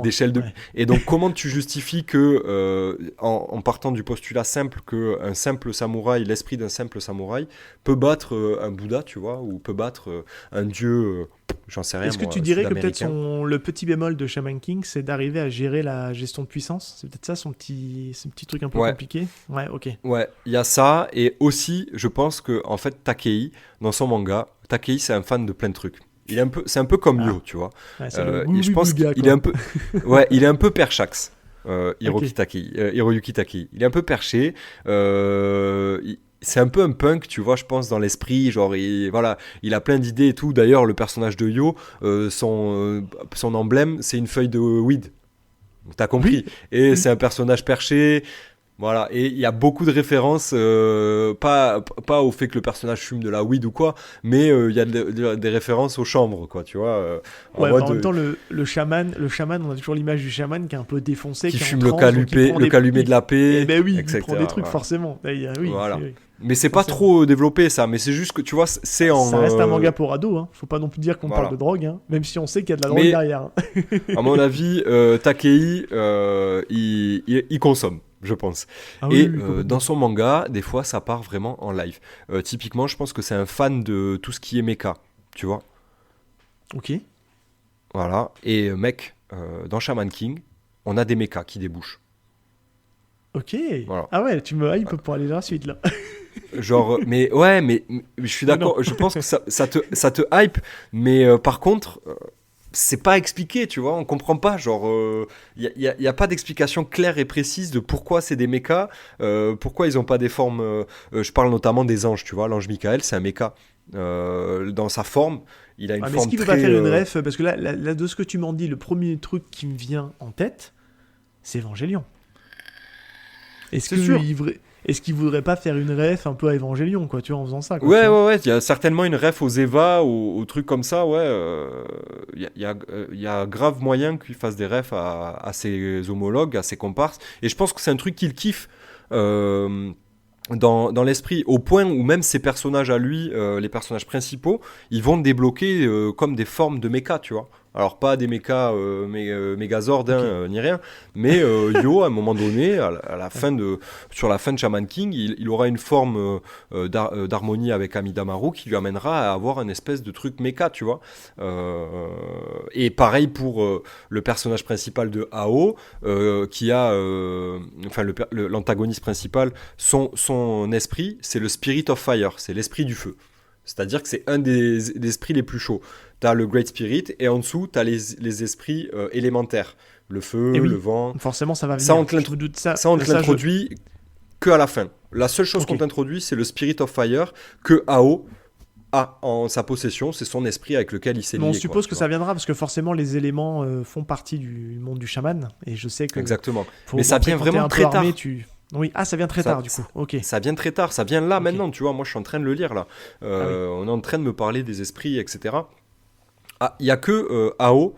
d'échelle de... Et donc, comment tu justifies que, en partant du postulat simple, qu'un simple samouraï, l'esprit d'un simple samouraï, peut battre un Bouddha, tu vois, ou peut battre un dieu... J'en sais rien. Est-ce que tu dirais que peut-être le petit bémol de Shaman King, c'est d'arriver à gérer la gestion de puissance? C'est peut-être ça son petit truc un peu compliqué? Ouais, ok. Ouais, il y a ça. Et aussi, je pense que en fait, Takei, dans son manga, Takei, c'est un fan de plein de trucs. C'est un peu comme Yo, tu vois. Ouais, je pense qu'il est un peu... Ouais, il est un peu perchax. Hiroyuki Takei. Il est un peu perché. C'est un peu un punk, tu vois, je pense, dans l'esprit. Il a plein d'idées et tout. D'ailleurs, le personnage de Yo, son emblème, c'est une feuille de weed. T'as compris. Et c'est un personnage perché. Voilà. Et il y a beaucoup de références, pas au fait que le personnage fume de la weed ou quoi, mais il y a des références aux chambres, quoi, tu vois. En même temps, le chaman, on a toujours l'image du chaman qui est un peu défoncé, qui fume le calumet de la paix, et oui, etc. il prend des trucs, forcément. Voilà. Mais c'est pas trop développé, ça. Mais c'est juste que, tu vois, ça reste un manga pour ados, hein. Faut pas non plus dire qu'on parle de drogue, hein. Même si on sait qu'il y a de la drogue derrière. À mon avis, Takei, il consomme, je pense. Dans son manga, des fois, ça part vraiment en live. Typiquement, je pense que c'est un fan de tout ce qui est mecha, tu vois. Ok. Voilà. Et mec, dans Shaman King, on a des mechas qui débouchent. Ok. Voilà. Ah ouais, tu me hype pour aller dans la suite, là. Mais je suis d'accord. Je pense que ça te hype, mais par contre, c'est pas expliqué, tu vois, on comprend pas, genre, y a pas d'explication claire et précise de pourquoi c'est des mechas, pourquoi ils ont pas des formes, je parle notamment des anges, tu vois, l'ange Michael, c'est un mecha, dans sa forme, il a une Mais forme est-ce qu'il veut très... pas faire une ref? Parce que là, de ce que tu m'en dis, le premier truc qui me vient en tête, c'est Evangelion. C'est sûr. Est-ce qu'il voudrait pas faire une ref un peu à Evangelion, quoi, tu vois, en faisant ça, quoi, Ouais, tu vois. ouais, il y a certainement une ref aux Eva, aux trucs comme ça, ouais. Il y a grave moyen qu'il fasse des refs à ses homologues, à ses comparses. Et je pense que c'est un truc qu'il kiffe dans l'esprit, au point où même ses personnages à lui, les personnages principaux, ils vont débloquer comme des formes de mechas, tu vois. Alors pas des mechas Megazord ni rien, mais Yo à un moment donné, à la fin sur la fin de Shaman King, il aura une forme d'harmonie avec Amidamaru qui lui amènera à avoir une espèce de truc mecha, tu vois. Et pareil pour le personnage principal de Ao, qui a, enfin l'antagoniste principal, son esprit, c'est le Spirit of Fire, c'est l'esprit du feu. C'est-à-dire que c'est un des esprits les plus chauds. Tu as le Great Spirit et en dessous, tu as les esprits élémentaires. Le feu, Et oui, le vent. forcément, ça va venir. Ça, on te l'introduit que à la fin. La seule chose qu'on t'introduit, c'est le Spirit of Fire que Ao a en sa possession. C'est son esprit avec lequel il s'est lié. Mais on suppose que ça viendra parce que forcément, les éléments font partie du monde du chaman. Et je sais que... Exactement. Mais ça vient vraiment très tard. Oui, ça vient très tard du coup. Ok. Ça vient très tard, ça vient là maintenant, tu vois. Moi, je suis en train de le lire là. On est en train de me parler des esprits, etc. Ah, il y a que Ao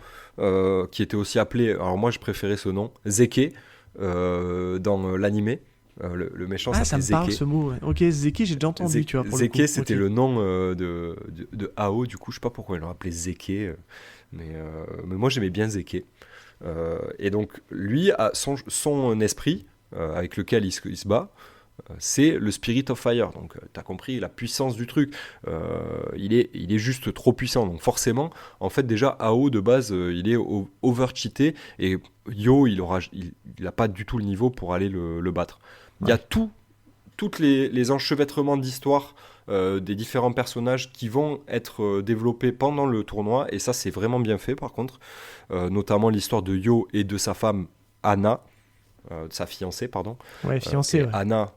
qui était aussi appelé. Alors moi, je préférais ce nom, Zeke, dans l'animé. Le méchant s'appelait Zeke. Ça me parle ce mot. Ouais. Ok, Zeke, j'ai déjà entendu, tu vois. Pour Zeke, le coup. c'était le nom de Ao. Du coup, je sais pas pourquoi ils l'ont appelé Zeke, mais moi, j'aimais bien Zeke. Et donc, lui a son esprit. Avec lequel il se bat, c'est le Spirit of Fire. Donc, tu as compris la puissance du truc. Il est juste trop puissant. Donc, forcément, en fait, déjà, Ao, de base, il est over-cheaté. Et Yo, il a pas du tout le niveau pour aller le battre. Il y a toutes les enchevêtrements d'histoire des différents personnages qui vont être développés pendant le tournoi. Et ça, c'est vraiment bien fait, par contre. Notamment l'histoire de Yo et de sa femme, Anna. De sa fiancée, pardon. Ouais, fiancée, ouais. Anna,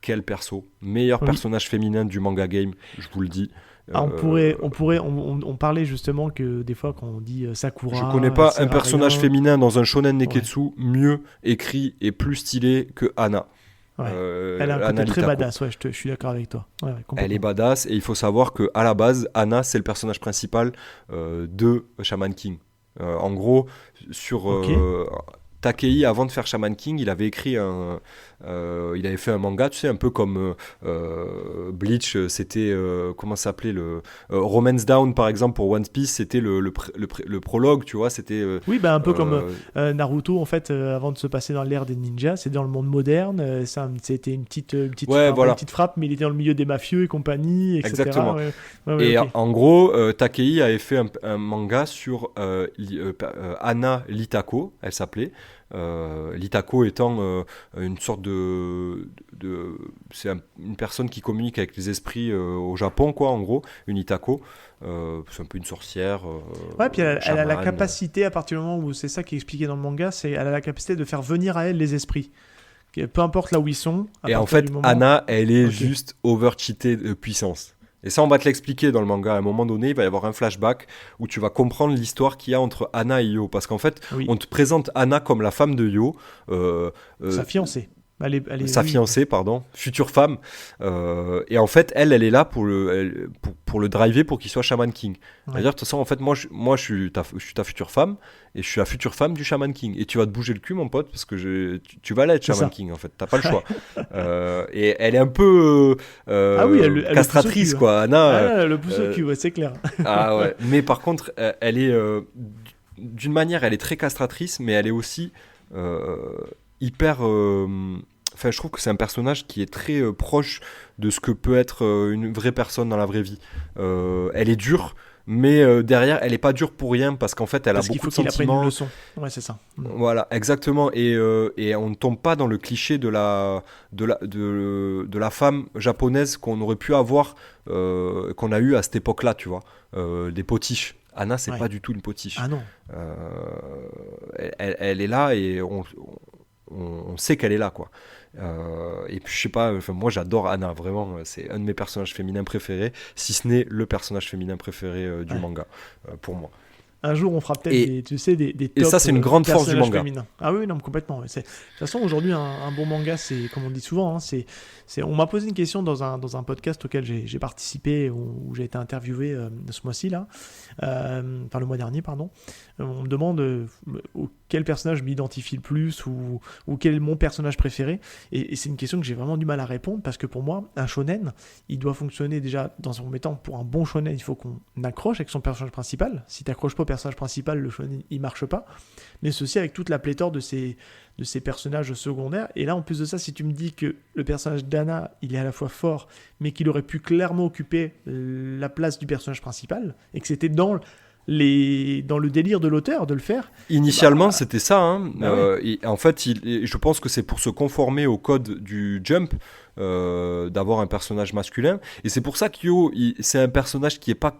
quel perso. Meilleur personnage féminin du manga game, je vous le dis. On parlait justement que des fois quand on dit Sakura... Je connais pas un personnage féminin dans un shonen Neketsu mieux écrit et plus stylé que Anna. Ouais. Elle a un côté très badass, ouais, je suis d'accord avec toi. Ouais, elle est badass et il faut savoir qu'à la base, Anna, c'est le personnage principal de Shaman King. En gros, sur... Takei, avant de faire Shaman King, il avait écrit il avait fait un manga, tu sais, un peu comme Bleach, c'était, comment ça s'appelait, Romance Down, par exemple, pour One Piece, c'était le prologue, tu vois, c'était... oui, un peu comme Naruto, en fait, avant de se passer dans l'ère des ninjas, c'est dans le monde moderne, c'était une petite frappe, mais il était dans le milieu des mafieux et compagnie, etc. Exactement. Et en gros, Takei avait fait un manga sur Anna Litako, elle s'appelait, Litako étant une sorte c'est une personne qui communique avec les esprits au Japon, quoi, en gros, une Litako. C'est un peu une sorcière. Ouais, puis elle a la capacité, à partir du moment où c'est ça qui est expliqué dans le manga, elle a la capacité de faire venir à elle les esprits. Peu importe là où ils sont. Et en fait, Anna, elle est juste over-cheatée de puissance. Et ça, on va te l'expliquer dans le manga. À un moment donné, il va y avoir un flashback où tu vas comprendre l'histoire qu'il y a entre Anna et Yo. Parce qu'en fait, on te présente Anna comme la femme de Yo. Sa fiancée. Sa fiancée, pardon, future femme. Et en fait, elle est là pour le driver pour qu'il soit Shaman King. Ouais. C'est-à-dire, de toute façon, en fait, moi, je suis ta future femme et je suis la future femme du Shaman King. Et tu vas te bouger le cul, mon pote, parce que tu vas l'être Shaman King, en fait. T'as pas le choix. Et elle est un peu castratrice, quoi. Anna. Le pouce au cul, ouais, c'est clair. Ah ouais. Mais par contre, elle est d'une manière, elle est très castratrice, mais elle est aussi hyper. Enfin, je trouve que c'est un personnage qui est très proche de ce que peut être une vraie personne dans la vraie vie. Elle est dure, mais derrière, elle est pas dure pour rien parce qu'en fait, elle a beaucoup de sentiments. Parce qu'il faut qu'il apprenne une leçon. Ouais, c'est ça. Voilà, exactement. Et on ne tombe pas dans le cliché de la femme japonaise qu'on aurait pu avoir, qu'on a eu à cette époque-là, tu vois. Des potiches. Anna, c'est Ouais. pas du tout une potiche. Ah non. Euh, elle est là et on sait qu'elle est là, quoi. Et puis, je sais pas, enfin, moi j'adore Anna, vraiment, c'est un de mes personnages féminins préférés, si ce n'est le personnage féminin préféré du Ouais. manga, pour moi. Un jour, on fera peut-être Et- des, tu sais, des et top ça, c'est une grande force du personnages manga. féminins. Ah oui, non, mais complètement. Ouais. De toute façon, aujourd'hui, un bon manga, c'est, comme on dit souvent, hein, on m'a posé une question dans un podcast auquel j'ai participé, où j'ai été interviewé ce mois-ci, là. Enfin, le mois dernier, pardon. On me demande quel personnage je m'identifie le plus, ou quel est mon personnage préféré. Et c'est une question que j'ai vraiment du mal à répondre, parce que pour moi, un shonen, il doit fonctionner déjà, dans un premier temps, pour un bon shonen, il faut qu'on accroche avec son personnage principal. Si tu n'accroches pas au personnage principal, le shonen, il marche pas. Mais ceci avec toute la pléthore de ces personnages secondaires. Et là, en plus de ça, si tu me dis que le personnage d'Anna, il est à la fois fort, mais qu'il aurait pu clairement occuper la place du personnage principal, et que c'était dans le délire de l'auteur de le faire. Initialement, c'était ça, hein. Bah ouais. Et en fait, je pense que c'est pour se conformer au code du Jump, d'avoir un personnage masculin. Et c'est pour ça qu'Yo, c'est un personnage qui est pas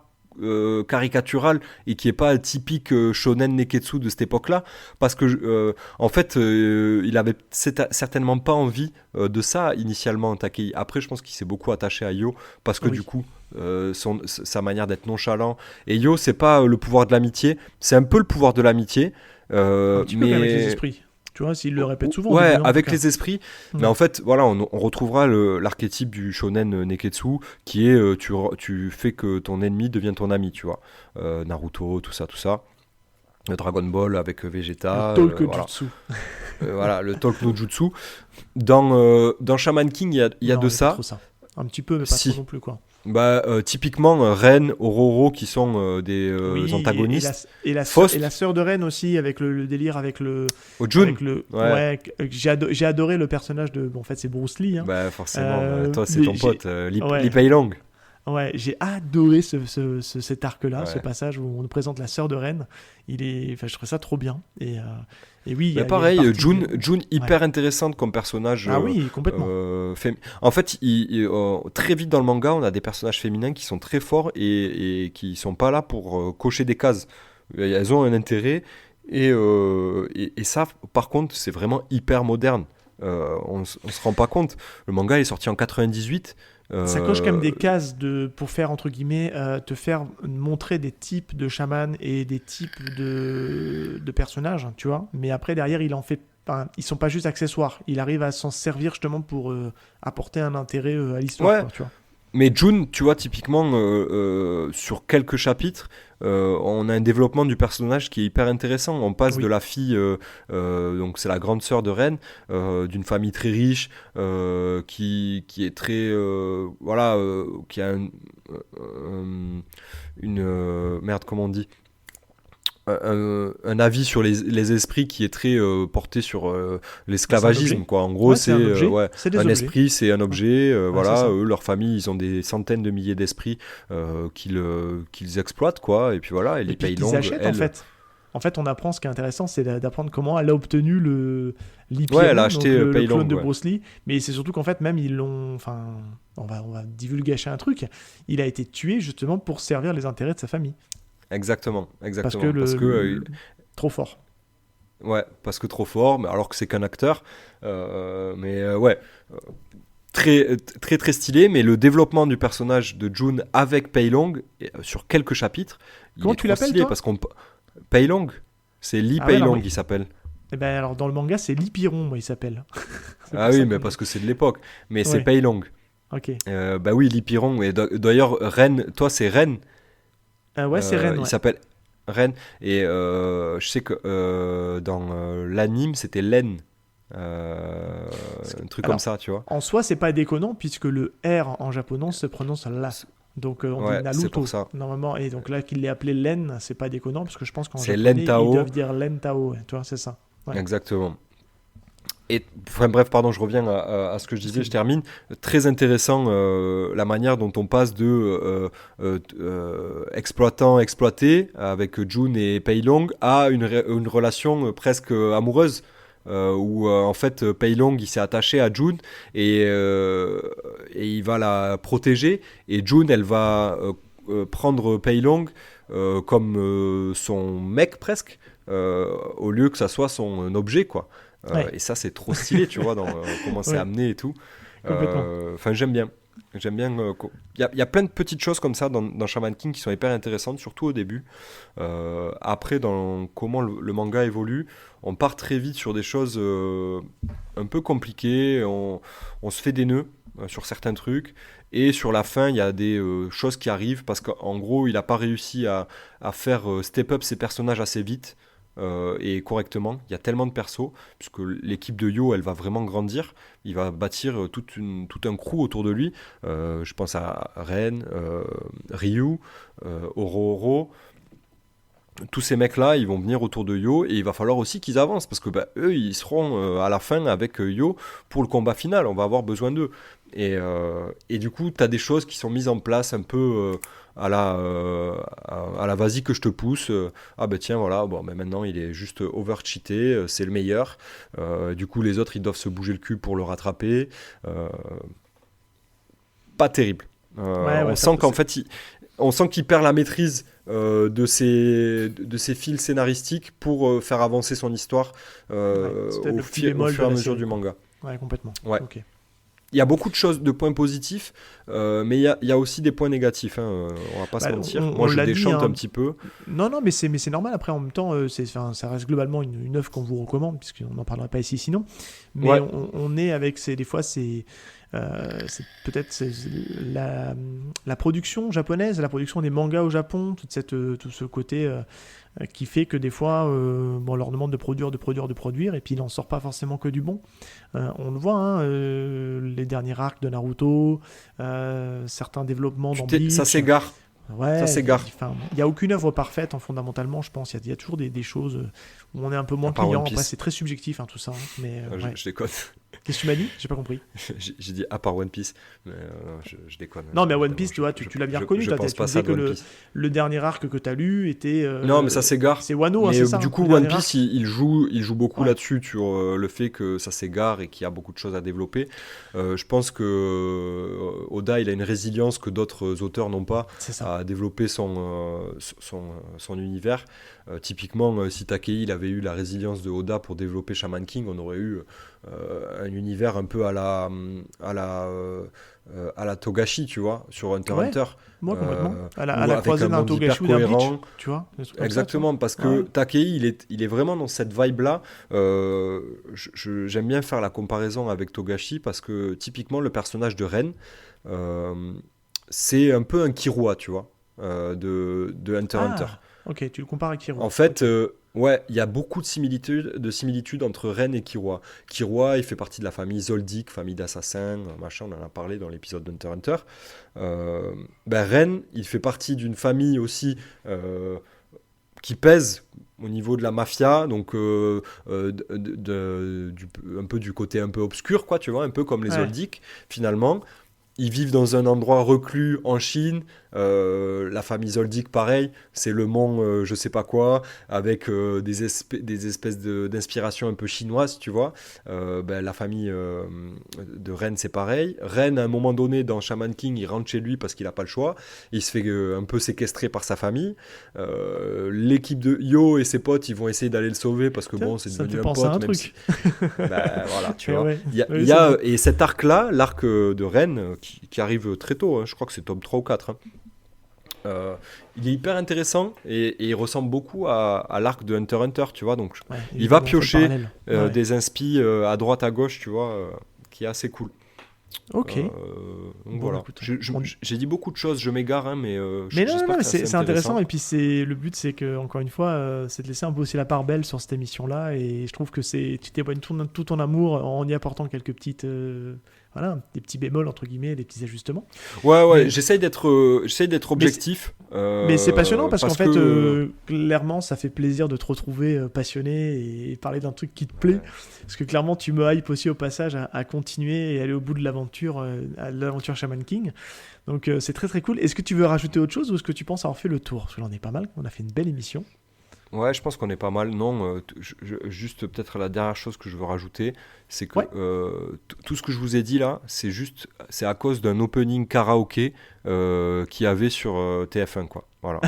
caricatural et qui est pas typique shonen neketsu de cette époque-là, parce que en fait, il avait certainement pas envie de ça initialement, Takei. Après, je pense qu'il s'est beaucoup attaché à Yo parce que Oui. du coup, sa manière d'être nonchalant. Et Yo, c'est pas le pouvoir de l'amitié, c'est un peu le pouvoir de l'amitié, Un petit peu mais avec les esprits. Tu vois, s'il le répète souvent. ouais, depuis, en avec tout cas. les esprits. Mm. Mais en fait, voilà, on retrouvera l'archétype du shonen neketsu, qui est tu fais que ton ennemi devient ton ami, tu vois. Naruto, tout ça. Dragon Ball avec Vegeta. Le talk voilà. jutsu. Voilà, le talk no jutsu. Dans Shaman King, il y a Non, de pas ça. trop ça. Un petit peu, mais pas Si. trop non plus, quoi. Bah, typiquement, Ren, Ororo, qui sont des Oui, antagonistes. et la Faust. sœur de Ren aussi, avec le délire, avec le... Ojun. Avec le Ouais. ouais, j'ai adoré le personnage de... Bon, en fait, c'est Bruce Lee. Hein. Bah, forcément, toi, c'est mais ton pote, ouais. Li Peilong. Ouais, j'ai adoré cet arc-là, Ouais. ce passage où on nous présente la sœur de Ren. Enfin, je trouve ça trop bien. Et oui, il y a Mais pareil, une partie June hyper intéressante comme personnage. Ah oui, complètement. En fait, très vite dans le manga, on a des personnages féminins qui sont très forts et qui sont pas là pour cocher des cases. Elles ont un intérêt et ça, par contre, c'est vraiment hyper moderne. On se rend pas compte. Le manga est sorti en 98. Ça coche quand même des cases pour faire, entre guillemets, te faire montrer des types de chamans et des types de personnages, tu vois. Mais après, derrière, ils sont pas juste accessoires. Il arrive à s'en servir justement pour apporter un intérêt à l'histoire, Ouais. quoi, tu vois. Mais June, tu vois, typiquement, sur quelques chapitres, on a un développement du personnage qui est hyper intéressant. On passe Oui. de la fille, donc c'est la grande sœur de Ren, d'une famille très riche, qui est très, voilà, qui a merde, comment on dit, un avis sur les esprits qui est très porté sur l'esclavagisme, objet. quoi. En gros, Ouais, c'est un objet. ouais, C'est des un objets. esprit, c'est un objet. Voilà, c'est ça. eux, leur famille, ils ont des centaines de milliers d'esprits qu'ils exploitent, quoi. Et puis voilà, et Et les puis qu'ils Peilong, achètent, en elle, fait. En fait, on apprend, ce qui est intéressant, c'est d'apprendre comment elle a obtenu le Ouais, elle a donc acheté le Peilong, clone de ouais. Bruce Lee. Mais c'est surtout qu'en fait, même ils l'ont... Enfin, on va divulgacher un truc. Il a été tué justement pour servir les intérêts de sa famille. exactement, Parce que trop fort. ouais, parce que trop fort, mais alors que c'est qu'un acteur. Ouais, très, très très stylé. Mais le développement du personnage de June avec Peilong, sur quelques chapitres, Comment il est tu trop l'appelles, stylé toi parce qu'on Peilong, c'est Lee Ah ouais, non, Peilong, mais- il s'appelle. Et ben alors, dans le manga, c'est Lipiron, moi, il s'appelle. C'est Ah pour oui, ça mais qu'on- parce que c'est de l'époque. Mais c'est Ouais. Peilong. Ok. Bah oui, Lee Piron. Et d'ailleurs, Ren, toi c'est Ren. Ouais, c'est Ren, Il ouais. s'appelle Ren. Et je sais que dans l'anime, c'était Len. Un truc Alors, comme ça, tu vois. En soi, c'est pas déconnant, puisque le R en japonais se prononce la. Donc on Ouais, dit c'est Naruto, pour ça. normalement. Et donc là, qu'il l'ait appelé Len, c'est pas déconnant, parce que je pense qu'en C'est japonais, Len Tao. ils doivent dire Len Tao. Ouais, tu vois, c'est ça. Ouais. Exactement. Et enfin, bref, pardon, je reviens à ce que je disais, je termine. Très intéressant la manière dont on passe de exploitant exploité avec June et Peilong à une relation presque amoureuse. Où en fait Peilong il s'est attaché à June et il va la protéger et June elle va prendre Peilong comme son mec presque, au lieu que ça soit son objet, quoi. Et ça, c'est trop stylé, tu vois, dans comment c'est amené et tout. Enfin, j'aime bien. Il y a plein de petites choses comme ça dans Shaman King qui sont hyper intéressantes, surtout au début. Après, dans comment le manga évolue, on part très vite sur des choses un peu compliquées. On se fait des nœuds sur certains trucs. Et sur la fin, il y a des choses qui arrivent parce qu'en gros, il n'a pas réussi à faire step up ses personnages assez vite. Et correctement, il y a tellement de persos puisque l'équipe de Yo elle va vraiment grandir, il va bâtir tout un crew autour de lui, je pense à Ren, Ryu, Oro, tous ces mecs là ils vont venir autour de Yo et il va falloir aussi qu'ils avancent parce que eux ils seront à la fin avec Yo pour le combat final, on va avoir besoin d'eux et du coup tu as des choses qui sont mises en place un peu à la vas-y que je te pousse, ah ben tiens voilà, bon mais maintenant il est juste over cheaté, c'est le meilleur, du coup les autres ils doivent se bouger le cul pour le rattraper, pas terrible, on sent qu'en fait on sent qu'il perd la maîtrise de ses fils scénaristiques pour faire avancer son histoire au fur et à mesure du manga. Ouais, complètement. Ouais. Okay. Il y a beaucoup de choses, de points positifs, mais il y a aussi des points négatifs. On va pas se mentir. Moi, je déchante un petit peu. Non, mais c'est normal. Après, en même temps, ça reste globalement une œuvre qu'on vous recommande, puisqu'on n'en parlera pas ici sinon. Mais on est avec des fois, c'est peut-être la production japonaise, la production des mangas au Japon, tout ce côté qui fait que des fois, on leur demande de produire, et puis il n'en sort pas forcément que du bon. On le voit, les derniers arcs de Naruto, certains développements dans Bleach. Ça s'égare. Ouais, ça s'égare. Il n'y a aucune œuvre parfaite, fondamentalement, je pense. Il y a toujours des choses où on est un peu moins client. Après, c'est très subjectif, tout ça. Mais, je déconne. Qu'est-ce que tu m'as dit ? J'ai pas compris. J'ai dit à part One Piece, mais je déconne. Non, mais One Piece, tu vois, tu l'as bien reconnu. Tu disais que le dernier arc que tu as lu était. Non, mais ça s'égare. C'est Wano, mais c'est ça. Du coup, One Piece, il joue beaucoup là-dessus, sur le fait que ça s'égare et qu'il y a beaucoup de choses à développer. Je pense que Oda, il a une résilience que d'autres auteurs n'ont pas à développer son univers. Typiquement, si Takei il avait eu la résilience de Oda pour développer Shaman King, on aurait eu un univers un peu à la Togashi, tu vois, sur Hunter x Hunter. Moi, complètement. À la croisée d'un Togashi ou d'un Bleach, tu vois. Exactement, parce que Takei, il est vraiment dans cette vibe-là. J'aime bien faire la comparaison avec Togashi, parce que typiquement, le personnage de Ren, c'est un peu un Killua, tu vois, de Hunter x Hunter. Ok, tu le compares à Killua. En fait, il y a beaucoup de similitudes entre Ren et Killua. Killua, il fait partie de la famille Zoldyck, famille d'assassins, machin, on en a parlé dans l'épisode d'Hunter x Hunter. Ren, il fait partie d'une famille aussi qui pèse au niveau de la mafia, donc un peu du côté un peu obscur, quoi, tu vois, un peu comme les Zoldyck, finalement. Ils vivent dans un endroit reclus en Chine. La famille Zoldyck, pareil, c'est le mont je sais pas quoi, avec des espèces d'inspiration un peu chinoise, tu vois. La famille de Ren, c'est pareil. Ren, à un moment donné, dans Shaman King, il rentre chez lui parce qu'il n'a pas le choix. Il se fait un peu séquestrer par sa famille. L'équipe de Yo et ses potes, ils vont essayer d'aller le sauver parce que bon, c'est devenu un pote. Ça me fait penser à un truc. Voilà, tu vois. Et cet arc-là, l'arc de Ren, qui arrive très tôt, hein, je crois que c'est tome 3 ou 4, il est hyper intéressant et il ressemble beaucoup à l'arc de Hunter x Hunter, tu vois, donc il va piocher des inspi à droite à gauche, tu vois, qui est assez cool. Ok. Donc voilà. Écoute, j'ai dit beaucoup de choses, je m'égare, hein, mais non, c'est intéressant. Et puis le but, c'est que, encore une fois, c'est de laisser un peu aussi la part belle sur cette émission-là. Et je trouve que tu témoignes tout ton amour en y apportant quelques petites. Des petits bémols, entre guillemets, des petits ajustements. Ouais, j'essaye d'être objectif. Mais c'est passionnant parce qu'en fait, clairement, ça fait plaisir de te retrouver passionné et parler d'un truc qui te plaît. Ouais. Parce que clairement, tu me hype aussi au passage à continuer et aller au bout de l'aventure, à l'aventure Shaman King. Donc c'est très très cool. Est-ce que tu veux rajouter autre chose ou est-ce que tu penses avoir fait le tour ? Parce que l'on est pas mal, on a fait une belle émission. Ouais, je pense qu'on est pas mal. Non, juste peut-être la dernière chose que je veux rajouter, c'est que tout ce que je vous ai dit là, c'est à cause d'un opening karaoké qu'il y avait sur TF1, quoi. Voilà.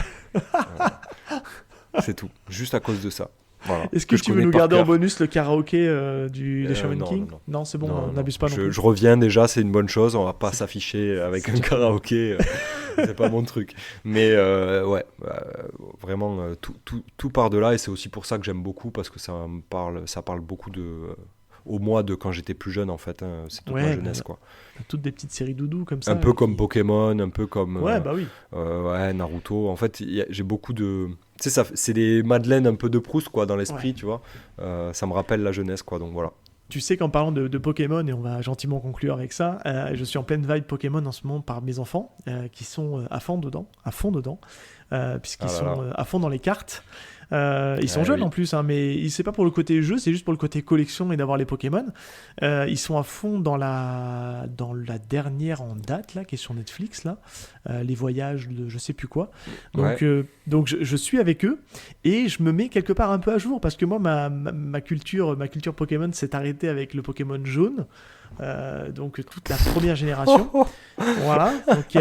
C'est tout. Juste à cause de ça. Voilà. Est-ce que tu je veux connais nous par garder en cœur. bonus le karaoké des Shaman Non, King? non. Non, c'est bon, Non, on non. n'abuse pas non plus. Je reviens déjà, c'est une bonne chose. On va pas s'afficher avec c'est un déjà karaoké. C'est pas mon truc. Mais ouais, vraiment, tout part de là. Et c'est aussi pour ça que j'aime beaucoup, parce que ça parle beaucoup au moi de quand j'étais plus jeune, en fait. Hein. C'est toute ma jeunesse, quoi. Toutes des petites séries doudou comme ça. Un peu comme Pokémon, un peu comme Ouais, bah oui. ouais, Naruto. En fait, j'ai beaucoup de... Tu sais, c'est des Madeleines un peu de Proust, quoi, dans l'esprit, Ouais. tu vois. Ça me rappelle la jeunesse, quoi, donc voilà. Tu sais qu'en parlant de Pokémon, et on va gentiment conclure avec ça, je suis en pleine vibe Pokémon en ce moment par mes enfants, qui sont à fond dedans, puisqu'ils Ah là sont là. À fond dans les cartes. Ils sont Ah jeunes oui. en plus, hein, mais c'est pas pour le côté jeu, c'est juste pour le côté collection et d'avoir les Pokémon. Ils sont à fond dans la dernière en date là, qui est sur Netflix là, les voyages de je sais plus quoi. Donc, Ouais. donc je suis avec eux et je me mets quelque part un peu à jour parce que moi ma culture Pokémon s'est arrêtée avec le Pokémon jaune. Donc toute la première génération. Voilà. Donc,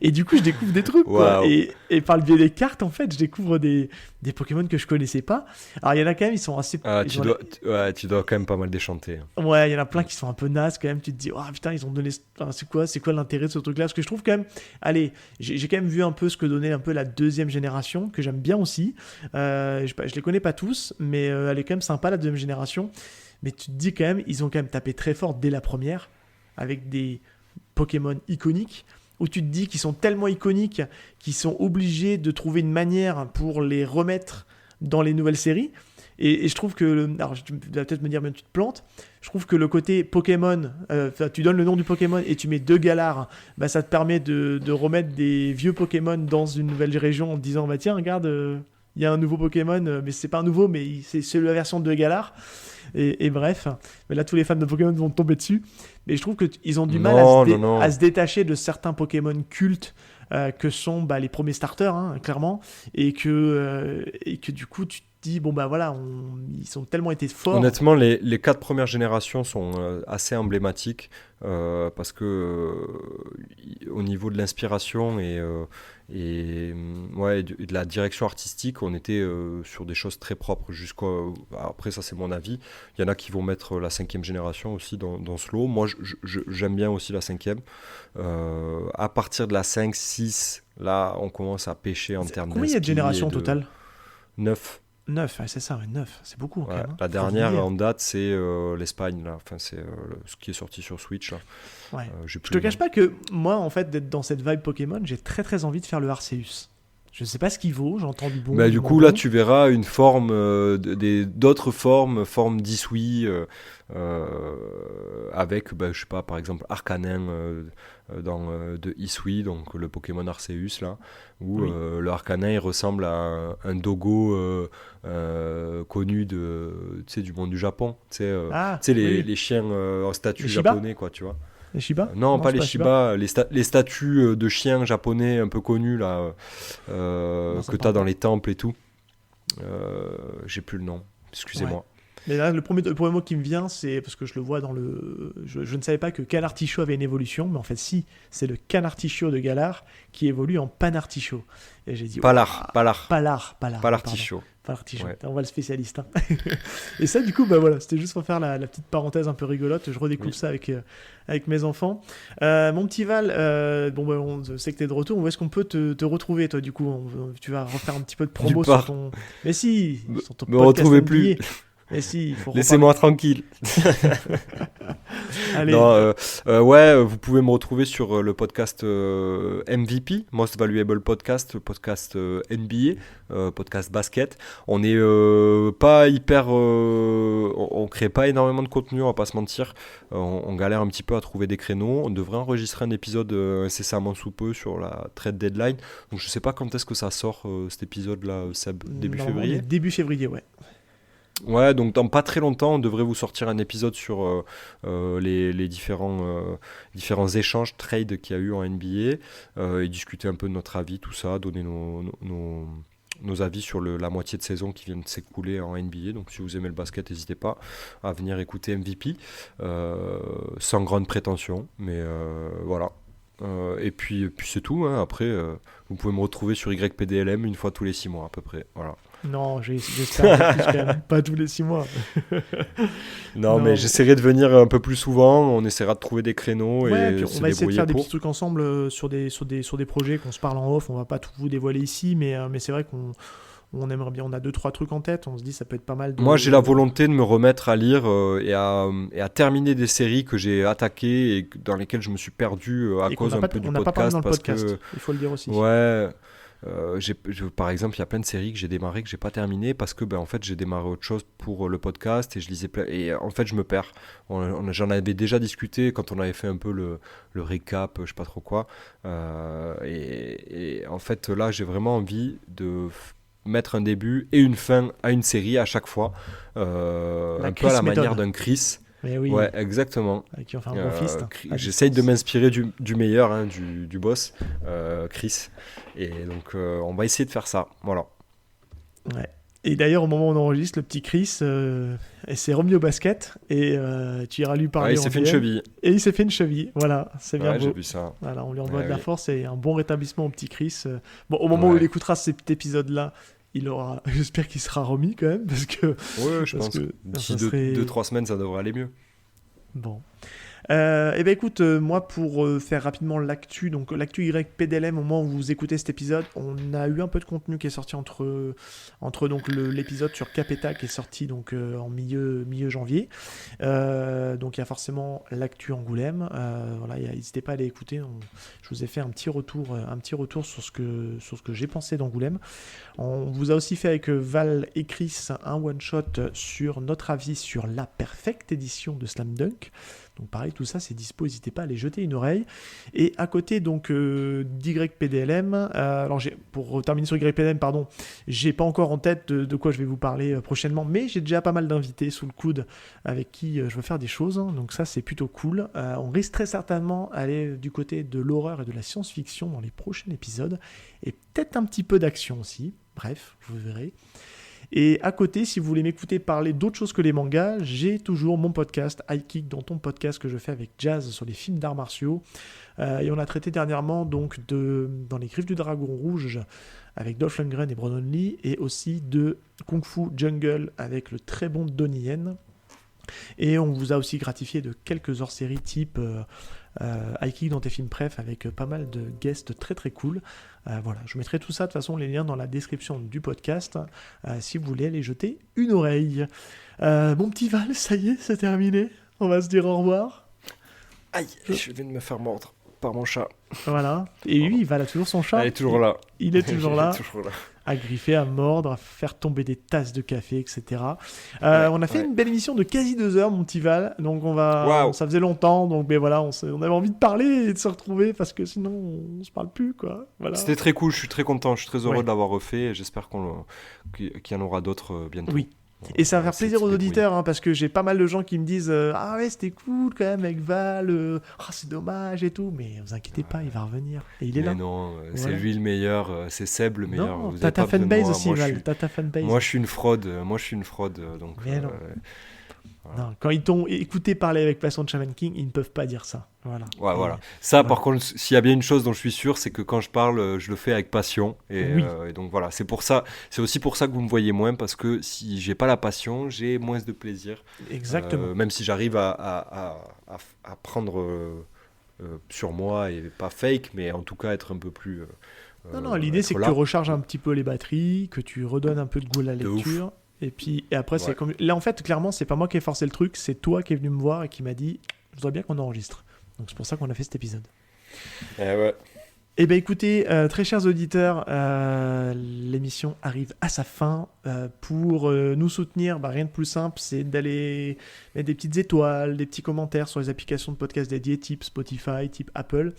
et du coup, je découvre des trucs, quoi. Waouh. Et par le biais des cartes, en fait, je découvre des Pokémon que je connaissais pas. Alors, il y en a quand même, ils sont assez. Ah, ils ont- tu dois quand même pas mal déchanter. Ouais, il y en a plein qui sont un peu nazes quand même. Tu te dis, oh putain, ils ont donné. Enfin, c'est quoi l'intérêt de ce truc-là? Parce que je trouve quand même. Allez, j'ai quand même vu un peu ce que donnait un peu la deuxième génération, que j'aime bien aussi. Je les connais pas tous, mais elle est quand même sympa, la deuxième génération. Mais tu te dis quand même, ils ont quand même tapé très fort dès la première, avec des Pokémon iconiques, où tu te dis qu'ils sont tellement iconiques qu'ils sont obligés de trouver une manière pour les remettre dans les nouvelles séries. Et je trouve que... Alors, tu vas peut-être me dire, mais tu te plantes. Je trouve que le côté Pokémon, tu donnes le nom du Pokémon et tu mets 2 Galar, bah, ça te permet de remettre des vieux Pokémon dans une nouvelle région en te disant, bah tiens, regarde, il y a un nouveau Pokémon, mais c'est pas un nouveau, mais c'est la version de Galar. Et bref, mais là tous les fans de Pokémon vont tomber dessus. Mais je trouve qu'ils ont du mal Non. à se détacher de certains Pokémon cultes que sont les premiers starters, hein, clairement. Et que du coup tu te dis, bon bah voilà, ils ont tellement été forts. Honnêtement, les 4 premières générations sont assez emblématiques parce que au niveau de l'inspiration et de la direction artistique, on était sur des choses très propres. Après, ça c'est mon avis. Il y en a qui vont mettre la 5e génération aussi dans ce lot. Moi, j'aime bien aussi la 5e. À partir de la 5, 6, là, on commence à pêcher en termes Combien il y a de générations au total? 9. 9, c'est ça, 9, c'est beaucoup. Ouais, quand même, hein. la Faut dernière le dire. en date, c'est l'Espagne, là. Enfin, c'est ce qui est sorti sur Switch. Là. Ouais. J'ai Je plus te le cache nom. pas que moi, en fait, d'être dans cette vibe Pokémon, j'ai très très envie de faire le Arceus. Je sais pas ce qu'il vaut, j'entends du bon. Bah, du du moins coup, là, bon. tu verras une forme, d'autres formes d'Isui, avec, je sais pas, par exemple, Arcanin de Isui, donc le Pokémon Arceus, là, où Oui. le Arcanin, il ressemble à un dogo connu tu sais, du monde du Japon. Tu sais, Ah, tu sais, oui, oui. les chiens en statue Les Shiba japonais, quoi, tu vois. Les Shiba? Non, pas c'est les Shiba, les statues de chiens japonais un peu connus là, Non, ça que me tu parle as dans pas. les temples et tout. J'ai plus le nom, excusez-moi. Mais là, le premier mot qui me vient, c'est parce que je le vois dans le. Je ne savais pas que Canartichaud avait une évolution, mais en fait, si, c'est le Canartichaud de Galar qui évolue en Panartichaud. Et j'ai dit. Palar. Palartichaud. Palartichaud. Panartichaud. Ouais. On voit le spécialiste. Hein. Et ça, du coup, bah voilà, c'était juste pour faire la petite parenthèse un peu rigolote. Je redécouvre Oui. ça avec mes enfants. Mon petit Val, on sait que tu es de retour. Où est-ce qu'on peut te retrouver, toi, du coup tu vas refaire un petit peu de promo Nulle sur part. ton. Mais si, Me- sur ton me podcast retrouvez NBA. plus. Mais si, il faut Laissez-moi tranquille. Allez. Non, ouais, vous pouvez me retrouver sur le podcast MVP, Most Valuable Podcast, le podcast NBA, podcast basket. On est pas hyper, on crée pas énormément de contenu, on va pas se mentir. On galère un petit peu à trouver des créneaux. On devrait enregistrer un épisode incessamment sous peu sur la trade deadline. Donc je sais pas quand est-ce que ça sort cet épisode-là, Seb, début Normalement, février. on est début février, ouais. Ouais, donc dans pas très longtemps, on devrait vous sortir un épisode sur les différents échanges, trades qu'il y a eu en NBA, et discuter un peu de notre avis, tout ça, donner nos avis sur la moitié de saison qui vient de s'écouler en NBA. Donc si vous aimez le basket, n'hésitez pas à venir écouter MVP, sans grande prétention, mais voilà. Et puis c'est tout. Hein. Après, vous pouvez me retrouver sur YPDLM une fois tous les 6 mois à peu près. Voilà. Non, j'espère un peu plus quand même. Pas tous les 6 mois. Non, mais j'essaierai de venir un peu plus souvent. On essaiera de trouver des créneaux Ouais, et puis se on va essayer de débrouiller faire des pour. petits trucs ensemble sur des projets qu'on se parle en off. On va pas tout vous dévoiler ici, mais c'est vrai qu'on aimerait bien. On a 2-3 trucs en tête. On se dit ça peut être pas mal. Moi, j'ai la volonté de me remettre à lire et à terminer des séries que j'ai attaquées et dans lesquelles je me suis perdu à et qu'on cause n'a un pas, peu du on n'a pas parlé podcast. dans le Parce podcast. que, Il faut le dire aussi. ouais, par exemple, il y a plein de séries que j'ai démarrées que j'ai pas terminées parce que en fait, j'ai démarré autre chose pour le podcast et je lisais plein. Et en fait, je me perds. J'en avais déjà discuté quand on avait fait un peu le récap, je sais pas trop quoi. Et en fait, là, j'ai vraiment envie de mettre un début et une fin à une série à chaque fois, un peu à la manière d'un Chris. Mais oui. Ouais, exactement. Qui ont fait un bon fist. J'essaye de m'inspirer du meilleur, hein, du boss, Chris. Et donc, on va essayer de faire ça. Voilà. Ouais. Et d'ailleurs, au moment où on enregistre, le petit Chris s'est remis au basket et tu iras lui parler. Il s'est fait une cheville. Et il s'est fait une cheville. Voilà, c'est bien beau. J'ai vu ça. Voilà, on lui envoie de la force et un bon rétablissement au petit Chris. Bon, au moment où il écoutera cet épisode-là, j'espère qu'il sera remis quand même parce que. Ouais, je pense que d'ici 2-3 semaines, ça devrait aller mieux. Bon. Eh ben écoute, moi pour faire rapidement l'actu, donc l'actu YPDLM au moment où vous écoutez cet épisode, on a eu un peu de contenu qui est sorti entre donc l'épisode sur Capeta qui est sorti donc en milieu janvier. Donc il y a forcément l'actu Angoulême. Voilà, n'hésitez pas à aller écouter. Je vous ai fait un petit retour sur ce que j'ai pensé d'Angoulême. On vous a aussi fait avec Val et Chris un one shot sur notre avis sur la perfecte édition de Slam Dunk. Donc pareil, tout ça c'est dispo, n'hésitez pas à aller jeter une oreille. Et à côté donc d'YPDLM, alors pour terminer sur YPDLM, pardon, j'ai pas encore en tête de quoi je vais vous parler prochainement, mais j'ai déjà pas mal d'invités sous le coude avec qui je veux faire des choses, hein, donc ça c'est plutôt cool. On risque très certainement d'aller du côté de l'horreur et de la science-fiction dans les prochains épisodes, et peut-être un petit peu d'action aussi, bref, vous verrez. Et à côté, si vous voulez m'écouter parler d'autres choses que les mangas, j'ai toujours mon podcast High Kick, dans ton podcast que je fais avec Jazz sur les films d'arts martiaux. Et on a traité dernièrement donc dans les Griffes du Dragon Rouge avec Dolph Lundgren et Brandon Lee, et aussi de Kung Fu Jungle avec le très bon Donnie Yen. Et on vous a aussi gratifié de quelques hors-séries type High Kick dans tes films préf avec pas mal de guests très très cool. Voilà, je mettrai tout ça de toute façon, les liens dans la description du podcast si vous voulez aller jeter une oreille. Mon petit Val, ça y est, c'est terminé. On va se dire au revoir. Aïe, je viens de me faire mordre par mon chat. Voilà. Et lui, Val a toujours son chat. Il est toujours là. Il est toujours là. Toujours là. À griffer, à mordre, à faire tomber des tasses de café, etc. On a fait une belle émission de quasi 2 heures, mon petit Val. Donc ça faisait longtemps, donc mais voilà, on avait envie de parler et de se retrouver parce que sinon on se parle plus, quoi. Voilà. C'était très cool, je suis très content, je suis très heureux de l'avoir refait et j'espère qu'il y en aura d'autres bientôt. Oui. Et ça va faire plaisir aux auditeurs, hein, parce que j'ai pas mal de gens qui me disent ah ouais, c'était cool quand même avec Val, c'est dommage et tout, mais vous inquiétez pas, il va revenir. Et il est là. Non, c'est lui le meilleur, c'est Seb le meilleur. Non, t'as ta fanbase aussi, Val, t'as ta fanbase. Moi je suis une fraude, donc. Mais non. Non, quand ils t'ont écouté parler avec Passion de Shaman King, ils ne peuvent pas dire ça. Voilà. Ouais, voilà. Ça, par contre, s'il y a bien une chose dont je suis sûr, c'est que quand je parle, je le fais avec passion. Et donc voilà, c'est aussi pour ça que vous me voyez moins, parce que si j'ai pas la passion, j'ai moins de plaisir. Exactement. Même si j'arrive à prendre sur moi et pas fake, mais en tout cas être un peu plus. Non, l'idée c'est que tu recharges un petit peu les batteries, que tu redonnes un peu de goût à la lecture. Et après, c'est comme. Là, en fait, clairement, c'est pas moi qui ai forcé le truc, c'est toi qui es venu me voir et qui m'a dit je voudrais bien qu'on enregistre. Donc, c'est pour ça qu'on a fait cet épisode. Ouais. Eh bien, écoutez, très chers auditeurs, l'émission arrive à sa fin. Pour nous soutenir, rien de plus simple, c'est d'aller mettre des petites étoiles, des petits commentaires sur les applications de podcast dédiées, type Spotify, type Apple.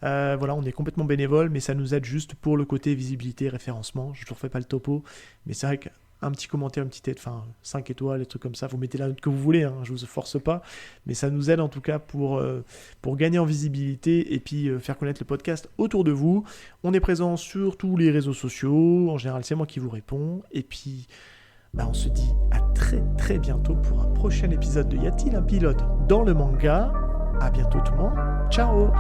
Voilà, on est complètement bénévole, mais ça nous aide juste pour le côté visibilité, référencement. Je ne refais pas le topo, mais c'est vrai que un petit commentaire, une petite aide, 5 étoiles, des trucs comme ça, vous mettez la note que vous voulez, hein, je vous force pas, mais ça nous aide en tout cas pour gagner en visibilité et puis faire connaître le podcast autour de vous. On est présent sur tous les réseaux sociaux, en général c'est moi qui vous réponds, et puis on se dit à très très bientôt pour un prochain épisode de Y a-t-il un pilote dans le manga. À bientôt tout le monde, ciao.